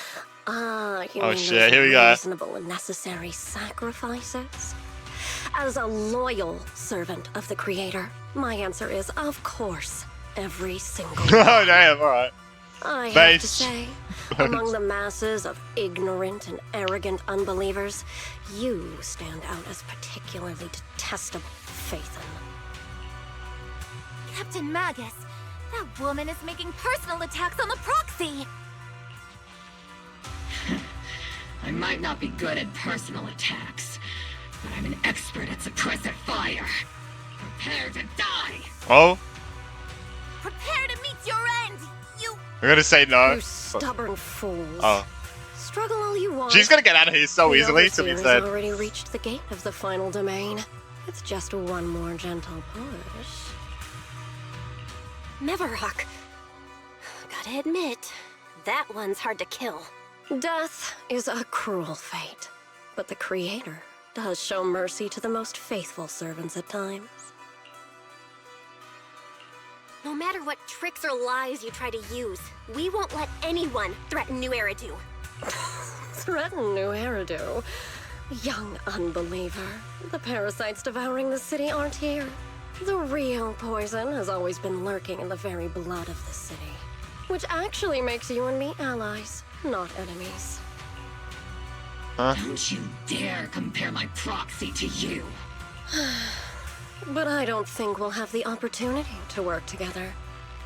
You Oh mean shit, those here we go. reasonable and necessary sacrifices? As a loyal servant of the Creator, my answer is, of course, every single Oh damn, alright. I have to Base. say, among the masses of ignorant and arrogant unbelievers, you stand out as particularly detestable, Phaethon. Captain Magus, that woman is making personal attacks on the Proxy. I might not be good at personal attacks, but I'm an expert at suppressive fire. Prepare to die! Oh, Prepare to meet your end. I'm gonna say no. You stubborn fools. Oh, Struggle all you want. she's gonna get out of here so The easily. To be Overseer's said. already reached the gate of the final domain. It's just one more gentle push. Neverhawk. Gotta admit, that one's hard to kill. Death is a cruel fate, but the Creator does show mercy to the most faithful servants at times. No matter what tricks or lies you try to use, we won't let anyone threaten New Eridu. Threaten New Eridu? Young unbeliever. The parasites devouring the city aren't here. The real poison has always been lurking in the very blood of the city. Which actually makes you and me allies, not enemies. Huh? Don't you dare compare my proxy to you. But I don't think we'll have the opportunity to work together.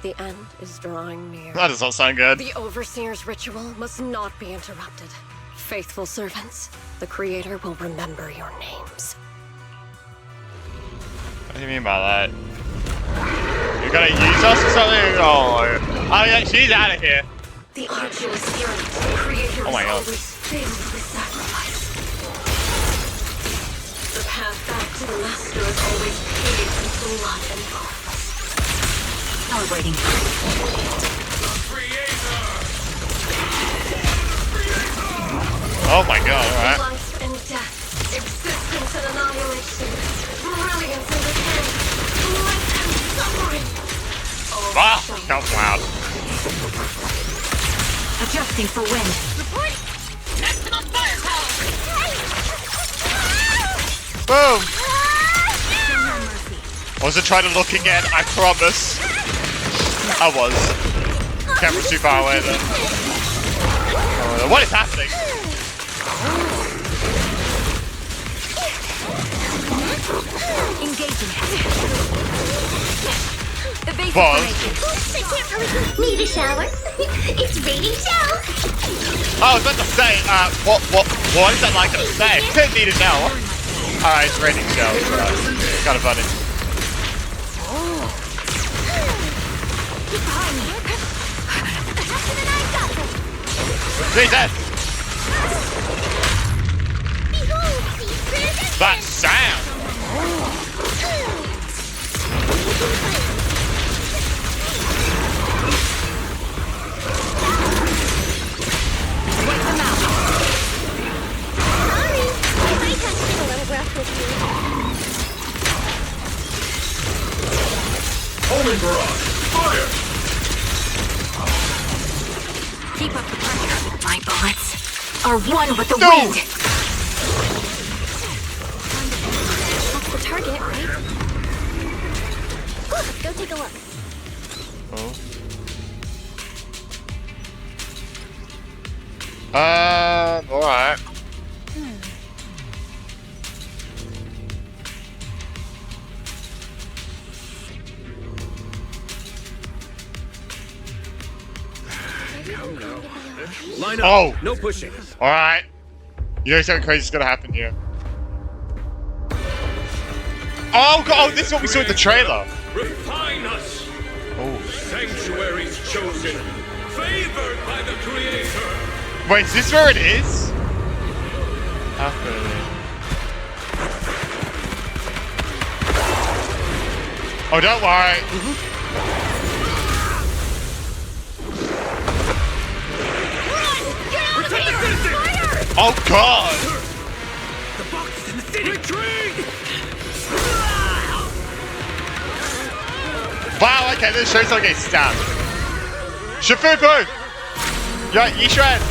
The end is drawing near. That does not sound good. The Overseer's ritual must not be interrupted. Faithful servants, the Creator will remember your names. do you mean by that? You're gonna use us or something? Oh yeah, she's out of here. The Archer is here. The Creator Oh my is God. always filled with sacrifice. The path back to the Master is always paved with blood and bones. Calibrating. Oh my God! All right. Life and death, existence and annihilation, brilliance and decay, bliss and suffering. Ah, that was loud. Adjusting for wind. Report! Maximum firepower! Boom! I wasn't trying to look again, I promise. I was. Camera's too far away though. What is happening? Engaging. Pause. I can't really need a shower. It's raining shower. Oh, I was about to say, what is that like to say? Didn't need a shower. Alright, it's raining shower, it's kind of funny. Keep behind me. The captain and I got this. Jesus! Behold, secret. That sound! Wait them out. Sorry, I might have to get a little rough with you. Homing barrage! Fire! Keep up the pressure. My bullets are one with the No. wind. That's the target, right? Let's go take a look. Alright. Line up. Oh. No pushing. Alright. You know something crazy is gonna happen here. Oh God, oh, this is what we saw in the trailer. Refine us. Oh. Sanctuaries chosen. Favored by the Creator. Wait, is this where it is? Happening. Oh, don't worry. Oh God! The box is in the city. Retreat! Wow, okay, this shows like a stab. Shifufu! Yeah, Yishred!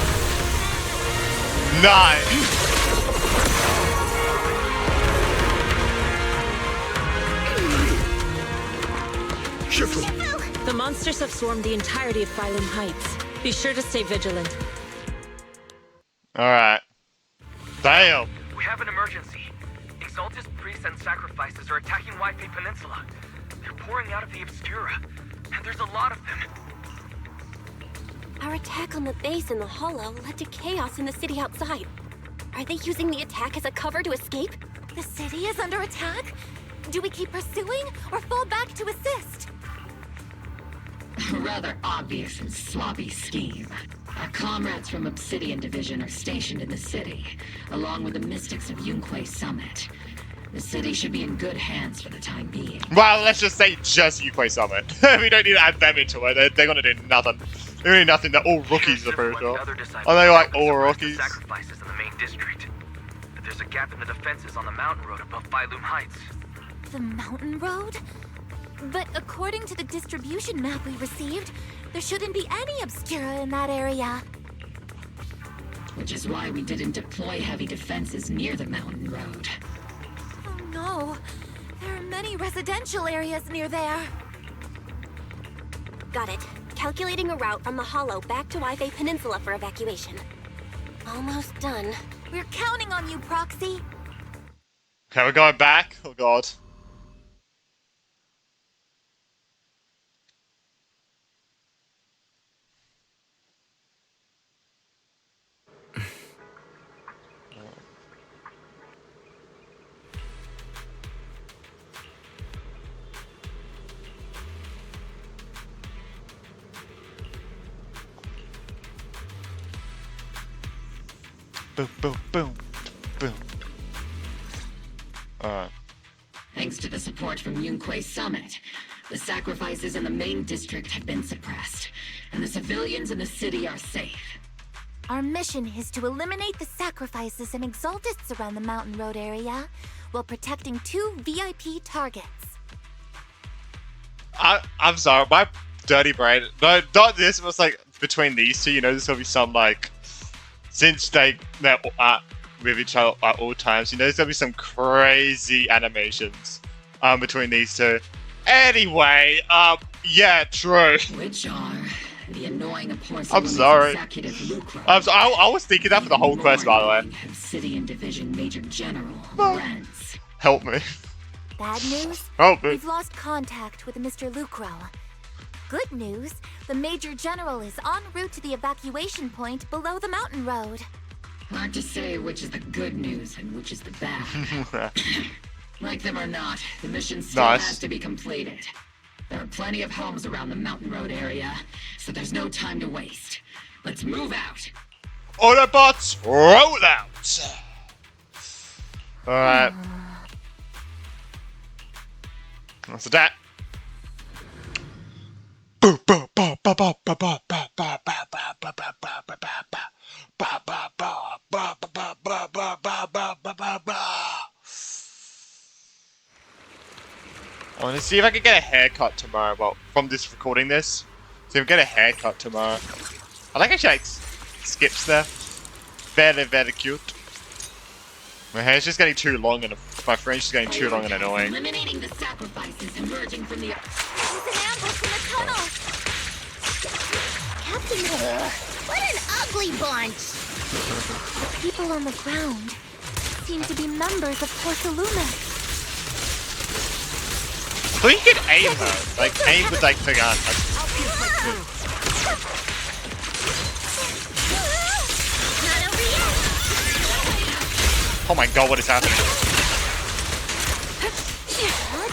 Nice! The monsters have swarmed the entirety of Phylum Heights. Be sure to stay vigilant. Alright. Damn! We have an emergency. Exaltus priests and sacrifices are attacking Wi-Fi Peninsula. They're pouring out of the Obscura, and there's a lot of them. Our attack on the base in the Hollow led to chaos in the city outside. Are they using the attack as a cover to escape? The city is under attack? Do we keep pursuing or fall back to assist? A rather obvious and sloppy scheme. Our comrades from Obsidian Division are stationed in the city, along with the mystics of Yunque Summit. The city should be in good hands for the time being. Well, let's just say just Yunque Summit. We don't need to add them into it. They're gonna do nothing. They're gonna do nothing. They're all rookies, I'm pretty sure. Are they like all rookies? Sacrifices in the main district. But there's a gap in the defenses on the mountain road above Phylum Heights. The mountain road? But according to the distribution map we received, there shouldn't be any Obscura in that area. Which is why we didn't deploy heavy defenses near the mountain road. Oh no, there are many residential areas near there. Got it. Calculating a route from the Hollow back to Wi-Fi Peninsula for evacuation. Almost done. We're counting on you, Proxy. Okay, we're going back. Oh God. Boom, boom, boom, boom. Alright. Thanks to the support from Yunquei Summit, the sacrifices in the main district have been suppressed, and the civilians in the city are safe. Our mission is to eliminate the sacrifices and exaltists around the Mountain Road area while protecting 2 VIP targets. I'm sorry, my dirty brain. No, not this. It was like between these two. You know, there's gonna be some like, since they're with each other at all times. You know, there's gonna be some crazy animations between these two. Anyway, yeah, true. Which are the annoying I'm sorry. executive Lucro. I was thinking that for the whole quest, by the way. Obsidian Division Major General Lorenz. Help me. Bad news? Help me. We've lost contact with Mr. Lucro. Good news, the Major General is en route to the evacuation point below the mountain road. Hard to say which is the good news and which is the bad. Like them or not, the mission still has to be completed. There are plenty of homes around the Mountain Road area, so there's no time to waste. Let's move out. Autobots, roll out! Alright. What's that? I want to see if I can get a haircut tomorrow. Well, from this recording this, see if I can get a haircut tomorrow. I like how she like skips there. Very, very cute. My hair's just getting too long and my fringe is getting too long and annoying. Eliminating the sacrifices emerging from the... There's an ambush in the tunnel! Captain, what an ugly bunch! The people on the ground seem to be members of Porcelumex. So you can aim her. Like, aim with like the gun. Oh my god, what is happening?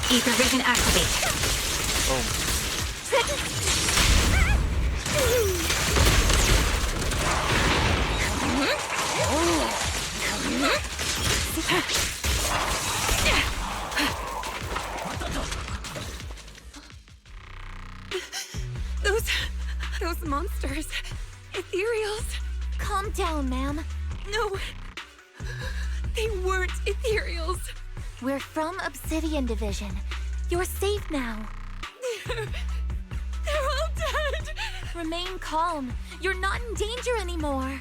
Ether vision activate. Oh. Those monsters. Ethereals. Calm down, ma'am. No. They weren't ethereals. We're from Obsidian Division. You're safe now. They're all dead. Remain calm. You're not in danger anymore.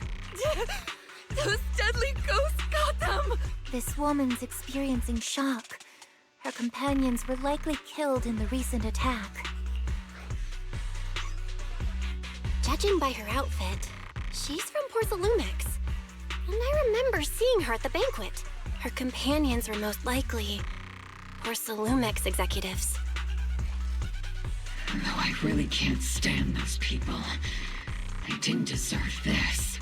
Those deadly ghosts got them. This woman's experiencing shock. Her companions were likely killed in the recent attack. Judging by her outfit, she's from Porcelumex. And I remember seeing her at the banquet. Her companions were most likely Porcelumex executives. No, I really can't stand those people. They didn't deserve this.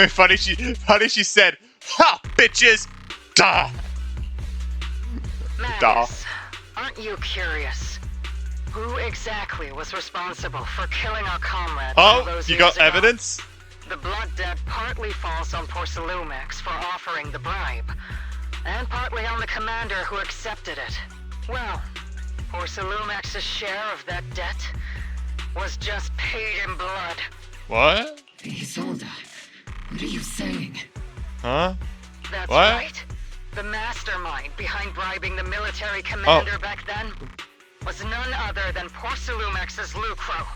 funny she said, "Ha, bitches, da." Magnus, aren't you curious? Who exactly was responsible for killing our comrade all those you years got ago? evidence? The blood debt partly falls on Porcelumex for offering the bribe, and partly on the commander who accepted it. Well, Porcelumex's share of that debt was just paid in blood. What? Isolde, what are you saying? Huh? That's what? right. The mastermind behind bribing the military commander back then was none other than Porcelumex's Lucro.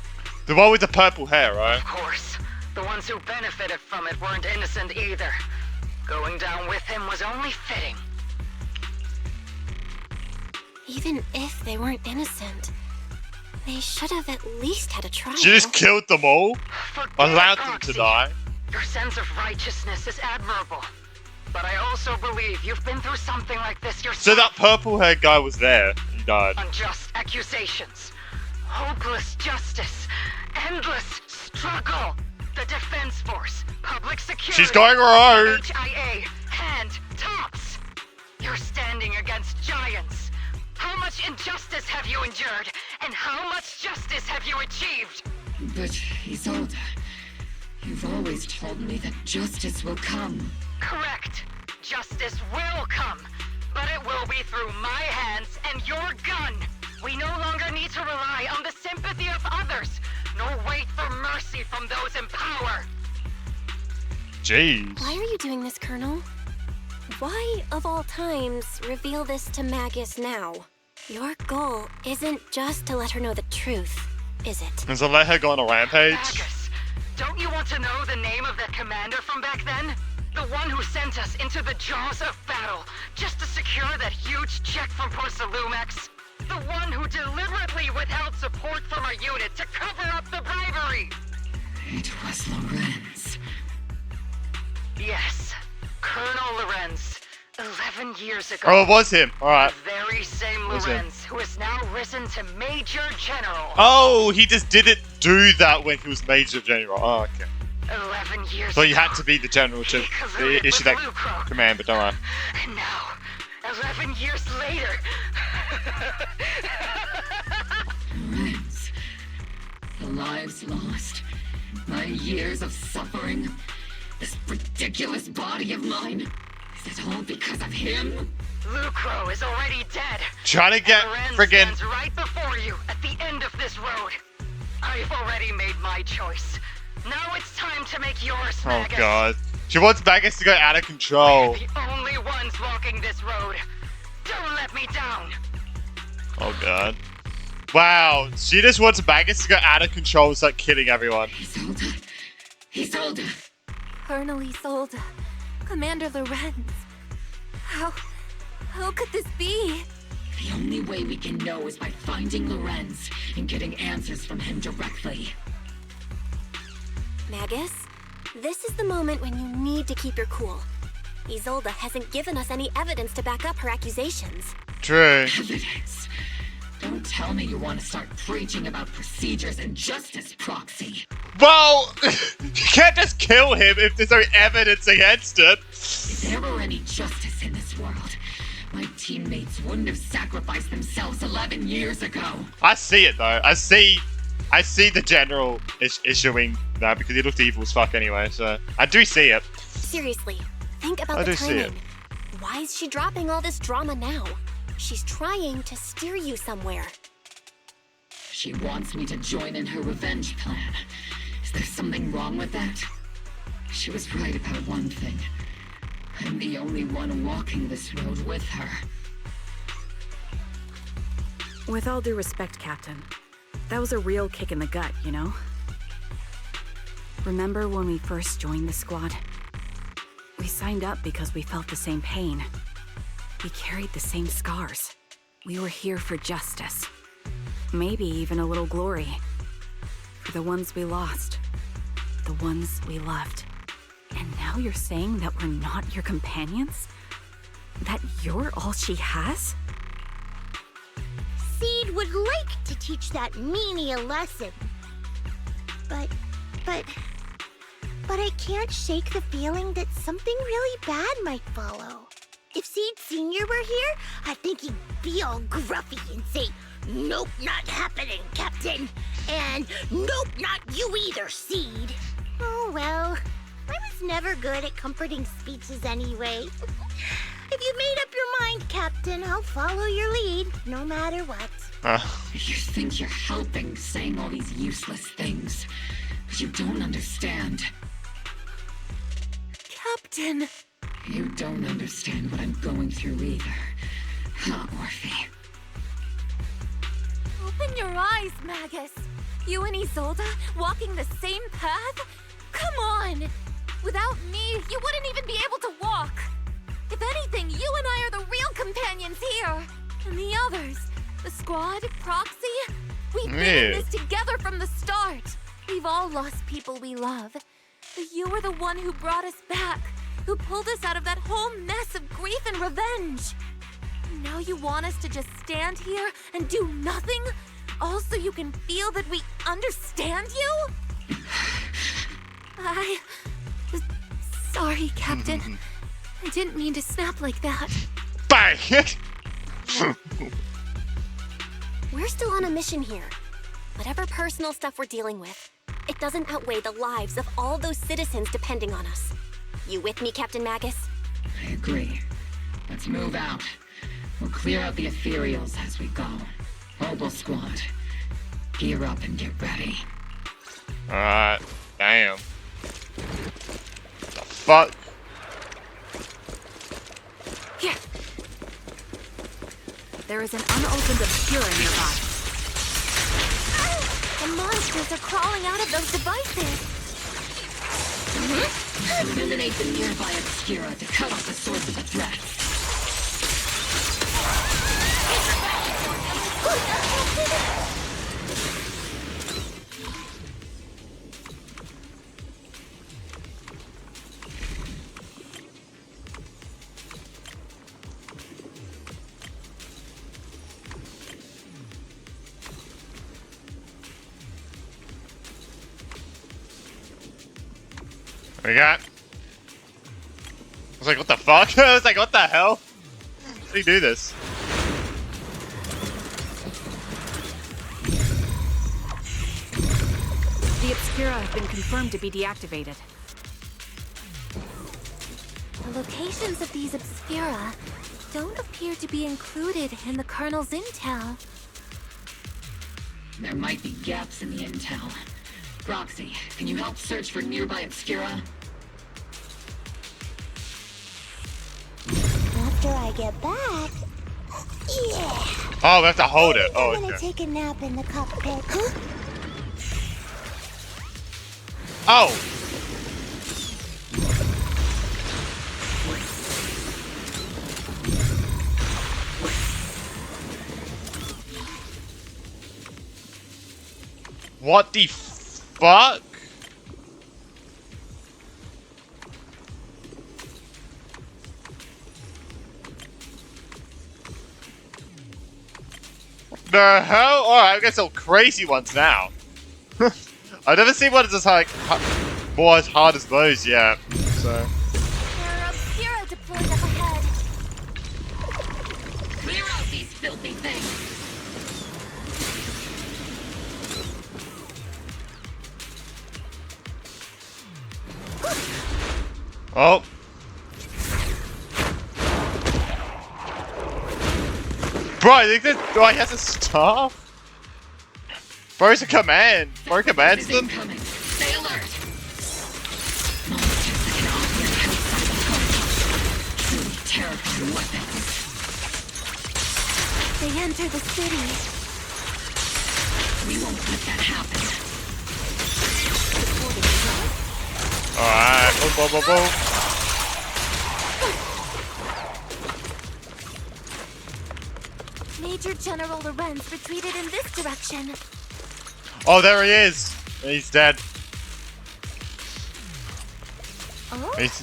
The one with the purple hair, right? Of course. The ones who benefited from it weren't innocent either. Going down with him was only fitting. Even if they weren't innocent, they should have at least had a trial. She just killed them all? Allowed them to die? Your sense of righteousness is admirable. But I also believe you've been through something like this yourself. So that purple haired guy was there. He died. Unjust accusations. Hopeless justice. Endless struggle. The Defense Force. Public security. She's going rogue. HIA. And tops. You're standing against giants. How much injustice have you endured? And how much justice have you achieved? But, Isolde, You've always told me that justice will come. Correct. Justice will come, but it will be through my hands and your gun. We no longer need to rely on the sympathy of others, nor wait for mercy from those in power. Jeez. Why are you doing this, Colonel? Why, of all times, reveal this to Magus now? Your goal isn't just to let her know the truth, is it? And so let her go on a rampage? Magus, don't you want to know the name of that commander from back then? The one who sent us into the jaws of battle just to secure that huge check from Porcelumex? The one who deliberately withheld support from our unit to cover up the bribery? It was Lorenz. Yes, Colonel Lorenz. 11 years ago. Oh, it was him. Alright. The very same Lorenz who is now risen to Major General. Oh, he just didn't do that when he was Major General. Oh, okay. 11 years So you had to be the General to issue that command, but don't worry. And now, 11 years later. Lorenz. The lives lost. My years of suffering. This ridiculous body of mine. Is it all because of him? Lucro is already dead. Trying to get friggin' stands right before you at the end of this road. I've already made my choice. Now it's time to make yours, Oh Magus. god. She wants Magus to go out of control. We're the only ones walking this road. Don't let me down. Oh god. Wow, she just wants Magus to go out of control and start killing everyone. Isolde. Colonel Isolde. Commander Lorenz. How could this be? The only way we can know is by finding Lorenz and getting answers from him directly. Magus, this is the moment when you need to keep your cool. Isolde hasn't given us any evidence to back up her accusations. True. Evidence? Don't tell me you want to start preaching about procedures and justice, Proxy. Well, you can't just kill him if there's no evidence against it. If there were any justice in this world, my teammates wouldn't have sacrificed themselves 11 years ago. I see it though. I see the General issuing that because he looked evil as fuck anyway, so I do see it. Seriously, think about I the do see it. timing. Why is she dropping all this drama now? She's trying to steer you somewhere. She wants me to join in her revenge plan. Is there something wrong with that? She was right about one thing. I'm the only one walking this road with her. With all due respect, Captain, that was a real kick in the gut, you know? Remember when we first joined the squad? We signed up because we felt the same pain. We carried the same scars. We were here for justice. Maybe even a little glory. For the ones we lost. The ones we loved. And now you're saying that we're not your companions? That you're all she has? Seed would like to teach that meanie a lesson. But I can't shake the feeling that something really bad might follow. If Seed Sr. were here, I think he'd be all gruffy and say, "Nope, not happening, Captain." And "Nope, not you either, Seed." Oh well, I was never good at comforting speeches anyway. If you made up your mind, Captain, I'll follow your lead, no matter what. You think you're helping saying all these useless things, but you don't understand. Captain! You don't understand what I'm going through either, huh, Orphe? Open your eyes, Magus. You and Isolde walking the same path? Come on! Without me, you wouldn't even be able to walk. If anything, you and I are the real companions here. And the others, the squad, Proxy, we've been in this together from the start. We've all lost people we love. But you were the one who brought us back, who pulled us out of that whole mess of grief and revenge. Now you want us to just stand here and do nothing? All so you can feel that we understand you? Sorry, Captain. I didn't mean to snap like that. Bang! We're still on a mission here. Whatever personal stuff we're dealing with, it doesn't outweigh the lives of all those citizens depending on us. You with me, Captain Magus? I agree. Let's move out. We'll clear out the ethereals as we go. Mobile squad, gear up and get ready. Alright, damn. The fuck? Here. There is an unopened obscura nearby. The monsters are crawling out of those devices. Eliminate the nearby obscura to cut off the source of the threat. What we got? I was like, what the fuck? I was like, what the hell? How do you do this? The obscura have been confirmed to be deactivated. The locations of these obscura don't appear to be included in the Colonel's intel. There might be gaps in the intel. Roxy, can you help search for nearby obscura? After I get back... Yeah! Oh, we have to hold it. Oh, I'm gonna okay. take a nap in the cockpit. Oh! What the fuck? The hell? Alright, I guess all crazy ones now. I've never seen one that's like more as hard as those yet. So. There are obscura deployed up ahead. Clear out these filthy things! Oh. Bro, I think that he has a staff? Bro's a command. Bro commands them. Stay alert! Truly terrifying weapons. They enter the city. We won't let that happen. Alright, boom, boom, boom, boom. Major General Lorenz retreated in this direction. Oh, there he is. He's dead. Oh? He's...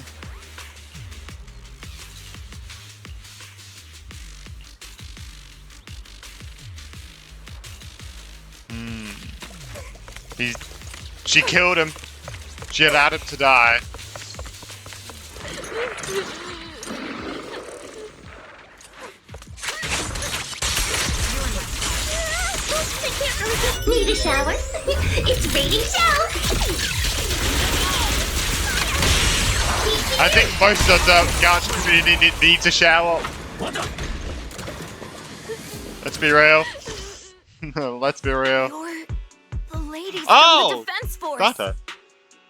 She killed him. She allowed him to die. Need a shower? It's raining shower! I think most of the Gacha community needs a shower. Let's be real. Let's be real. You're the ladies Oh! from the defense force. Got her.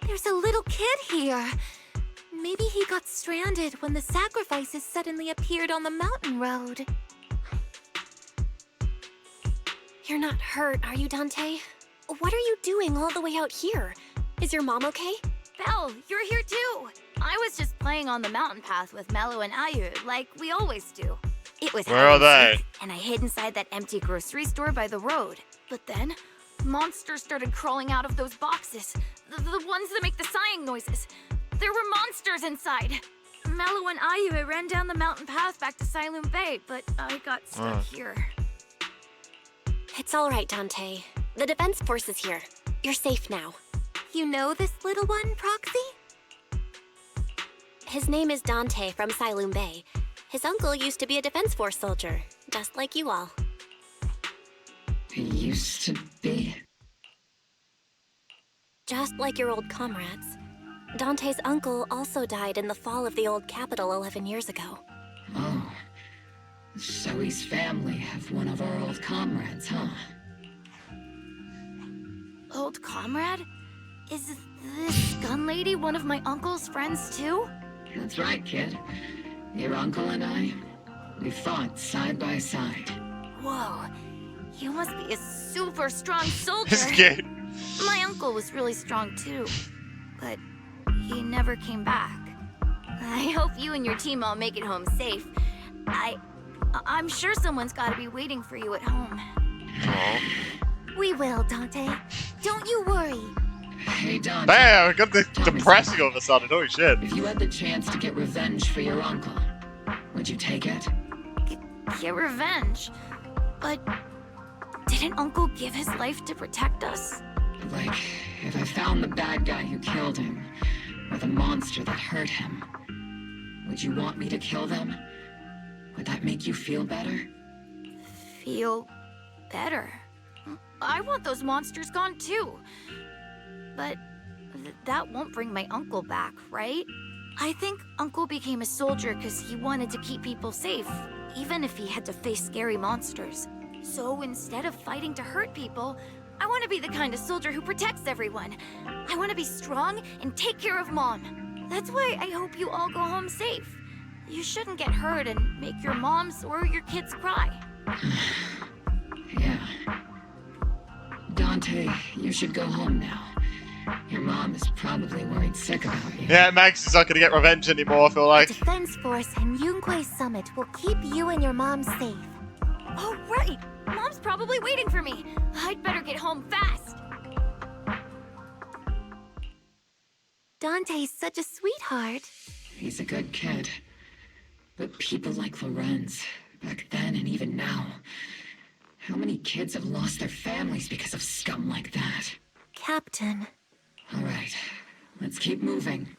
There's a little kid here. Maybe he got stranded when the sacrifices suddenly appeared on the mountain road. You're not hurt, are you, Dante? What are you doing all the way out here? Is your mom okay? Belle, you're here too. I was just playing on the mountain path with Mello and Ayu, like we always do. It was Where are they? and I hid inside that empty grocery store by the road. But then, monsters started crawling out of those boxes. The ones that make the sighing noises. There were monsters inside. Mello and Ayu ran down the mountain path back to Siloon Bay, but I got stuck here. It's all right, Dante. The defense force is here. You're safe now. You know this little one, Proxy? His name is Dante from Siloon Bay. His uncle used to be a defense force soldier, just like you all. He used to be. just like your old comrades. Dante's uncle also died in the fall of the old capital 11 years ago. Oh. Zoe's family have one of our old comrades, huh? Old comrade? Is this gun lady one of my uncle's friends too? That's right, kid. Your uncle and I, we fought side by side. Whoa. You must be a super strong soldier. Scared. My uncle was really strong too, but he never came back. I hope you and your team all make it home safe. I'm sure someone's got to be waiting for you at home. We will, Dante. Don't you worry. Hey, Dante. Damn, it got depressing all of a sudden. Holy shit. If you had the chance to get revenge for your uncle, would you take it? Get revenge? But didn't Uncle give his life to protect us? Like, if I found the bad guy who killed him, or the monster that hurt him, would you want me to kill them? Would that make you feel better? Feel better? I want those monsters gone too. But that won't bring my uncle back, right? I think Uncle became a soldier because he wanted to keep people safe, even if he had to face scary monsters. So instead of fighting to hurt people, I want to be the kind of soldier who protects everyone. I want to be strong and take care of Mom. That's why I hope you all go home safe. You shouldn't get hurt and make your moms or your kids cry. Yeah. Dante, you should go home now. Your mom is probably worried sick about you. Yeah, Max is not gonna get revenge anymore, I feel like. The Defense Force and Yunque Summit will keep you and your mom safe. Oh, right! Mom's probably waiting for me. I'd better get home fast. Dante's such a sweetheart. He's a good kid. But people like Lorenz, back then and even now, how many kids have lost their families because of scum like that? Captain. All right, let's keep moving.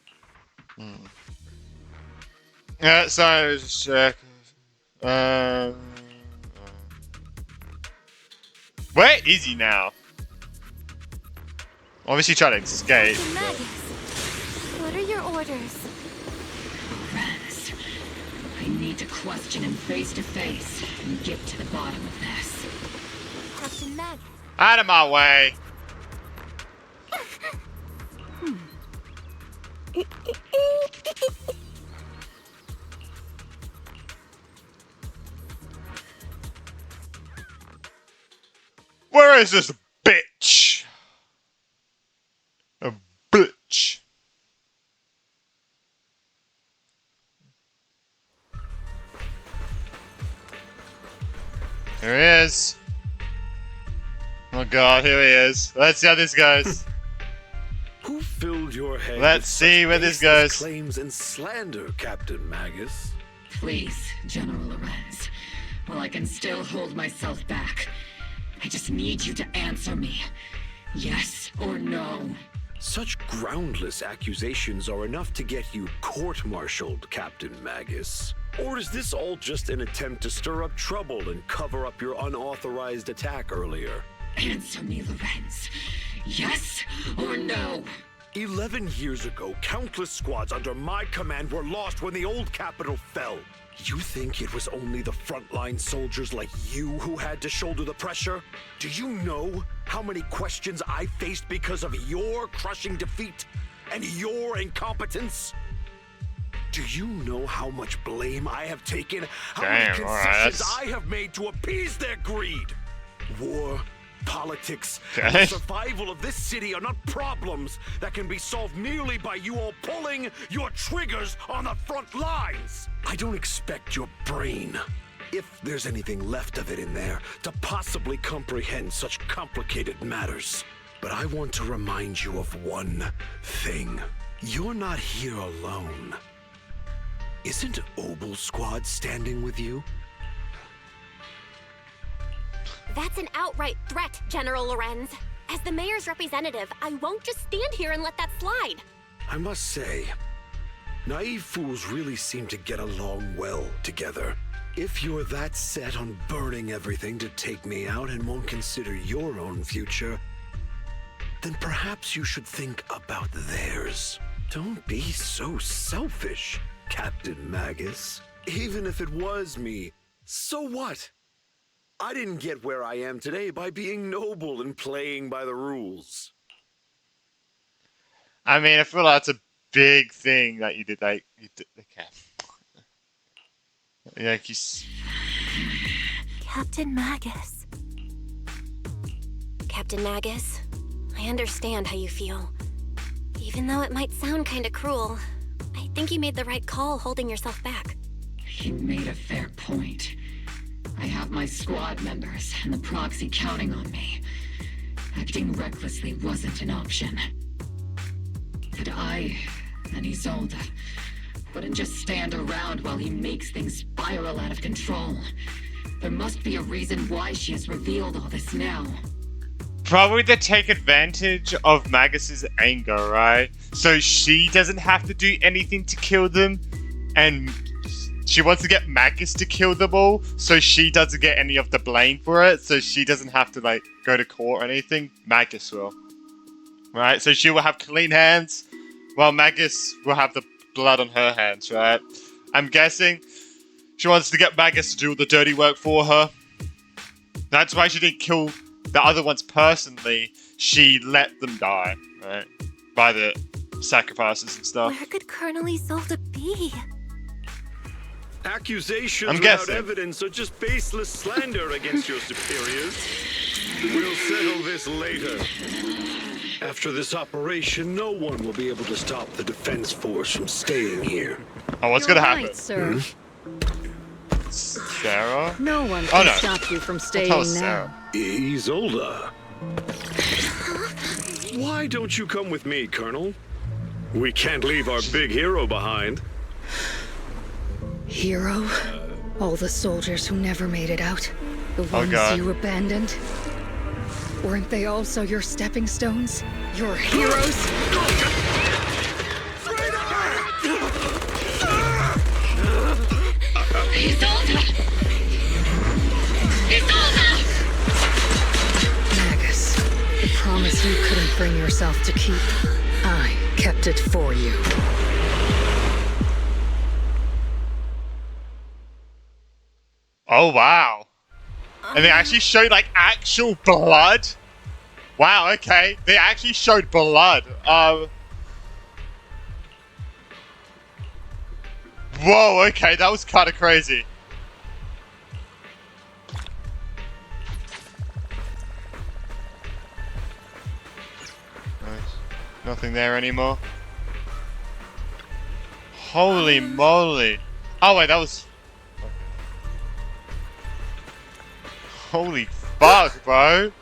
Yeah, so just check. Where is he now? Obviously trying to escape. What are your orders? Lorenz, I need to question him face to face and get to the bottom of this. Captain Magus. Out of my way. Where is this bitch? A bitch. Here he is. Oh god, here he is. Let's see how this goes. Who filled your head? Let's see where this goes. Claims and slander, Captain Magus. Please, General Lorenz. While I can still hold myself back, I just need you to answer me. Yes or no? Such groundless accusations are enough to get you court-martialed, Captain Magus. Or is this all just an attempt to stir up trouble and cover up your unauthorized attack earlier? Answer me, Lorenz. Yes or no? 11 years ago, countless squads under my command were lost when the old capital fell. You think it was only the frontline soldiers like you who had to shoulder the pressure? Do you know how many questions I faced because of your crushing defeat and your incompetence? Do you know how much blame I have taken? How many concessions I have made to appease their greed? War, politics, and the survival of this city are not problems that can be solved merely by you all pulling your triggers on the front lines. I don't expect your brain, if there's anything left of it in there, to possibly comprehend such complicated matters. But I want to remind you of one thing. You're not here alone. Isn't Obel's squad standing with you? That's an outright threat, General Lorenz. As the mayor's representative, I won't just stand here and let that slide. I must say, naive fools really seem to get along well together. If you're that set on burning everything to take me out and won't consider your own future, then perhaps you should think about theirs. Don't be so selfish, Captain Magus. Even if it was me, so what? I didn't get where I am today by being noble and playing by the rules. I mean, I feel like that's a big thing that you did. Like, you did, okay. Yeah, Captain Magus. Captain Magus, I understand how you feel. Even though it might sound kinda cruel, I think you made the right call holding yourself back. He made a fair point. I have my squad members and the proxy counting on me. Acting recklessly wasn't an option. But I and Isolde wouldn't just stand around while he makes things spiral out of control. There must be a reason why she has revealed all this now. Probably to take advantage of Magus's anger, right? So she doesn't have to do anything to kill them, and she wants to get Magus to kill them all, so she doesn't get any of the blame for it, so she doesn't have to, like, go to court or anything. Magus will. Right? So she will have clean hands, while Magus will have the blood on her hands, right? I'm guessing she wants to get Magus to do all the dirty work for her. That's why she didn't kill the other ones personally. She let them die, right? By the sacrifices and stuff. Where could Colonel Isolde be? Accusations I'm without guessing. evidence are just baseless slander against your superiors. We'll settle this later. After this operation, no one will be able to stop the defense force from staying here. Oh, what's gonna happen? Right, sir. Sarah? No one Oh, can no. stop you from I'll staying tell now. Sarah. Isolde. Why don't you come with me, Colonel? We can't leave our big hero behind. Hero? All the soldiers who never made it out? The Oh, ones God. you abandoned? Weren't they also your stepping stones? Your heroes? Magus, the promise you couldn't bring yourself to keep, I kept it for you. Oh, wow. And they actually showed, like, actual blood? Wow, okay. They actually showed blood. Whoa, okay, that was kind of crazy. Nice. Nothing there anymore. Holy moly. Oh, wait, that was... Holy fuck, bro.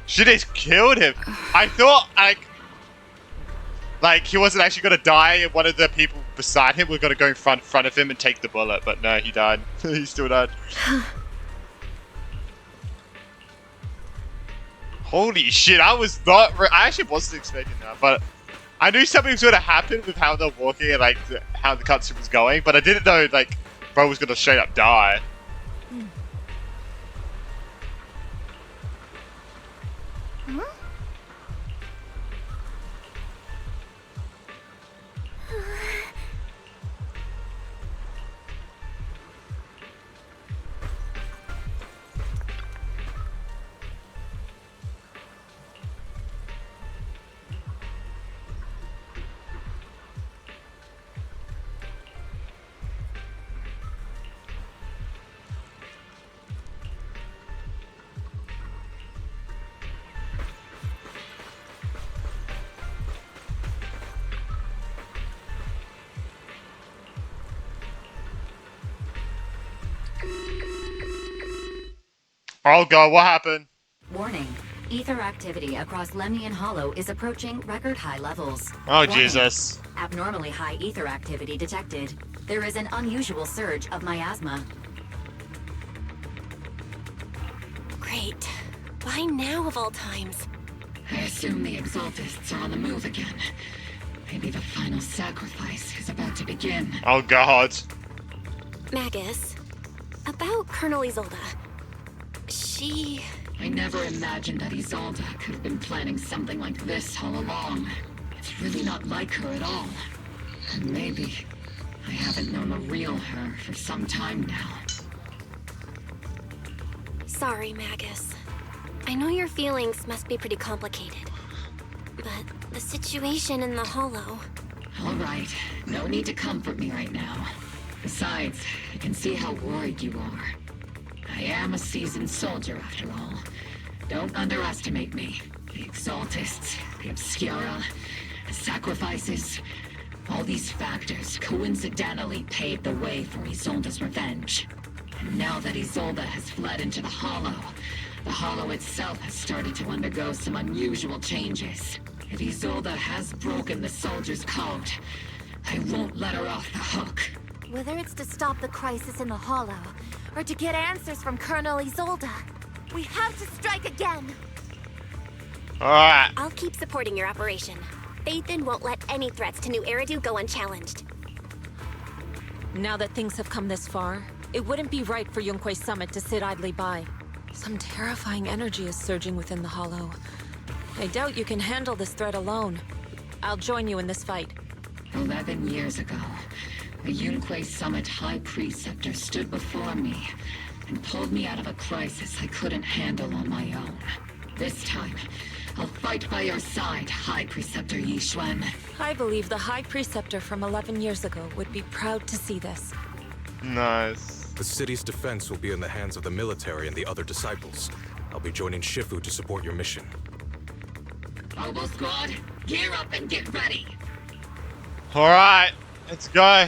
She just killed him. I thought, like he wasn't actually gonna die, and one of the people beside him were gonna go in front of him and take the bullet, but no, he died. He still died. Holy shit, I was not... I actually wasn't expecting that, but I knew something was gonna happen with how they're walking and, like, how the cutscene was going, but I didn't know, like, bro was gonna straight up die. Oh god, what happened? Warning. Ether activity across Lemnian Hollow is approaching record high levels. Oh, Warning. Jesus. Abnormally high ether activity detected. There is an unusual surge of miasma. Great. Why now of all times? I assume the Exaltists are on the move again. Maybe the final sacrifice is about to begin. Oh god. Magus, about Colonel Isolde. I never imagined that Isolde could have been planning something like this all along. It's really not like her at all. And maybe I haven't known the real her for some time now. Sorry, Magus. I know your feelings must be pretty complicated. But the situation in the Hollow... All right, no need to comfort me right now. Besides, I can see how worried you are. I am a seasoned soldier after all. Don't underestimate me. The Exaltists, the Obscura, the sacrifices, all these factors coincidentally paved the way for Isolde's revenge. And now that Isolde has fled into the Hollow itself has started to undergo some unusual changes. If Isolde has broken the soldier's code, I won't let her off the hook. Whether it's to stop the crisis in the Hollow, or to get answers from Colonel Isolde, we have to strike again! Alright. I'll keep supporting your operation. Phaethon won't let any threats to New Eridu go unchallenged. Now that things have come this far, it wouldn't be right for Yunque's summit to sit idly by. Some terrifying energy is surging within the Hollow. I doubt you can handle this threat alone. I'll join you in this fight. 11 years ago, the Yunque Summit High Preceptor stood before me and pulled me out of a crisis I couldn't handle on my own. This time, I'll fight by your side, High Preceptor Yixuan. I believe the High Preceptor from 11 years ago would be proud to see this. Nice. The city's defense will be in the hands of the military and the other disciples. I'll be joining Shifu to support your mission. Oboe Squad, gear up and get ready! Alright, let's go.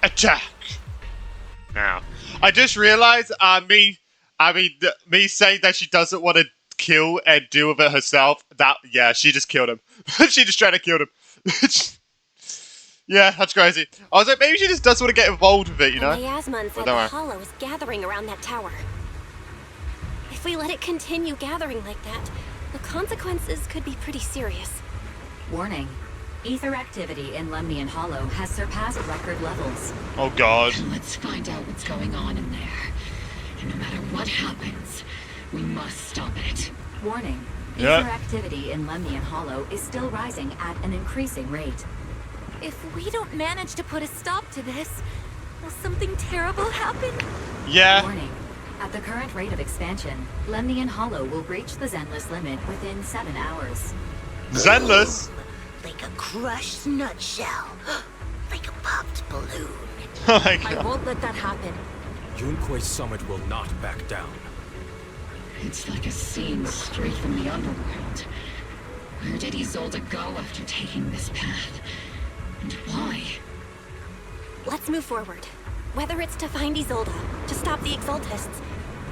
Attack! Now, I just realized, me saying that she doesn't want to kill and deal with it herself, yeah, she just killed him. She just tried to kill him. Yeah, that's crazy. I was like, maybe she just doesn't want to get involved with it, you know? The miasma inside the Hollow is gathering around that tower. If we let it continue gathering like that, the consequences could be pretty serious. Warning. Ether activity in Lemnian Hollow has surpassed record levels. Oh god. Let's find out what's going on in there. And no matter what happens, we must stop it. Warning. Ether activity in Lemnian Hollow is still rising at an increasing rate. If we don't manage to put a stop to this, will something terrible happen? Yeah. Warning. At the current rate of expansion, Lemnian Hollow will reach the Zenless limit within 7 hours. Zenless? Like a crushed nutshell. Like a popped balloon. Oh my god. I won't let that happen. Yunque's summit will not back down. It's like a scene straight from the underworld. Where did Isolde go after taking this path? And why? Let's move forward. Whether it's to find Isolde, to stop the Exaltists,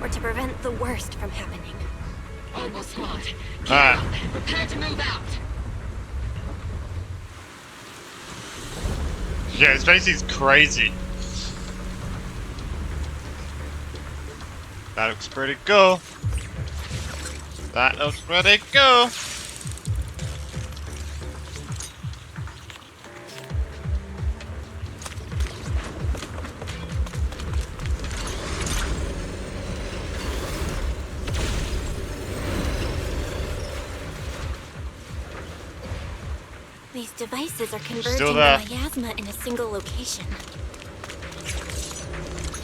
or to prevent the worst from happening. Oboe Squad, get up and prepare to move out! Yeah, his face is crazy. That looks pretty cool. That looks pretty cool. These devices are converging Still the there. miasma in a single location.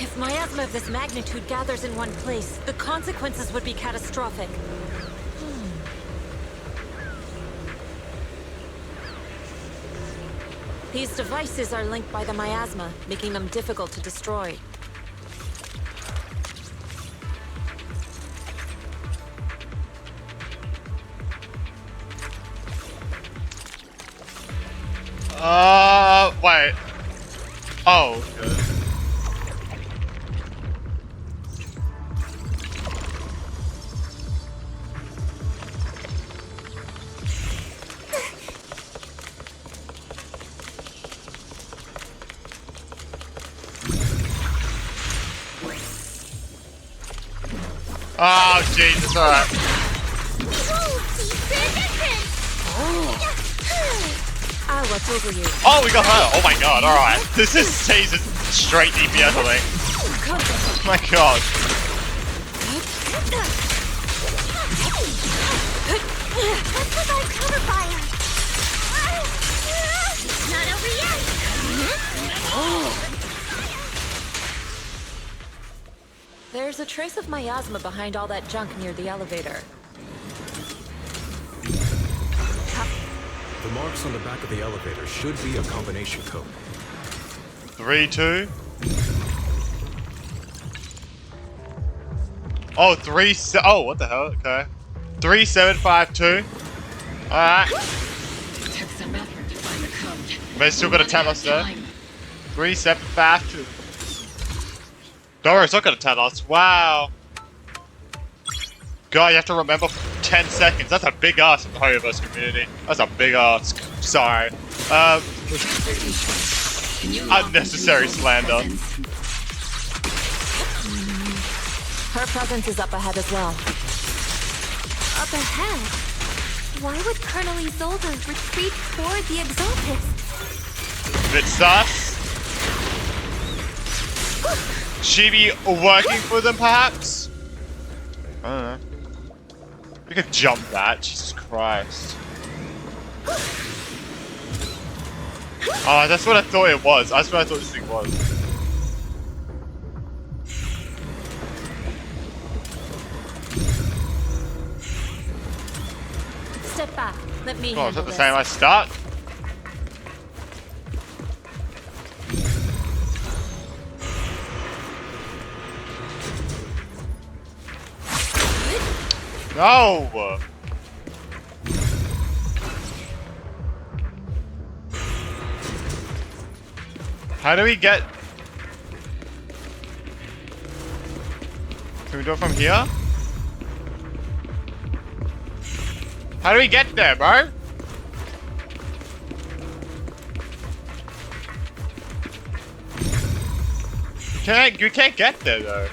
If miasma of this magnitude gathers in one place, the consequences would be catastrophic. These devices are linked by the miasma, making them difficult to destroy. Wait. Oh, good. Oh, Jesus, alright. I'll watch over you. Oh, we got her. Oh my god, alright. This is Jesus. Straight DPS, I think. Oh my god. Let's provide cover fire. Not over yet. There's a trace of miasma behind all that junk near the elevator. The marks on the back of the elevator should be a combination code. 3, 2. Oh, 3, oh, what the hell? Okay. 3, 7, 5, 2. Alright. Took some effort to find the code. But it's still got to tell us though. 3, 7, 5, 2. Don't worry, it's not going to tell us. Wow. God, you have to remember 10 seconds. That's a big ask in the Hoyoverse community. That's a big ask. Sorry. Unnecessary slander. Her presence is up ahead as well. Up ahead? Why would Colonel Isolde retreat toward the Exaltist? Bit sus. She be working for them, perhaps? I don't know. We could jump that. Jesus Christ. Oh, that's what I thought it was. That's what I thought this thing was. Step back. Let me Oh, is handle that the this. same I start? No! How do we get... Can we do it from here? How do we get there, bro? You can't get there though.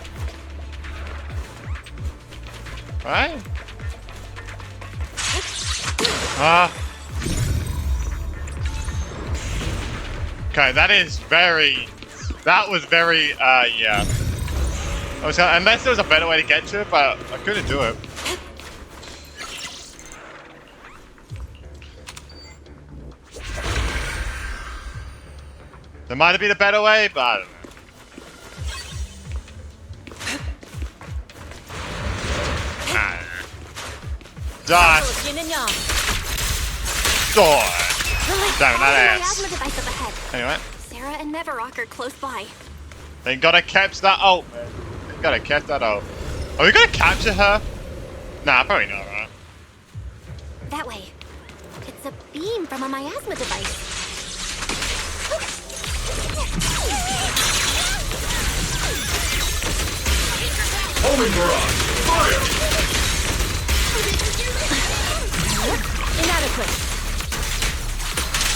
Right? Okay, that was very, yeah. Unless there was a better way to get to it, but I couldn't do it. There might have been a better way, but I don't know. Die! Die! Damn that ass. Anyway. Sarah and Neverrock are close by. They gotta catch that ult, man. They gotta catch that ult. Are we gonna capture her? Nah, probably not, right? That way. It's a beam from a miasma device. Homing barrage! Fire! Inadequate.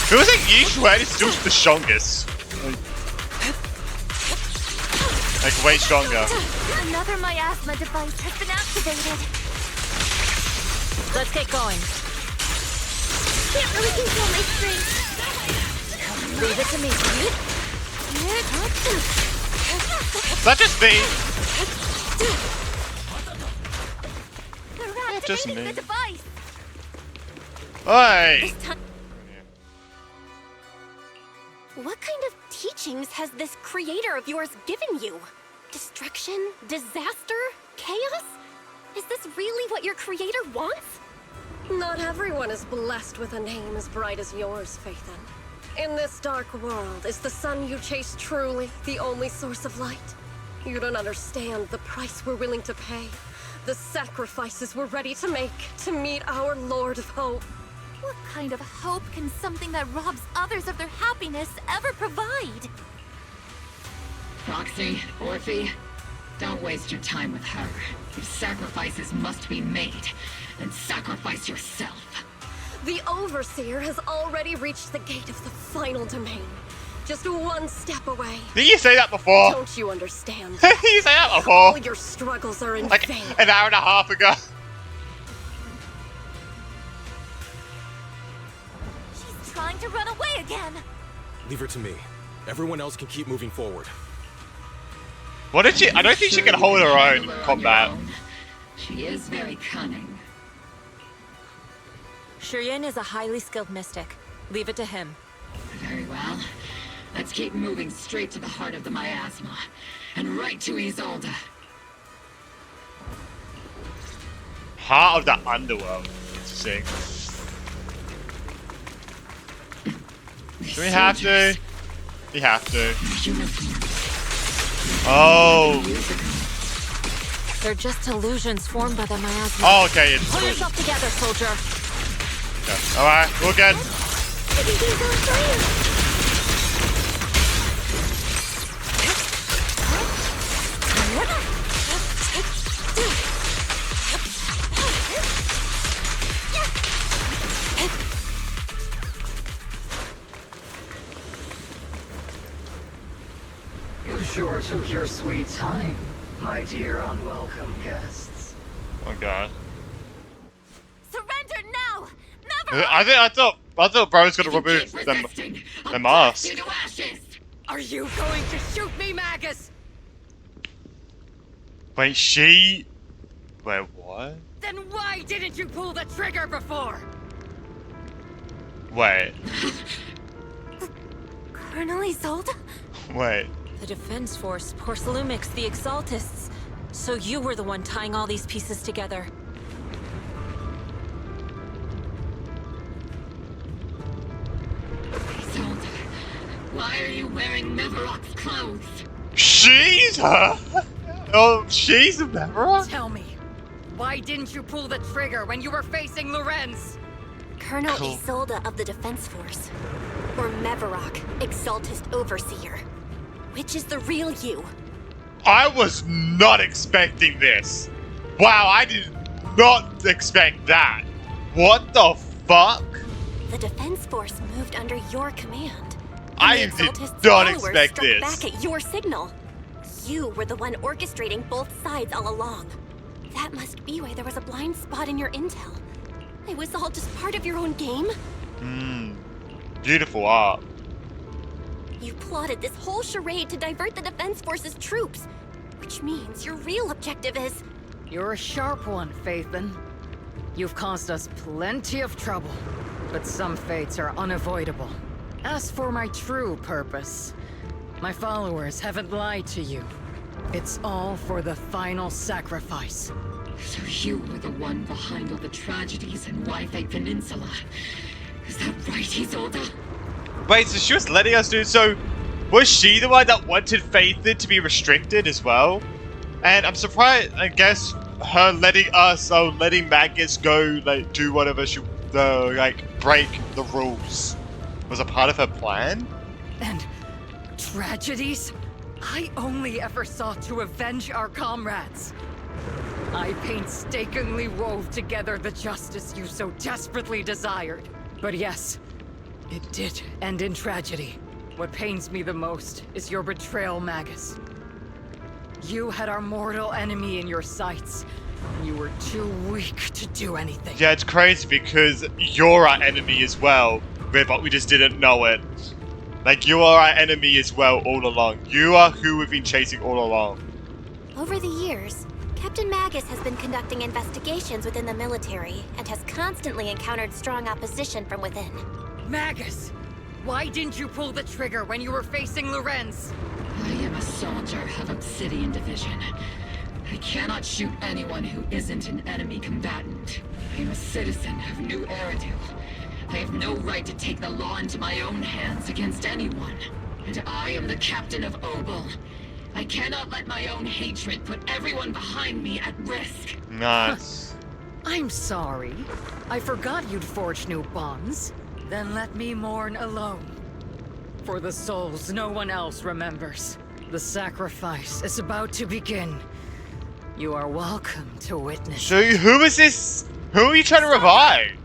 Feels like each way is still the strongest. Like way stronger. Another miasma device has been activated. Let's get going. Can't really control my strength. Leave it to me. Is that just me? They're Just activating me. the device. Oi! What kind of teachings has this creator of yours given you? Destruction? Disaster? Chaos? Is this really what your creator wants? Not everyone is blessed with a name as bright as yours, Phaethon. In this dark world, is the sun you chase truly the only source of light? You don't understand the price we're willing to pay, the sacrifices we're ready to make to meet our Lord of Hope. What kind of hope can something that robs others of their happiness ever provide? Roxy, Orphe, don't waste your time with her. If sacrifices must be made, then sacrifice yourself. The Overseer has already reached the gate of the final domain. Just one step away. Did you say that before? Don't you understand? Did you say that before? All your struggles are in Like vain. an hour and a half ago. She's trying to run away again. Leave her to me. Everyone else can keep moving forward. What did she? I don't think she can hold her own in combat. She is very cunning. Shiryen is a highly skilled mystic. Leave it to him. Very well. Let's keep moving straight to the heart of the miasma. And right to Isolde. Heart of the underworld. Interesting. Do we have to? We have to. Oh. They're just illusions formed by the miasma. Oh, okay. It's Pull yourself together, soldier. yeah. Alright, we're good. You sure took your sweet time, my dear unwelcome guests. Oh god. Surrender now! I thought bro was gonna remove the mask. Are you going to shoot me, Magus? Wait, she? Wait, what? Then why didn't you pull the trigger before? Wait. Colonel Isolde? Wait. The Defense Force, Porcelumix, the Exaltists. So you were the one tying all these pieces together. Isolde, why are you wearing Mevarok's clothes? She's her? Oh, she's a Mevarok? Tell me, why didn't you pull the trigger when you were facing Lorenz? Colonel Isolde of the Defense Force. Or Mevarok, Exaltist Overseer. Which is the real you? I was not expecting this. Wow, I did not expect that. What the fuck? The Defense Force moved under your command. I did not expect this. Back at your signal. You were the one orchestrating both sides all along. That must be why there was a blind spot in your intel. It was all just part of your own game? Beautiful art. You plotted this whole charade to divert the Defense Force's troops. Which means your real objective is... You're a sharp one, Phaethon. You've caused us plenty of trouble, but some fates are unavoidable. As for my true purpose, my followers haven't lied to you. It's all for the final sacrifice. So you were the one behind all the tragedies in Wi-Fi Peninsula. Is that right, Isolde? Wait, so she was letting us do so? Was she the one that wanted Phaethon to be restricted as well? And I'm surprised, I guess, her letting us, letting Magus go, like, do whatever she, like, break the rules was a part of her plan? And tragedies? I only ever sought to avenge our comrades. I painstakingly wove together the justice you so desperately desired. But yes, it did end in tragedy. What pains me the most is your betrayal, Magus. You had our mortal enemy in your sights, and you were too weak to do anything. Yeah, it's crazy because you're our enemy as well, but we just didn't know it. Like, you are our enemy as well all along. You are who we've been chasing all along. Over the years, Captain Magus has been conducting investigations within the military and has constantly encountered strong opposition from within. Magus! Why didn't you pull the trigger when you were facing Lorenz? I am a soldier of Obsidian Division. I cannot shoot anyone who isn't an enemy combatant. I am a citizen of New Eridu. I have no right to take the law into my own hands against anyone. And I am the captain of Obel. I cannot let my own hatred put everyone behind me at risk. Nice. I'm sorry. I forgot you'd forged new bonds. Then let me mourn alone. For the souls no one else remembers. The sacrifice is about to begin. You are welcome to witness. So who is this? Who are you trying to revive?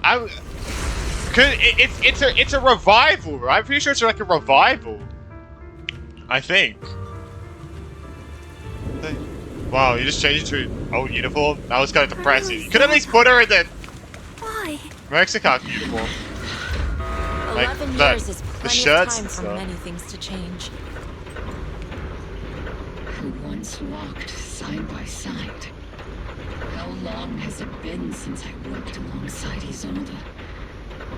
Cause it's a revival, right? I'm pretty sure it's like a revival. I think. Wow, you just changed it to old uniform? That was kind of depressing. You could at least put her in the Why? Mexican uniform. 11 years is plenty of shirts time and for stuff. many things to change. Who once walked side by side. How long has it been since I worked alongside Isolde?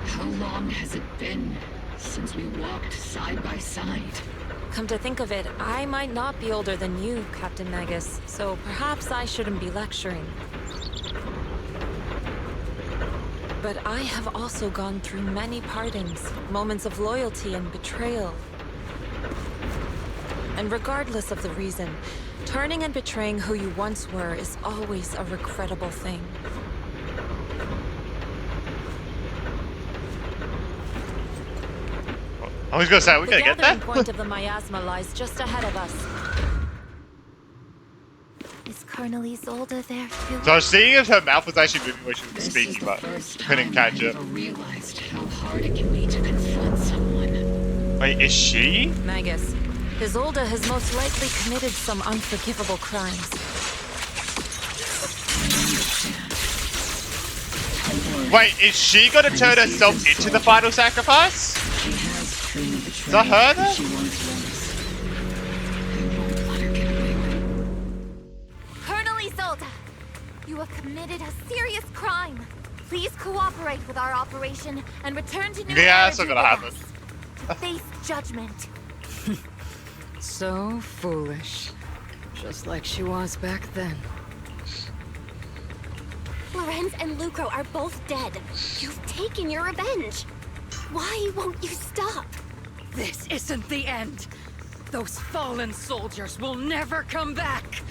How long has it been since we walked side by side? Come to think of it, I might not be older than you, Captain Magus, so perhaps I shouldn't be lecturing. But I have also gone through many partings, moments of loyalty and betrayal. And regardless of the reason, turning and betraying who you once were is always a regrettable thing. I was gonna say, we're gonna get The there. gathering point of the miasma lies just ahead of us. Is Colonel Isolde there too? So I was seeing if her mouth was actually moving when she was speaking, but couldn't catch it. I realized how hard it can be to confront someone. Wait, is she? Magus, Isolde has most likely committed some unforgivable crimes. Wait, is she gonna turn herself into the final sacrifice? Is that her then? Colonel Isolde, you have committed a serious crime. Please cooperate with our operation and return to New Yeah, that's not Origin gonna with happen. us to face judgment. So foolish. Just like she was back then. Lorenz and Lucro are both dead. You've taken your revenge. Why won't you stop? This isn't the end. Those fallen soldiers will never come back.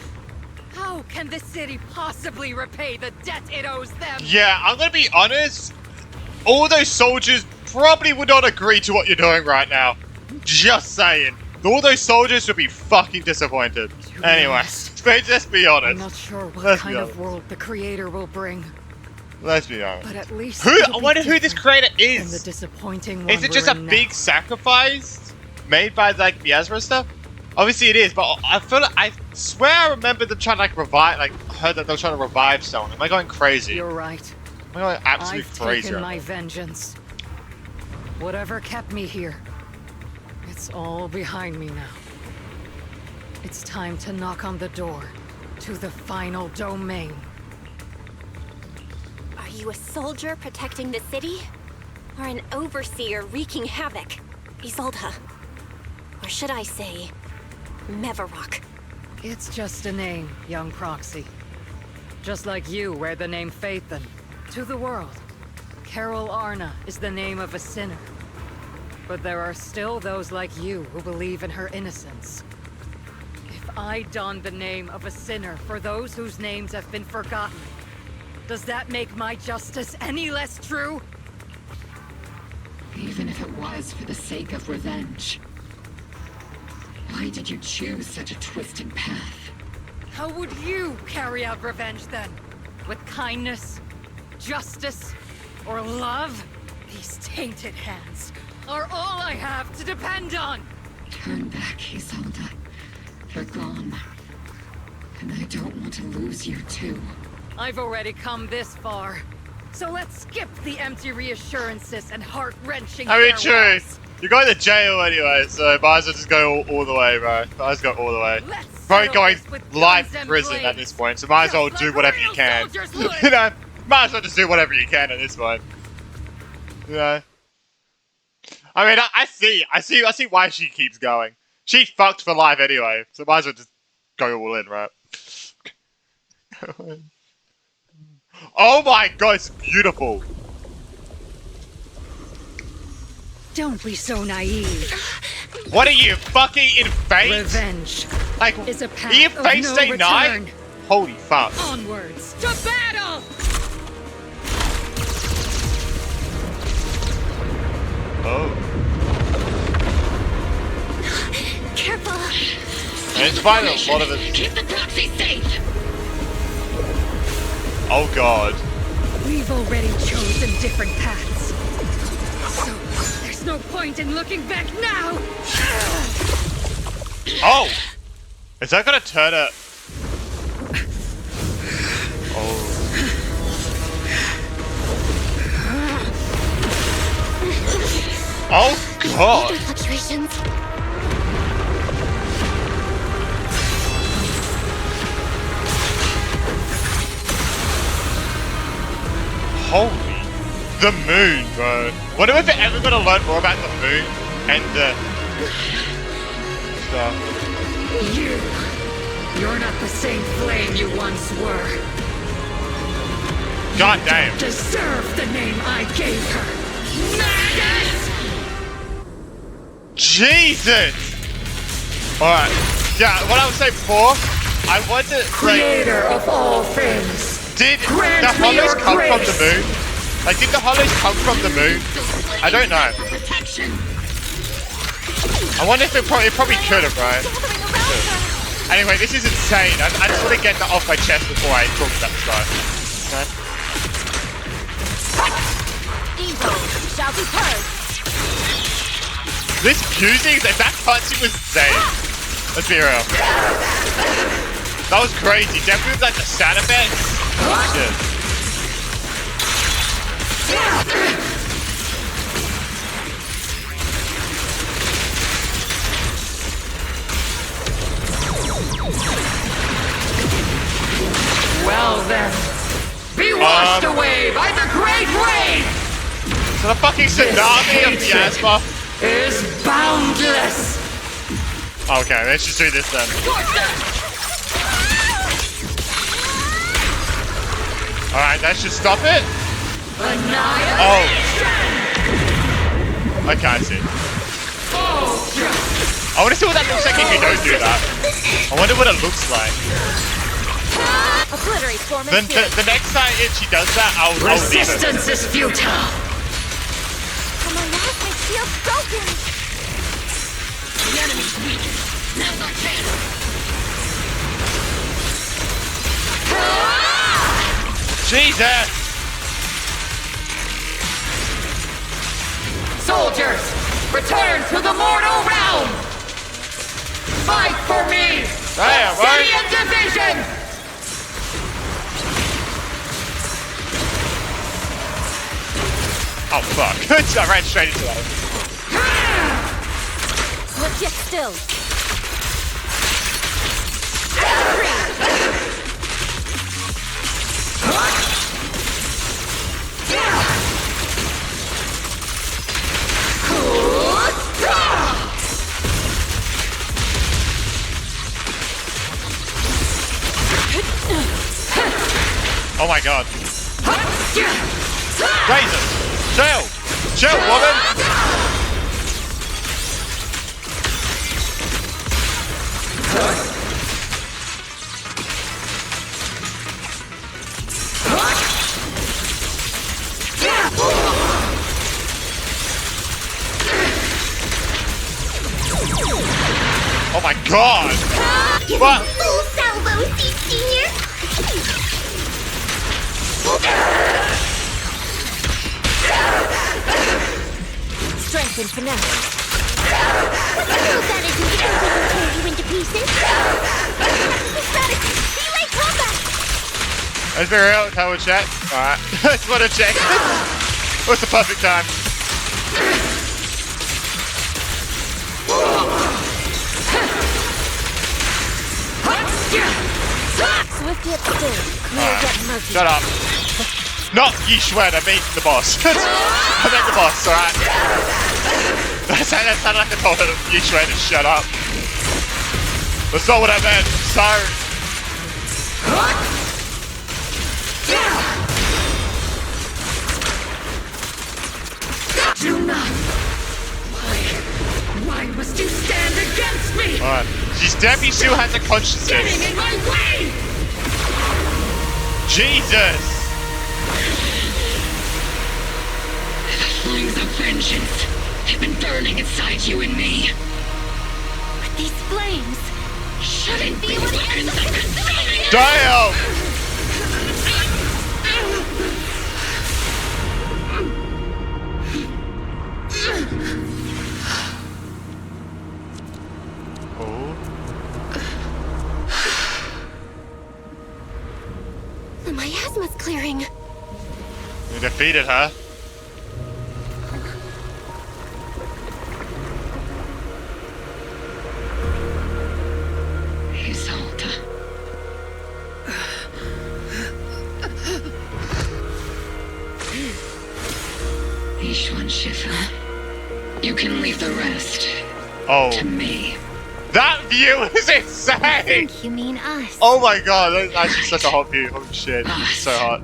How can the city possibly repay the debt it owes them? Yeah, I'm gonna be honest. All those soldiers probably would not agree to what you're doing right now. Just saying. All those soldiers would be fucking disappointed. Anyway, let's be honest. I'm not sure what Let's be kind of honest. world the creator will bring, Let's be honest. but at least Who? it'll I be wonder who this creator than the is. disappointing one Is it just we're a in big sacrifice made by like miasma stuff? Obviously it is, but I feel like I swear I remember them trying to like revive, like heard that they were trying to revive someone. Am I going crazy? You're right. Am I going absolutely I've crazy? taken right my now? vengeance. Whatever kept me here, it's all behind me now. It's time to knock on the door to the final domain. Are you a soldier protecting the city? Or an overseer wreaking havoc? Isolde. Or should I say, Mevarok? It's just a name, young Proxy. Just like you wear the name Phaethon. To the world, Carol Arna is the name of a sinner. But there are still those like you who believe in her innocence. If I don the name of a sinner for those whose names have been forgotten, does that make my justice any less true? Even if it was for the sake of revenge. Why did you choose such a twisted path? How would you carry out revenge then? With kindness, justice, or love? These tainted hands are all I have to depend on! Turn back, Isolde. They're gone. And I don't want to lose you, too. I've already come this far. So let's skip the empty reassurances and heart-wrenching I mean, true. farewells. You're going to jail anyway, so might as well just go all the way, bro. Might as well go all the way. Probably going life in prison at this point, so might as well do whatever you can. You know, might as well just do whatever you can at this point. You know? I mean, I see why she keeps going. She's fucked for life anyway, so might as well just go all in, right? Oh my god, it's beautiful. Don't be so naive. What are you, fucking in fate? Revenge like, is a path are you of fate no stay night? return. Holy fuck. Onwards to battle! Oh. Careful! And it's fine, a lot of it. Keep the proxy safe! Oh god. We've already chosen different paths. So, there's no point in looking back now! Oh! Is that gonna turn it? Oh. Oh god. Ether fluctuations. Holy, the moon, bro. Wonder if we're ever gonna learn more about the moon and the stuff. You're not the same flame you once were. God damn. Deserve the name I gave her. Maggot! Jesus! Alright. Yeah, what I was saying before, I wonder, Creator of all things. Did Grant the me hollows your come from the grace. moon? Like, did the hollows come from the moon? I don't know. I wonder if it probably could have, right? Anyway, this is insane. I just want to get that off my chest before I talk about this guy. Okay. Evil shall be purged. This fusing, that punching was insane. Let's be real. That was crazy. Definitely with like the sound effects. Shit. Well then, be washed away by the great rain! So the fucking tsunami of miasma is boundless! Okay, let's just do this then. Alright, that should stop it. Oh. Okay, I see. I want to see what that looks like if you don't do that. I wonder what it looks like. Obliterate form Then the next time if she does that, I'll leave it. Resistance is futile! Oh, my last makes shield broken! The enemy's weak. Now's our chance! Jesus! Soldiers, return to the mortal realm! Fight for me! Damn, City and division! Oh fuck. I ran straight into that. Legit still. Oh my god. Jesus! Chill! Chill, woman! Oh my god! What? Full salvo, Senior! Strength and finesse. That isn't the will tear you into pieces. Melee combat! Let's be real, how we check. Alright, just want to check. What's the perfect time? Swift yet still. Clear yet murky. Shut up. Not Yi Xuan, I mean the boss. I meant the boss, alright? That sounded like I told Yi Xuan to shut up. That's not what I meant. Sorry. Do not! Why must you stand against me? Alright. She's definitely still has a consciousness. Getting in my way! Jesus! The flames of vengeance have been burning inside you and me. But these flames shouldn't be weapons of consuming. Damn! The miasma's clearing. We defeated her. Which one, Shifu? You can leave the rest to me. That view is insane! I think you mean us. Oh my god, that's actually such a hot view. Holy shit. It's so hot.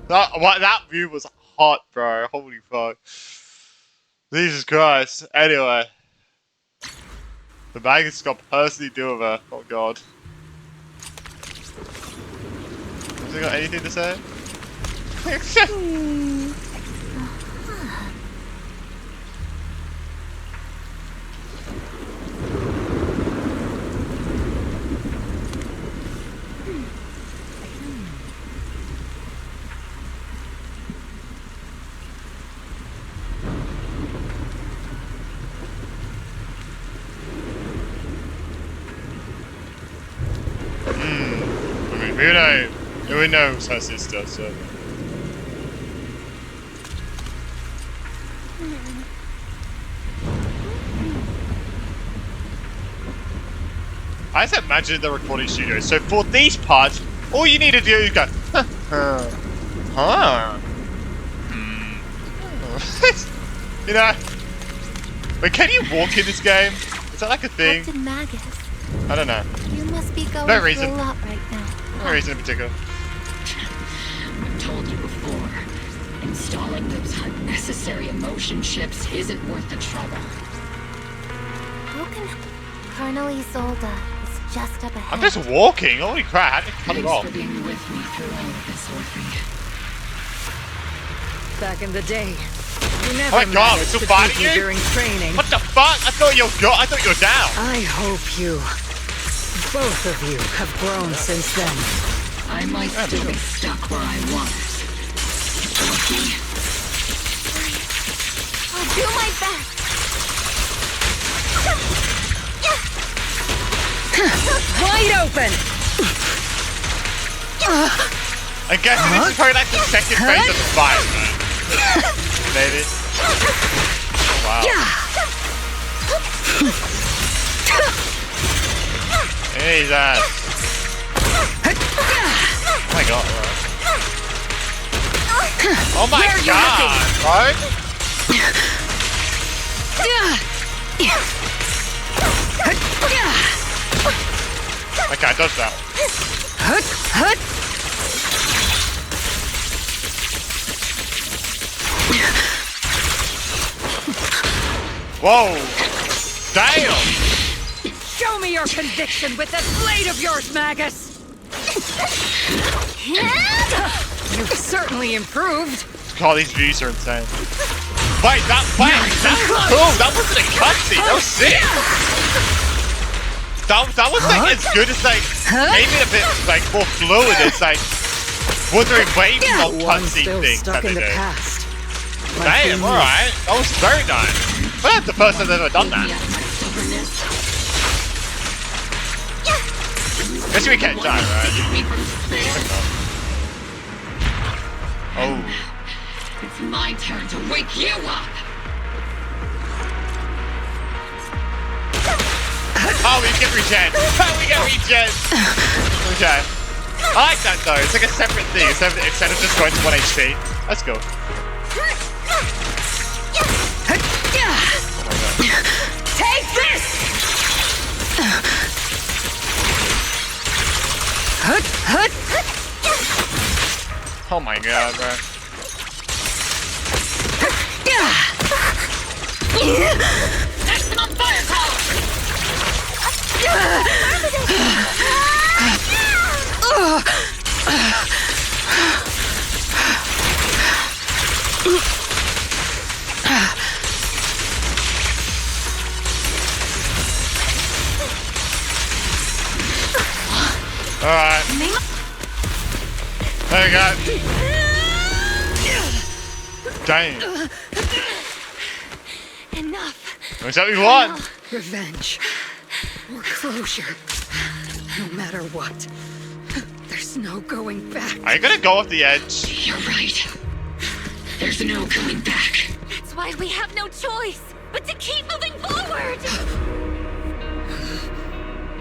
That view was hot, bro. Holy fuck. Jesus Christ. Anyway. The Magus got personally do with her. Oh god. Has he got anything to say? Who knows her sister, so. I just imagine the recording studio. So for these parts, all you need to do is go, you know. Wait, can you walk in this game? Is that like a thing? Captain Magus, I don't know. you must be going No through reason. a lot right now. No reason in particular. I've told you before, installing those unnecessary emotion chips isn't worth the trouble. How can Colonel Isolde is just up ahead? I'm just walking. Holy crap! I had to cut it Thanks off. for being with me through all of this, Orphe. Back in the day, you Oh never my god, we're managed still to fighting beat me you? during training. What the fuck? I thought you were down. I hope you, both of you, have grown since then. I might still be stuck where I was. Orphe, I'll do my best. Wide open! I guess this is probably like the second phase of the fight, man. Maybe. Oh, wow. Hey, he's ass. Oh my god, bro. Oh my god, bro. Okay, I dodged that. Whoa! Damn! Show me your conviction with that blade of yours, Magus! You've certainly improved. God, these views are insane. Wait, that's cool! That wasn't a cutscene, that was sick! That was like as good as like, maybe a bit like more fluid as like Wuthering Waves on cutscene things that they do. Damn, alright. That was very nice. Well, that's the first time I've ever done that. Guess we can't die, right? Oh. it's my turn to wake you up. Oh, we get regen. Oh, we get regen. Okay. I like that though. It's like a separate thing. Instead of just going to 1 HP. Let's go. Take this! Oh my god, bro. Maximum fire power! Alright. There we go. Dang. Enough. What's that we want? Revenge. Or closure. No matter what. There's no going back. Are you gonna go off the edge? You're right. There's no going back. That's why we have no choice but to keep moving forward.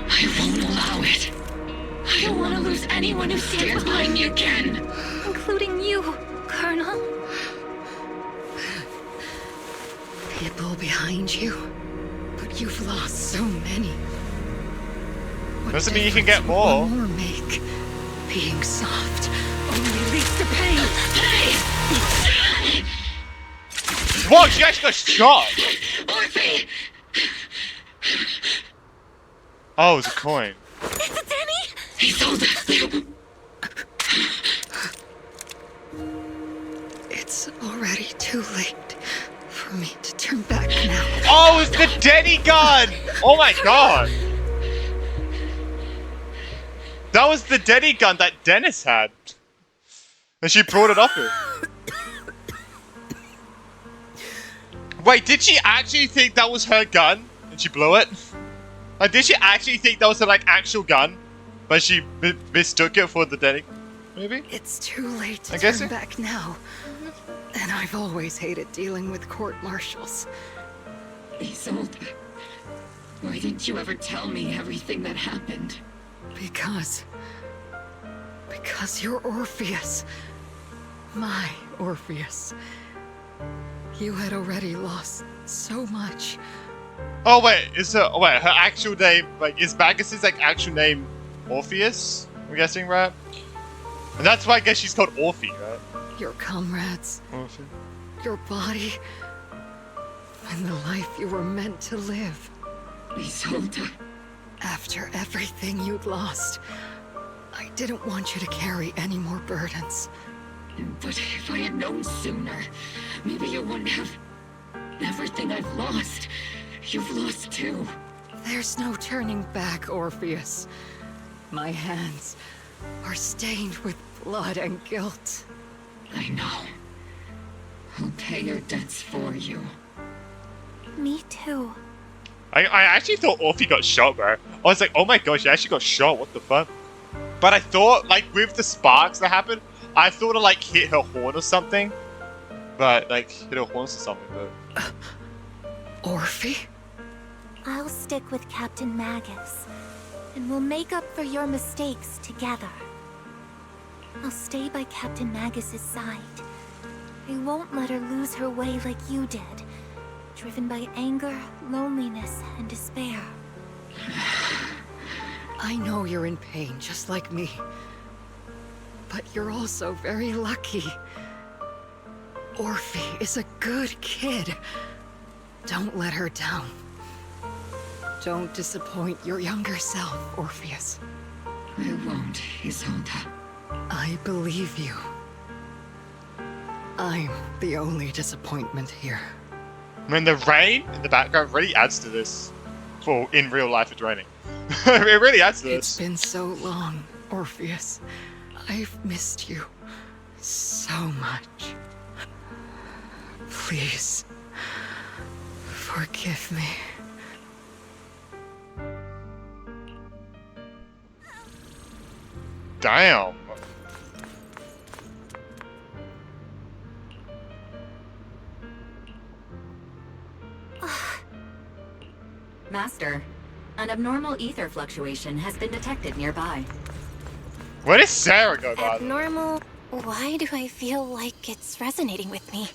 I won't allow it. I don't want to lose anyone who stands behind me again. Including you, Colonel. people behind you, but you've lost so many. What Doesn't mean you can get difference would more. one more make? Being soft only leads to pain. Hey! Whoa, she actually got shot! Orphe! Oh, it was a coin. Is it Danny? He sold it. It's already too late for me to turn back now. Oh, it's the Denny gun! Oh my god! That was the Denny gun that Dennis had. And she brought it off him. Wait, did she actually think that was her gun? And she blew it? Like, did she actually think that was her, like, actual gun? But she mistook it for the Denny? Maybe? It's too late to guess turn it- back now. And I've always hated dealing with court-martials. Isolde, why didn't you ever tell me everything that happened? Because you're Orpheus. My Orpheus. You had already lost so much. Oh wait, her actual name, like, is Magus's, like, actual name Orpheus? I'm guessing, right? And that's why I guess she's called Orphe, right? Your comrades. Orphe. Your body. And the life you were meant to live. Isolde. After everything you'd lost, I didn't want you to carry any more burdens. But if I had known sooner, maybe you wouldn't have... Everything I've lost, you've lost too. There's no turning back, Orpheus. My hands are stained with blood and guilt. I know. I'll pay your debts for you. Me too. I actually thought Orphe got shot, bro. I was like, oh my gosh, she actually got shot, what the fuck? But I thought, like, with the sparks that happened, I thought it, like, hit her horn or something. But, like, hit her horns or something, but... Orphe? I'll stick with Captain Magus, and we'll make up for your mistakes together. I'll stay by Captain Magus's side. I won't let her lose her way like you did, driven by anger, loneliness, and despair. I know you're in pain, just like me. But you're also very lucky. Orphe is a good kid. Don't let her down. Don't disappoint your younger self, Orpheus. I won't, Isolde. I believe you. I'm the only disappointment here. I mean, the rain in the background really adds to this. For in real life, it's raining. It really adds to this. It's been so long, Orpheus. I've missed you so much. Please, forgive me. Damn. Master, an abnormal ether fluctuation has been detected nearby. Where did Sarah go, by the way? Abnormal? Why do I feel like it's resonating with me?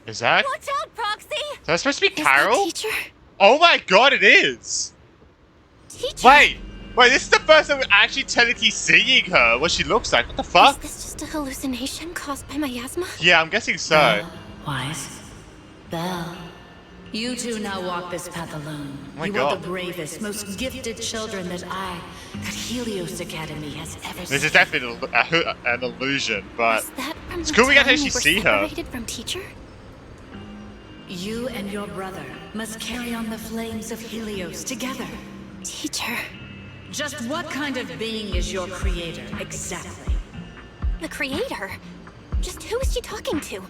Is that? Watch out, Proxy! Is that supposed to be Is that Carol? teacher? Oh my god, it is! Teacher? Wait, this is the first time we're actually technically seeing her, what she looks like. What the fuck? Is this just a hallucination caused by miasma? Yeah, I'm guessing so. Wise. Belle. You two now walk this path alone. Oh my you God. are the bravest, most gifted children that Helios Academy has ever seen. This is definitely an illusion, but Is that from it's the cool we get to time actually we were see her. separated from teacher? You and your brother must carry on the flames of Helios together. Teacher. Just what kind of being is your creator, exactly? The creator? Just who is she talking to?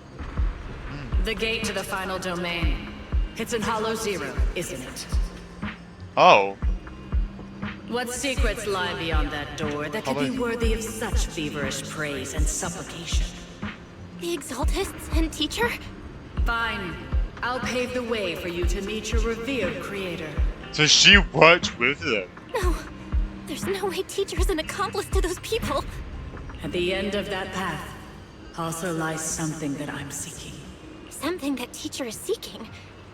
The gate to the final domain. It's in Hollow Zero, isn't it? Oh. What secrets lie beyond that door that could be worthy of such feverish praise and supplication? The Exaltists and teacher? Fine. I'll pave the way for you to meet your revered creator. So she worked with them. No. There's no way teacher is an accomplice to those people. At the end of that path also lies something that I'm seeking. something that teacher is seeking.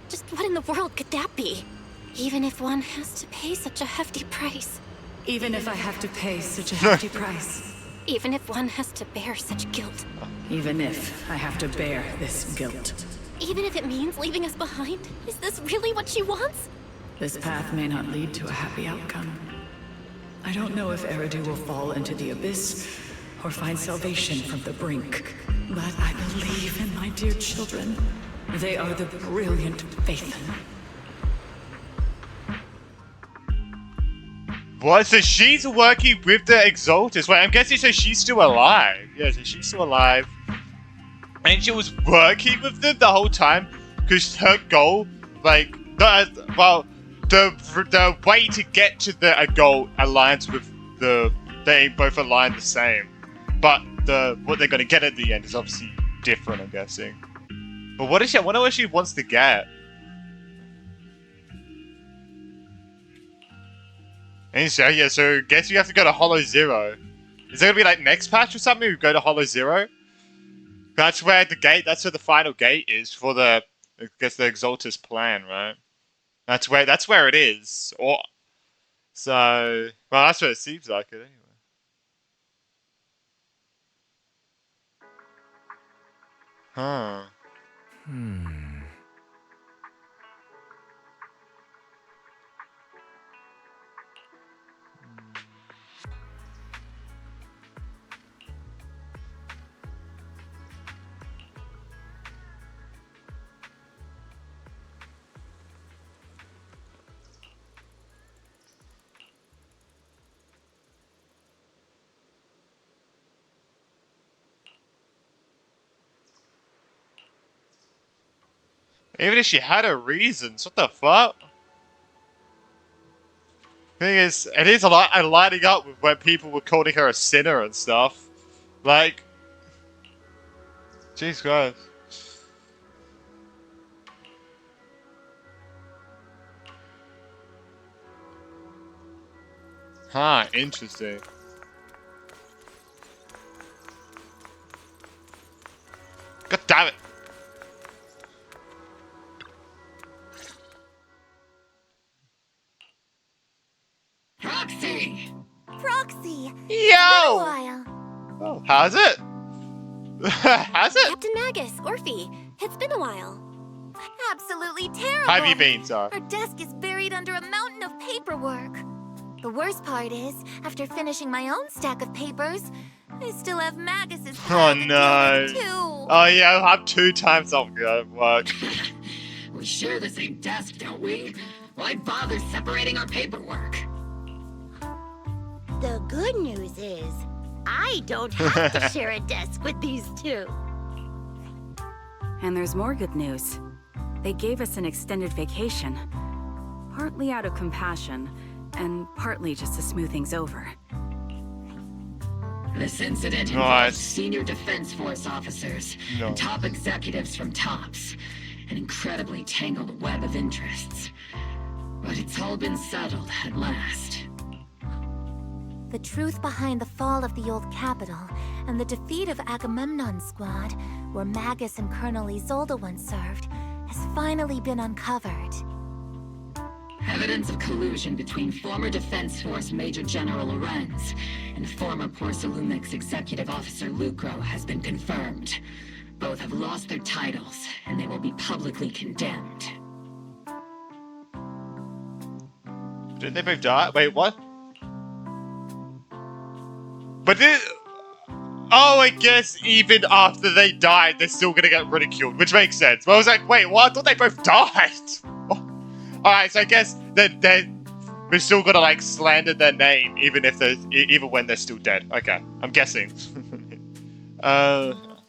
Just what in the world could that be? Even if one has to pay such a hefty price. Even if I have to pay such a hefty price. Even if one has to bear such guilt. Even if I have to bear this guilt. Even if it means leaving us behind? Is this really what she wants? This path may not lead to a happy outcome. I don't know if Eridu will fall into the abyss or find salvation from the brink. But I believe in my dear children. They are the brilliant Phaethon. What? So she's working with the Exaltus. Wait, I'm guessing so she's still alive. Yeah, so she's still alive. And she was working with them the whole time because her goal, like, the way to get to the goal aligns with they both align the same. But what they're gonna get at the end is obviously different, I'm guessing. But what is she? I wonder what she wants to get. And so yeah, so guess you have to go to Hollow Zero. Is there gonna be like next patch or something? We go to Hollow Zero. That's where the final gate is for I guess the Exaltus plan, right? That's where it is. Well, that's what it seems like it anyway. Huh. Even if she had her reasons, what the fuck? Thing is, it is a lot lining up with when people were calling her a sinner and stuff. Like, jeez Christ. Huh, interesting. God damn it. Proxy! Proxy! Yo! It's been a while. Oh, how's it? How's it? Captain Magus, Orphe, it's been a while. Absolutely terrible. How have you been, sir? Our desk is buried under a mountain of paperwork. The worst part is, after finishing my own stack of papers, I still have Magus's pile to deal with, too. Oh yeah, I have 2 times off work. We share the same desk, don't we? Why bother separating our paperwork? The good news is, I don't have to share a desk with these two. And there's more good news. They gave us an extended vacation. Partly out of compassion, and partly just to smooth things over. This incident involves senior Defense Force officers and top executives from TOPS. An incredibly tangled web of interests. But it's all been settled at last. The truth behind the fall of the old capital and the defeat of Agamemnon's squad, where Magus and Colonel Isolde once served, has finally been uncovered. Evidence of collusion between former Defense Force Major General Lorenz and former Porcelumix Executive Officer Lucro has been confirmed. Both have lost their titles, and they will be publicly condemned. Didn't they both die? Wait, what? But oh, I guess even after they died, they're still gonna get ridiculed, which makes sense. But I was like, wait, what? I thought they both died. Alright, so I guess that we're still gonna like slander their name, even when they're still dead. Okay, I'm guessing.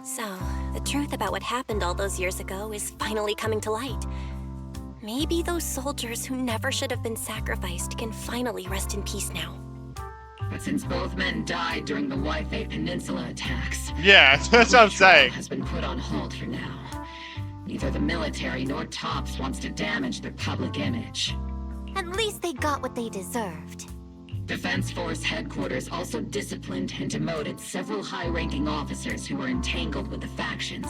So, the truth about what happened all those years ago is finally coming to light. Maybe those soldiers who never should have been sacrificed can finally rest in peace now. But since both men died during the Waifei Peninsula attacks... Yeah, that's what I'm saying. ...has been put on hold for now. Neither the military nor TOPS wants to damage their public image. At least they got what they deserved. Defense Force headquarters also disciplined and demoted several high-ranking officers who were entangled with the factions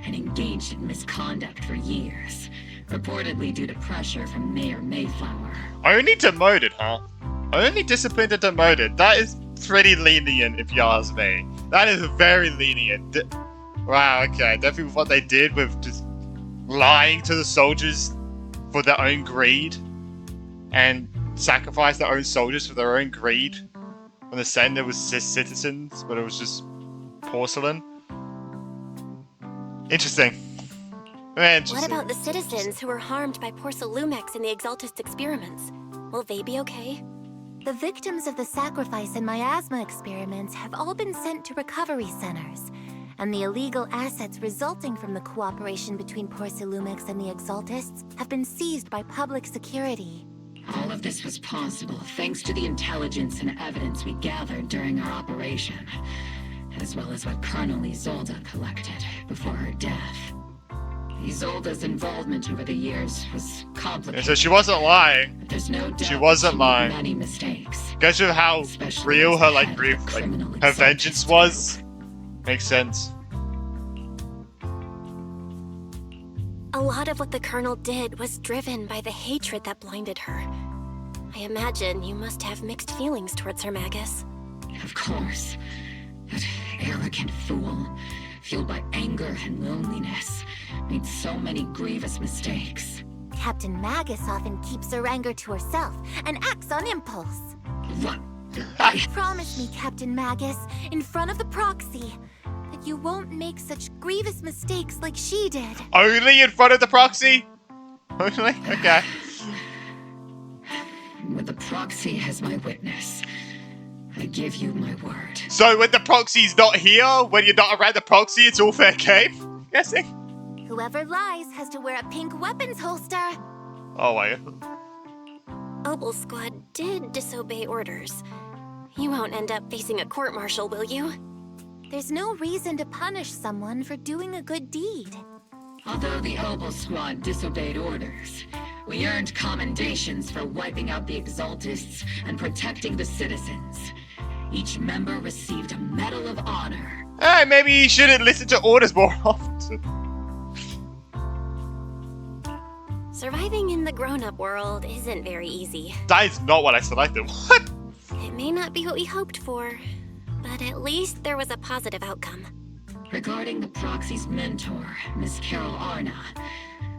and engaged in misconduct for years, reportedly due to pressure from Mayor Mayflower. Only demoted, huh? Only disciplined and demoted. That is pretty lenient, if you ask me. That is very lenient. Wow, okay. Definitely what they did with just lying to the soldiers for their own greed and sacrifice their own soldiers for their own greed. When the sender was citizens, but it was just porcelain. Interesting. Very interesting. What about the citizens who were harmed by Porcelumex in the Exaltist experiments? Will they be okay? The victims of the sacrifice and miasma experiments have all been sent to recovery centers, and the illegal assets resulting from the cooperation between Porcelumex and the Exaltists have been seized by public security. All of this was possible thanks to the intelligence and evidence we gathered during our operation, as well as what Colonel Isolde collected before her death. Isolde's involvement over the years was complicated. So she wasn't lying. But there's no doubt she wasn't lying. Many mistakes. Guess with how real her her vengeance was. Makes sense. A lot of what the Colonel did was driven by the hatred that blinded her. I imagine you must have mixed feelings towards her, Magus. Of course. That arrogant fool, fueled by anger and loneliness, made so many grievous mistakes. Captain Magus often keeps her anger to herself and acts on impulse. What? Promise me, Captain Magus, in front of the proxy, that you won't make such grievous mistakes like she did. Only in front of the proxy? Only? Okay. With the proxy as my witness, I give you my word. So when the proxy's not here, when you're not around the proxy, it's all fair game? Guessing? Whoever lies has to wear a pink weapons holster. Oh my god. Opal Squad did disobey orders. You won't end up facing a court-martial, will you? There's no reason to punish someone for doing a good deed. Although the Opal Squad disobeyed orders, we earned commendations for wiping out the Exaltists and protecting the citizens. Each member received a Medal of Honor. Hey, maybe you shouldn't listen to orders more often. Surviving in the grown-up world isn't very easy. That is not what I selected. What? It may not be what we hoped for, but at least there was a positive outcome. Regarding the proxy's mentor, Miss Carol Arna,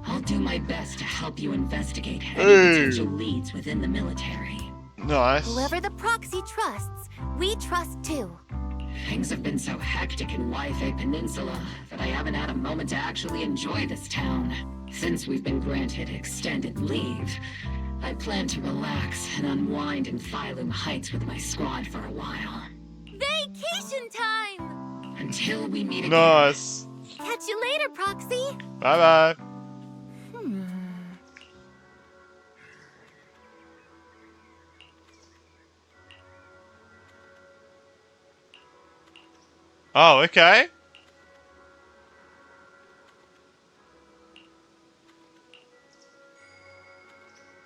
I'll do my best to help you investigate any potential leads within the military. Nice. Whoever the proxy trusts, we trust too. Things have been so hectic in Yfei Peninsula that I haven't had a moment to actually enjoy this town. Since we've been granted extended leave, I plan to relax and unwind in Phylum Heights with my squad for a while. Vacation time! Until we meet again. Nice. Catch you later, Proxy. Bye-bye. Oh, okay.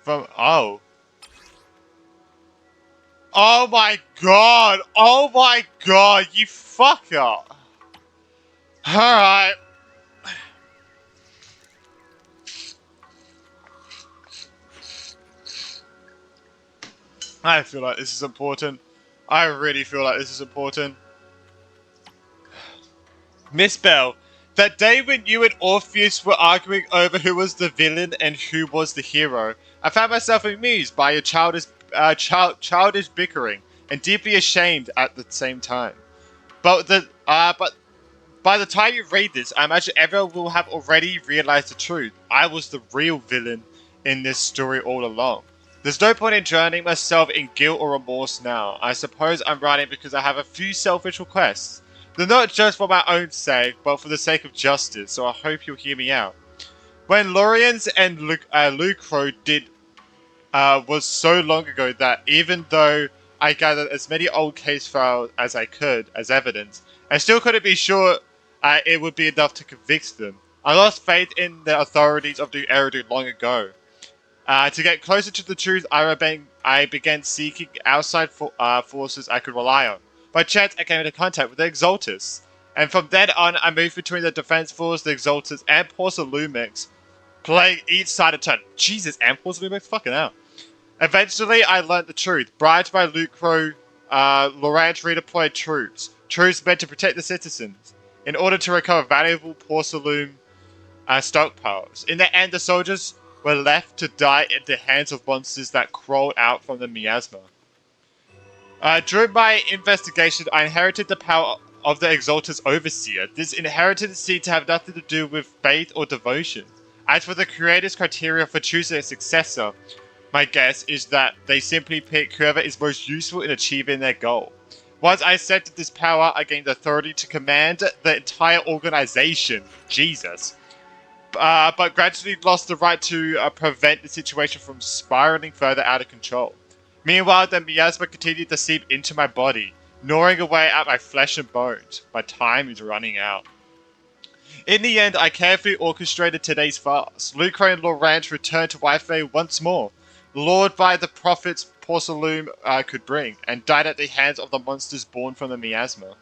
Oh. Oh my god! Oh my god, you fucker! Alright. I feel like this is important. I really feel like this is important. Miss Bell, that day when you and Orpheus were arguing over who was the villain and who was the hero, I found myself amused by your childish bickering and deeply ashamed at the same time. But by the time you read this, I imagine everyone will have already realized the truth. I was the real villain in this story all along. There's no point in drowning myself in guilt or remorse now. I suppose I'm writing because I have a few selfish requests. They're not just for my own sake, but for the sake of justice, so I hope you'll hear me out. When Lorians and Lucro did was so long ago that even though I gathered as many old case files as I could as evidence, I still couldn't be sure it would be enough to convict them. I lost faith in the authorities of the Eridu long ago. To get closer to the truth, I I began seeking outside forces I could rely on. By chance, I came into contact with the Exaltus. And from then on, I moved between the Defense Force, the Exaltus, and Porcelumix, playing each side a turn. Jesus, and Porcelumix? Fucking hell. Eventually, I learned the truth. Bribed by Lucro, Lorance redeployed troops. Troops meant to protect the citizens, in order to recover valuable porcelain stockpiles. In the end, the soldiers were left to die at the hands of monsters that crawled out from the miasma. During my investigation, I inherited the power of the Exaltus Overseer. This inheritance seemed to have nothing to do with faith or devotion. As for the creator's criteria for choosing a successor, my guess is that they simply pick whoever is most useful in achieving their goal. Once I accepted this power, I gained authority to command the entire organization. Jesus. But gradually lost the right to prevent the situation from spiraling further out of control. Meanwhile, the miasma continued to seep into my body, gnawing away at my flesh and bones. My time is running out. In the end, I carefully orchestrated today's fast. Lucre and Lorance returned to Wi-Fi once more, lured by the profits Porcelum could bring, and died at the hands of the monsters born from the miasma.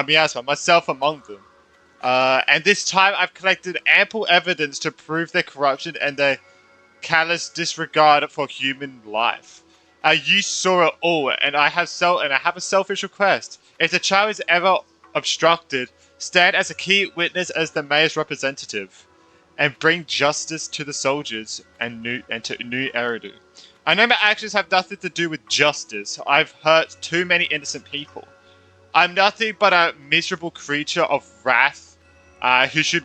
Miasma, myself among them. And this time I've collected ample evidence to prove their corruption and their callous disregard for human life. You saw it all, and I have a selfish request. If the trial is ever obstructed, stand as a key witness as the mayor's representative, and bring justice to the soldiers and to New Eridu. I know my actions have nothing to do with justice. I've hurt too many innocent people. I'm nothing but a miserable creature of wrath, who should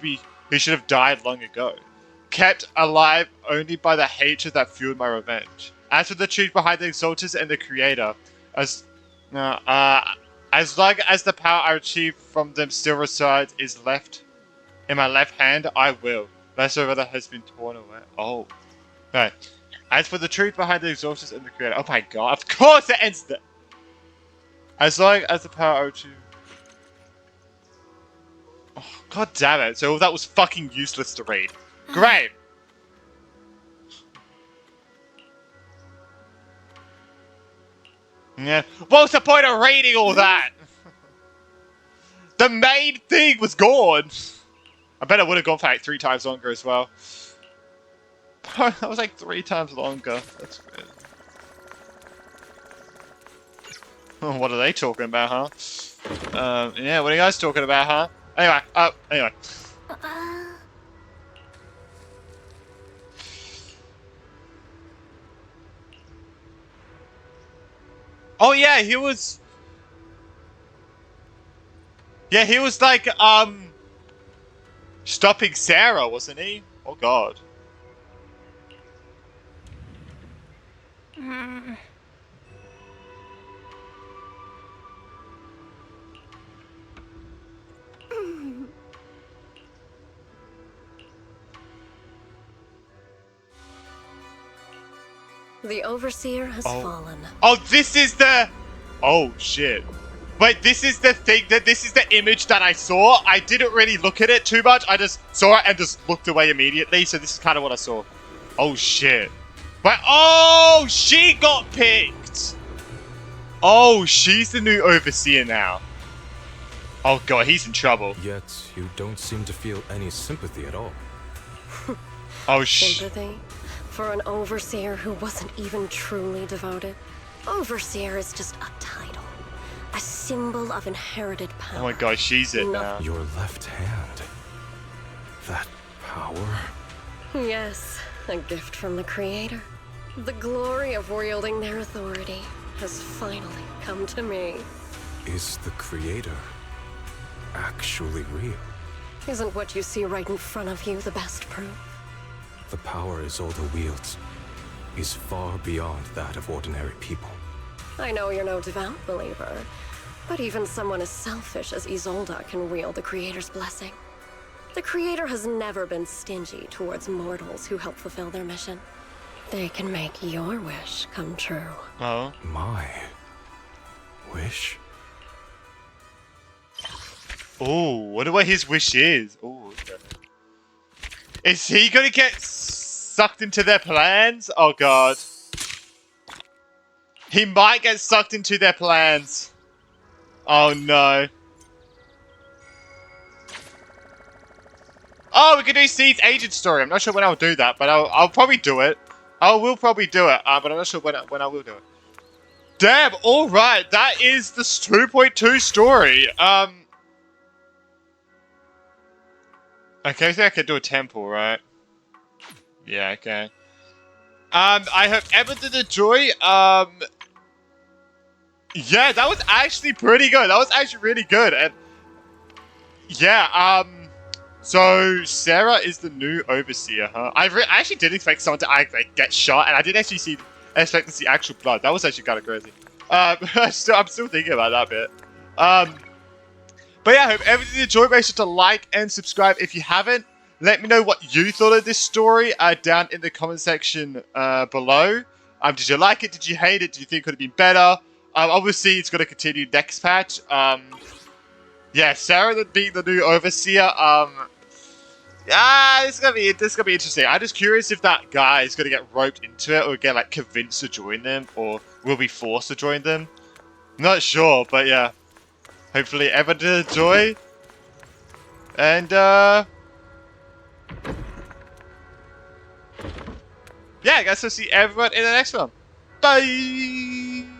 have died long ago, kept alive only by the hatred that fueled my revenge. As for the truth behind the Exaltus and the Creator, as long as the power I achieve from them still resides is left in my left hand, I will. Lesser rather has been torn away. Oh. No. As for the truth behind the Exaltus and the Creator, oh my god, of course it ends there! As long as the power I achieve... Oh, god damn it. So that was fucking useless to read. Great! Yeah. What's the point of reading all that? The main thing was gone. I bet I would have gone for like 3 times longer as well. That was like 3 times longer. That's good. Oh, what are they talking about, huh? Yeah, what are you guys talking about, huh? Anyway, Oh yeah, he was... Yeah, he was like, stopping Sarah, wasn't he? Oh god. The Overseer has fallen. Oh, this is the... Oh, shit. Wait, this is the thing, this is the image that I saw. I didn't really look at it too much. I just saw it and just looked away immediately. So this is kind of what I saw. Oh, shit. Wait, oh, she got picked. Oh, she's the new Overseer now. Oh, God, he's in trouble. Yet, you don't seem to feel any sympathy at all. Oh, sympathy? For an Overseer who wasn't even truly devoted? Overseer is just a title. A symbol of inherited power. Oh my god, she's it now. Your left hand. That power? Yes, a gift from the Creator. The glory of wielding their authority has finally come to me. Is the Creator actually real? Isn't what you see right in front of you the best proof? The power Isolde wields is far beyond that of ordinary people. I know you're no devout believer, but even someone as selfish as Isolde can wield the Creator's blessing. The Creator has never been stingy towards mortals who help fulfill their mission. They can make your wish come true. Oh. My wish? Oh, wonder what his wish is. Oh, okay. Is he gonna get sucked into their plans? Oh god. He might get sucked into their plans. Oh no. Oh, we can do Seed's agent story. I'm not sure when I'll do that, but I'll probably do it. I will probably do it, but I'm not sure when I will do it. Damn, alright, that is the 2.2 story. Okay, I think I can do a temple, right? Yeah, okay. I hope everyone did enjoy. Yeah, that was actually pretty good. That was actually really good. And yeah, so Sarah is the new overseer, huh? I actually didn't expect someone to like get shot, and I didn't actually expect to see actual blood. That was actually kind of crazy. I'm still thinking about that bit. But yeah, I hope everyone enjoyed. Make sure to like and subscribe if you haven't. Let me know what you thought of this story down in the comment section below. Did you like it? Did you hate it? Did you think it could have been better? Obviously, it's going to continue next patch. Yeah, Sarah being the new overseer. Yeah, this is gonna be interesting. I'm just curious if that guy is gonna get roped into it or get like convinced to join them, or will be forced to join them. Not sure, but yeah. Hopefully, everyone did enjoy. And yeah, I guess I'll see everyone in the next one. Bye!